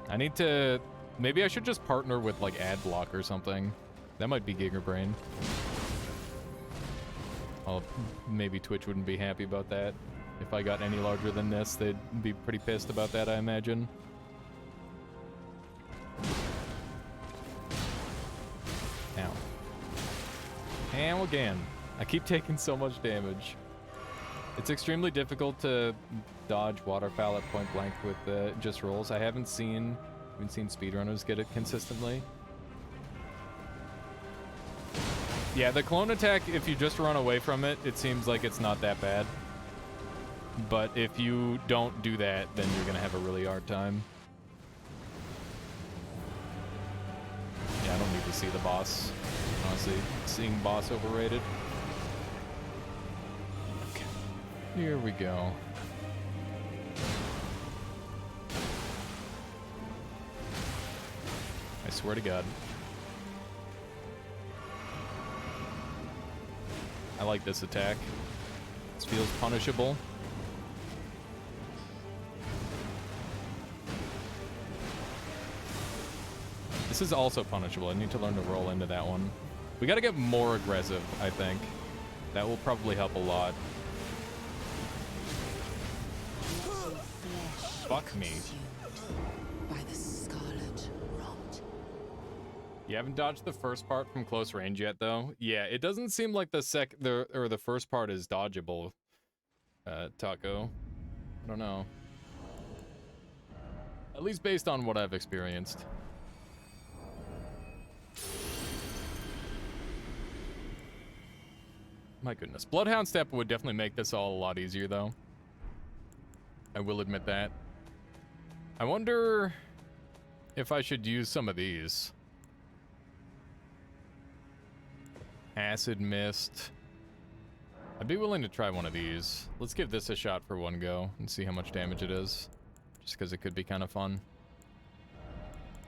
I need to... Maybe I should just partner with, like, ad block or something. That might be Gigabrain. Well, maybe Twitch wouldn't be happy about that. If I got any larger than this, they'd be pretty pissed about that, I imagine. Ow. And again. I keep taking so much damage. It's extremely difficult to dodge waterfowl at point blank with just rolls. I haven't seen speedrunners get it consistently. Yeah, the clone attack, if you just run away from it, it seems like it's not that bad. But if you don't do that, then you're gonna have a really hard time. Yeah, I don't need to see the boss. Honestly, seeing boss overrated. Okay, here we go. I swear to God. I like this attack. This feels punishable. This is also punishable. I need to learn to roll into that one. We gotta get more aggressive, I think. That will probably help a lot. Fuck me. By the scarlet rot. You haven't dodged the first part from close range yet, though. Yeah, it doesn't seem like the first part is dodgeable. Taco. I don't know. At least based on what I've experienced. My goodness. Bloodhound Step would definitely make this all a lot easier, though. I will admit that. I wonder if I should use some of these. Acid Mist. I'd be willing to try one of these. Let's give this a shot for one go and see how much damage it is. Just because it could be kind of fun.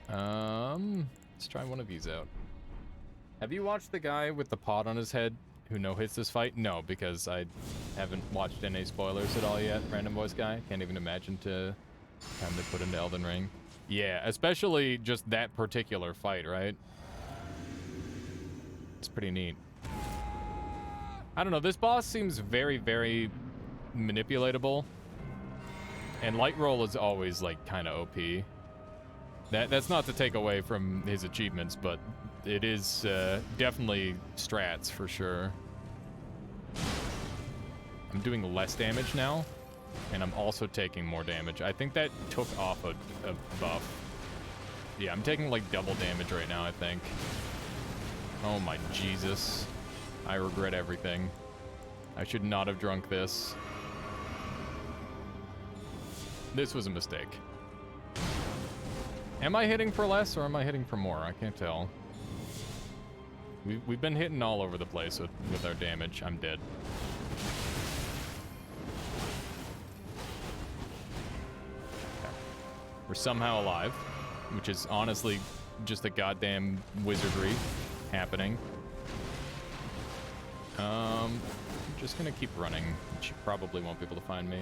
Let's try one of these out. Have you watched the guy with the pot on his head who no-hits this fight? No, because I haven't watched any spoilers at all yet. Random Voice guy. Can't even imagine to Time to put into Elden Ring. Yeah, especially just that particular fight, right? It's pretty neat. I don't know, this boss seems very, very manipulatable. And Light Roll is always, like, kind of OP. That's not to take away from his achievements, but it is definitely strats for sure. I'm doing less damage now, and I'm also taking more damage. I think that took off a buff. Yeah, I'm taking like double damage right now, I think. Oh my Jesus. I regret everything. I should not have drunk this. This was a mistake. Am I hitting for less or am I hitting for more? I can't tell. We've been hitting all over the place with our damage. I'm dead. Okay. We're somehow alive, which is honestly just a goddamn wizardry happening. I'm just gonna keep running. She probably won't be able to find me.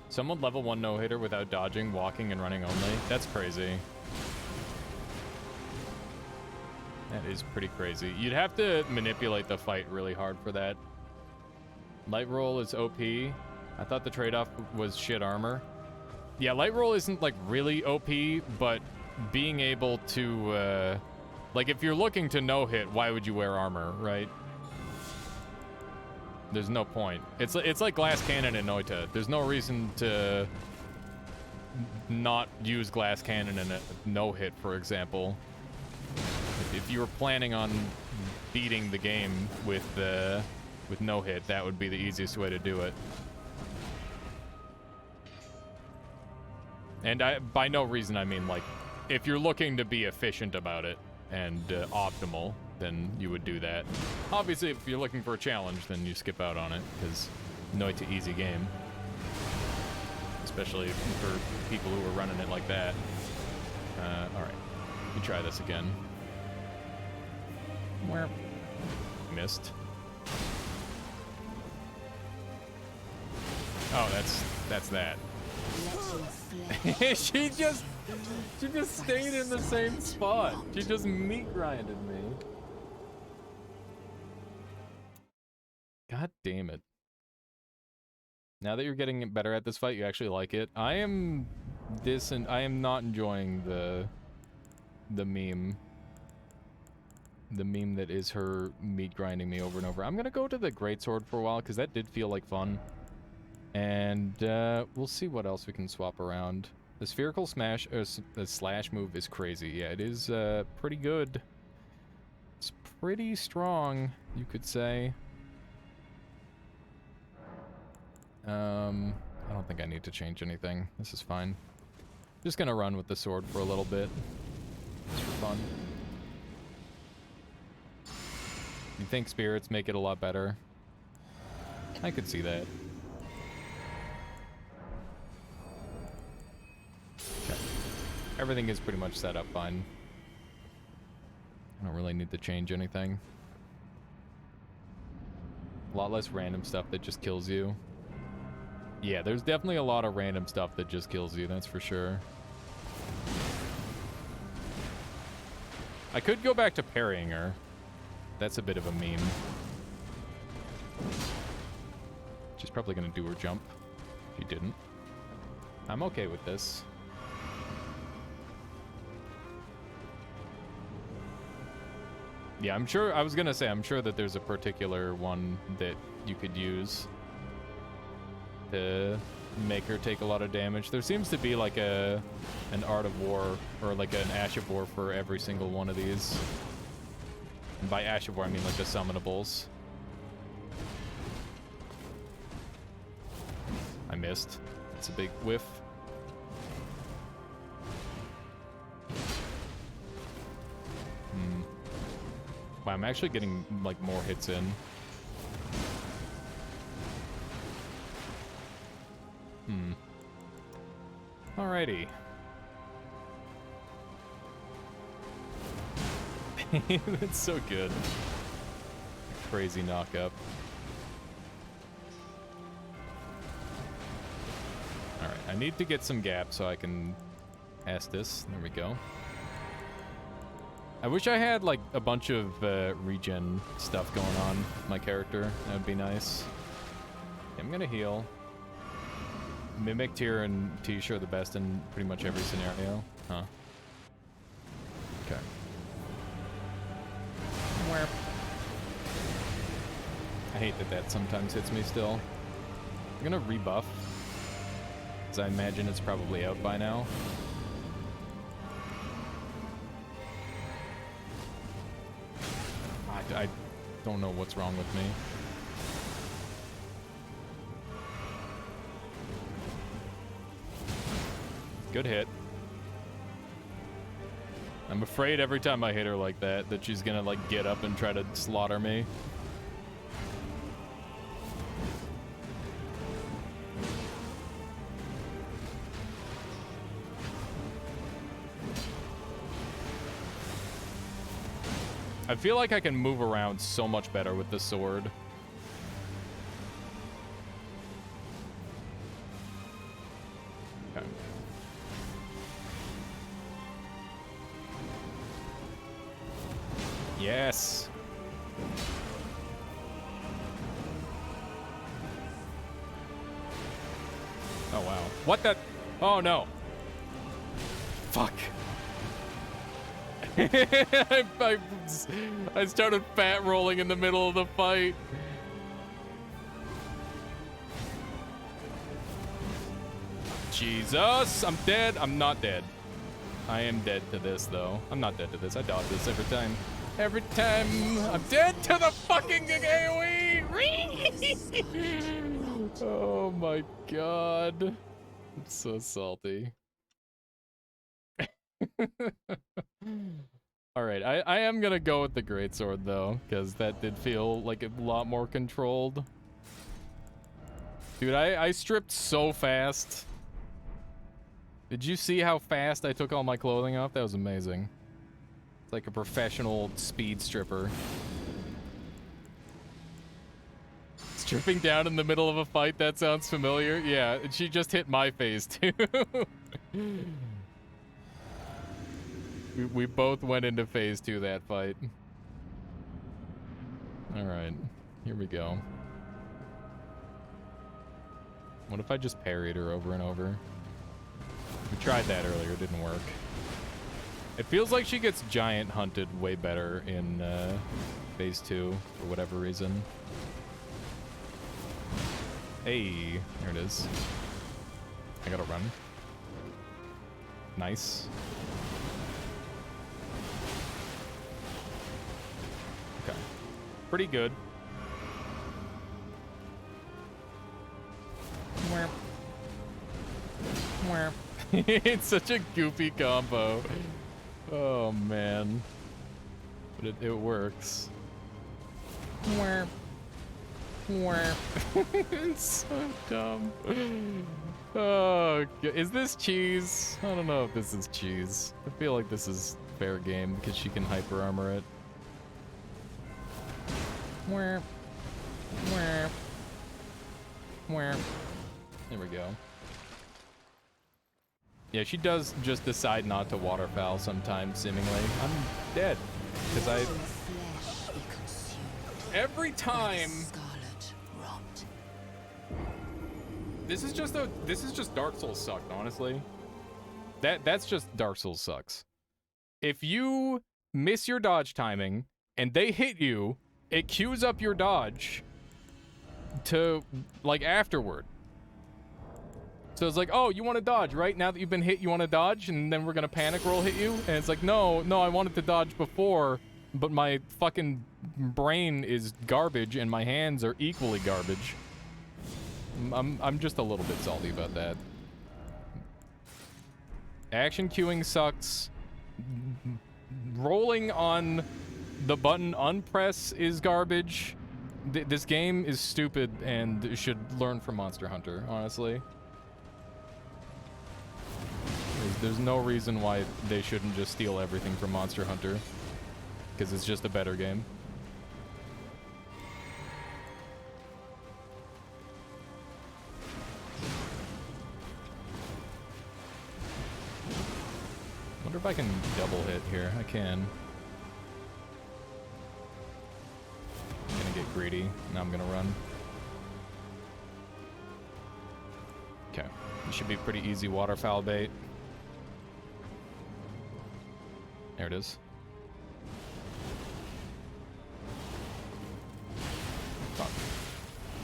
Someone level 1 no-hitter without dodging, walking, and running only? That's crazy. That is pretty crazy. You'd have to manipulate the fight really hard for that. Light Roll is OP. I thought the trade-off was shit armor. Yeah, Light Roll isn't, like, really OP, but being able to, like, if you're looking to no-hit, why would you wear armor, right? There's no point. It's like Glass Cannon in Noita. There's no reason to not use Glass Cannon in a no-hit, for example. If you were planning on beating the game with no-hit, that would be the easiest way to do it. And by no reason, I mean, like, if you're looking to be efficient about it and optimal, then you would do that. Obviously, if you're looking for a challenge, then you skip out on it, because Noita easy game. Especially for people who are running it like that. Alright. Let me try this again. Where? Missed. Oh, that's that. she just stayed in the same spot. She just meat grinded me. God damn it. Now that you're getting better at this fight, you actually like it. I am not enjoying the meme. The meme that is her meat grinding me over and over. I'm gonna go to the greatsword for a while because that did feel like fun. And we'll see what else we can swap around. The spherical smash, the slash move is crazy. Yeah, it is pretty good. It's pretty strong, you could say. I don't think I need to change anything. This is fine. Just gonna run with the sword for a little bit. Just for fun. You think spirits make it a lot better? I could see that. Okay. Everything is pretty much set up fine. I don't really need to change anything. A lot less random stuff that just kills you. Yeah, there's definitely a lot of random stuff that just kills you, that's for sure. I could go back to parrying her. That's a bit of a meme. She's probably gonna do her jump. She didn't. I'm okay with this. Yeah, I'm sure, I was gonna say, I'm sure that there's a particular one that you could use to make her take a lot of damage. There seems to be like an Art of War or like an Ash of War for every single one of these. And by Ash of War, I mean like the summonables. I missed. It's a big whiff. Wow, I'm actually getting like more hits in. Alrighty. That's so good. Crazy knock-up. Alright, I need to get some gap so I can Estus. There we go. I wish I had, like, a bunch of regen stuff going on with my character. That would be nice. Okay, I'm gonna heal. Mimic, Tier, and Tish are the best in pretty much every scenario. Huh. Okay. Warp. I hate that that sometimes hits me still. I'm gonna rebuff. Because I imagine it's probably out by now. I don't know what's wrong with me. Good hit. I'm afraid every time I hit her like that she's gonna like get up and try to slaughter me. I feel like I can move around so much better with the sword. Okay. Yes. Oh, wow. What the? Oh, no. Fuck. I started fat rolling in the middle of the fight. Jesus, I'm dead. I'm not dead. I am dead to this, though. I'm not dead to this. I dodge this every time. Every time I'm dead to the fucking AoE. Oh my god. I'm so salty. Alright, I am gonna go with the greatsword though, because that did feel like a lot more controlled. Dude, I stripped so fast. Did you see how fast I took all my clothing off? That was amazing. It's like a professional speed stripper. Stripping down in the middle of a fight, that sounds familiar. Yeah, she just hit my face too. We both went into phase 2 that fight. Alright, here we go. What if I just parried her over and over? We tried that earlier, it didn't work. It feels like she gets giant hunted way better in phase 2 for whatever reason. Hey, there it is. I gotta run. Nice. Okay. Pretty good. It's such a goofy combo. Oh man. But it works. It's so dumb. Oh, is this cheese? I don't know if this is cheese. I feel like this is fair game because she can hyper armor it. There we go. Yeah, she does just decide not to waterfowl sometimes, seemingly. I'm dead. Because I... Every time... This is just Dark Souls sucked, honestly. That's just Dark Souls sucks. If you miss your dodge timing, and they hit you, it queues up your dodge to, like, afterward. So it's like, oh, you want to dodge, right? Now that you've been hit, you want to dodge? And then we're going to panic roll hit you? And it's like, no, I wanted to dodge before, but my fucking brain is garbage and my hands are equally garbage. I'm just a little bit salty about that. Action queuing sucks. Rolling on the button unpress is garbage. This game is stupid and should learn from Monster Hunter, honestly. There's no reason why they shouldn't just steal everything from Monster Hunter. Because it's just a better game. wonder if I can double hit here. I can. I'm gonna get greedy. Now I'm gonna run. Okay. This should be pretty easy waterfowl bait. There it is. Fuck.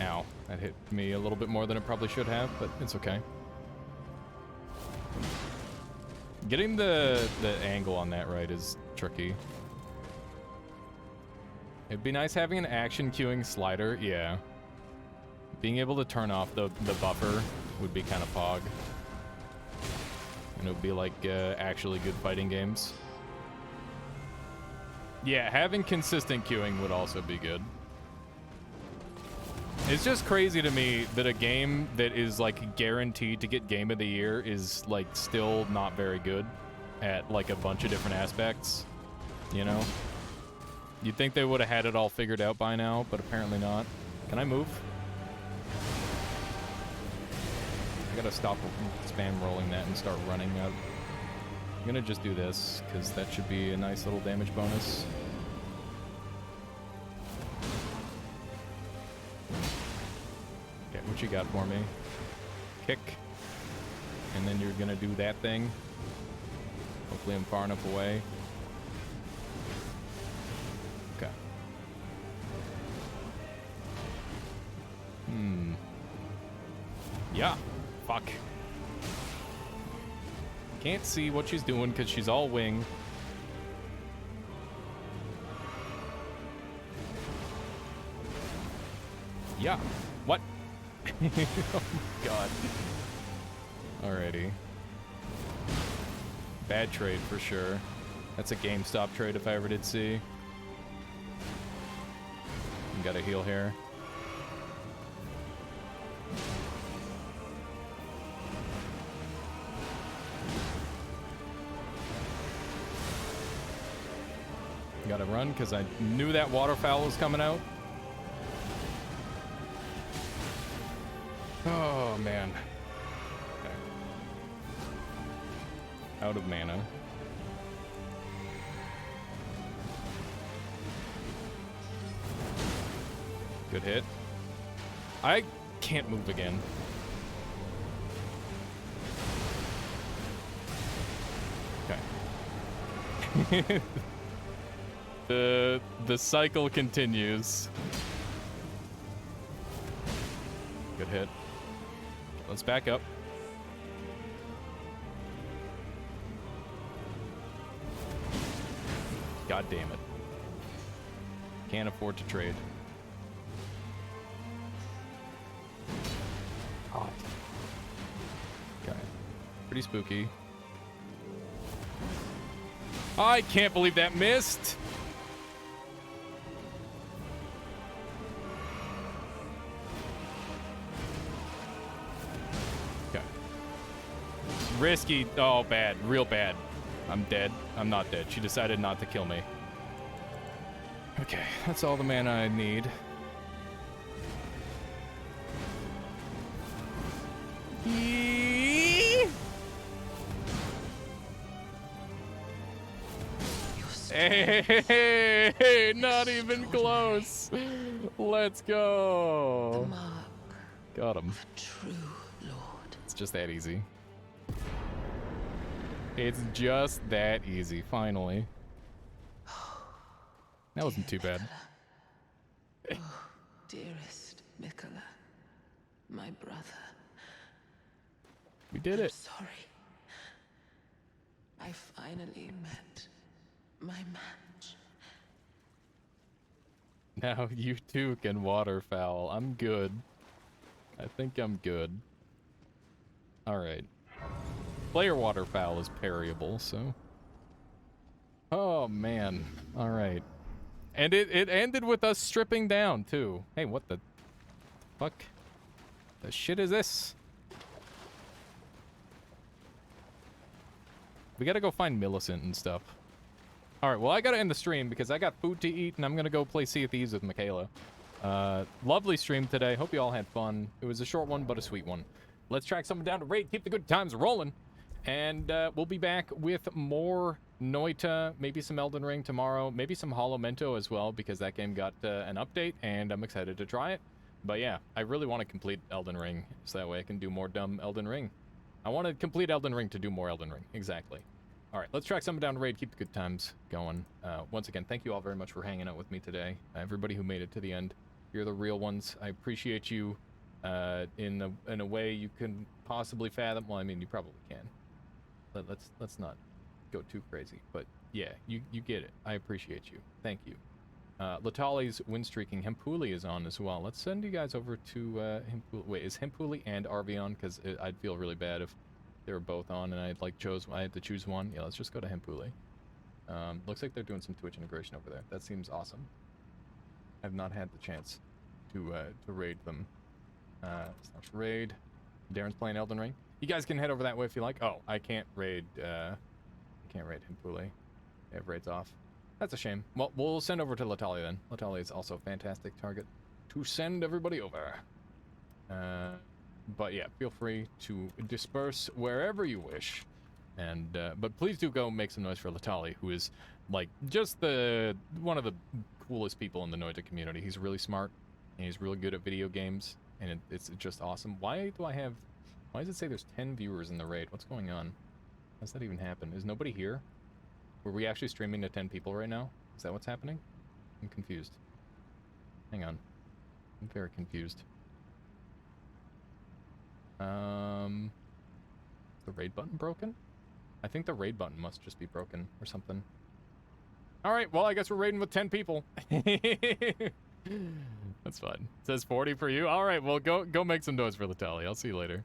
Ow. That hit me a little bit more than it probably should have, but it's okay. Getting the angle on that right is tricky. It'd be nice having an action queuing slider, yeah. Being able to turn off the buffer would be kind of pog. And it would be like actually good fighting games. Yeah, having consistent queuing would also be good. It's just crazy to me that a game that is like guaranteed to get Game of the Year is like still not very good at like a bunch of different aspects, you know? You'd think they would have had it all figured out by now, but apparently not. Can I move? I gotta stop spam rolling that and start running up. I'm gonna just do this, because that should be a nice little damage bonus. Okay, what you got for me? Kick. And then you're gonna do that thing. Hopefully I'm far enough away. Okay. Yeah. Fuck. Can't see what she's doing because she's all wing. Yeah. What? Oh my god. Alrighty. Bad trade for sure. That's a GameStop trade if I ever did see. Gotta heal here. Gotta run because I knew that waterfowl was coming out. Oh man. Okay. Out of mana. Good hit. I can't move again. Okay. The cycle continues. Good hit. Let's back up. God damn it. Can't afford to trade. Hot. Okay. Pretty spooky. I can't believe that missed. Okay. Risky. Oh, bad. Real bad. I'm dead. I'm not dead. She decided not to kill me. Okay, that's all the mana I need. Hey, not even close. Let's go. The mark Got him. of a true lord. It's just that easy. It's just that easy, finally. That wasn't too bad. Oh, dearest Mikola, my brother. We did I'm it. sorry. I finally met my match. Now you too can waterfowl. I'm good. I think I'm good. Alright. Player waterfowl is parryable, so... Oh, man. Alright. And it ended with us stripping down, too. Hey, what the... fuck? The shit is this? We gotta go find Millicent and stuff. Alright, well, I gotta end the stream because I got food to eat and I'm gonna go play Sea of Thieves with Michaela. Lovely stream today. Hope you all had fun. It was a short one, but a sweet one. Let's track someone down to raid. Keep the good times rolling. And we'll be back with more Noita, maybe some Elden Ring tomorrow, maybe some Hollow Mento as well, because that game got an update, and I'm excited to try it. But yeah, I really want to complete Elden Ring, so that way I can do more dumb Elden Ring. I want to complete Elden Ring to do more Elden Ring, exactly. All right, let's track someone down to raid, keep the good times going. Once again, thank you all very much for hanging out with me today. Everybody who made it to the end, you're the real ones. I appreciate you in a way you can possibly fathom. Well, I mean, you probably can. Let's not go too crazy, but yeah, you get it. I appreciate you. Thank you. Latali's win streaking. Hempuli is on as well. Let's send you guys over to Hempuli. Wait, is Hempuli and Arvi on? Because I'd feel really bad if they were both on and I had to choose one. Yeah, let's just go to Hempuli. Looks like they're doing some Twitch integration over there. That seems awesome. I've not had the chance to raid them. Slash raid. Darren's playing Elden Ring. You guys can head over that way if you like. Oh, I can't raid Hempuli. They have raids off. That's a shame. Well, we'll send over to Latalia then. Latalia is also a fantastic target to send everybody over. But yeah, feel free to disperse wherever you wish. And but please do go make some noise for Latali, who is like just one of the coolest people in the Noita community. He's really smart and he's really good at video games, and it's just awesome. Why does it say there's 10 viewers in the raid? What's going on? How does that even happen? Is nobody here? Were we actually streaming to 10 people right now? Is that what's happening? I'm confused. Hang on. I'm very confused. The raid button broken? I think the raid button must just be broken or something. Alright, well, I guess we're raiding with 10 people. That's fun. It says 40 for you. Alright, well, go make some noise for Latali. I'll see you later.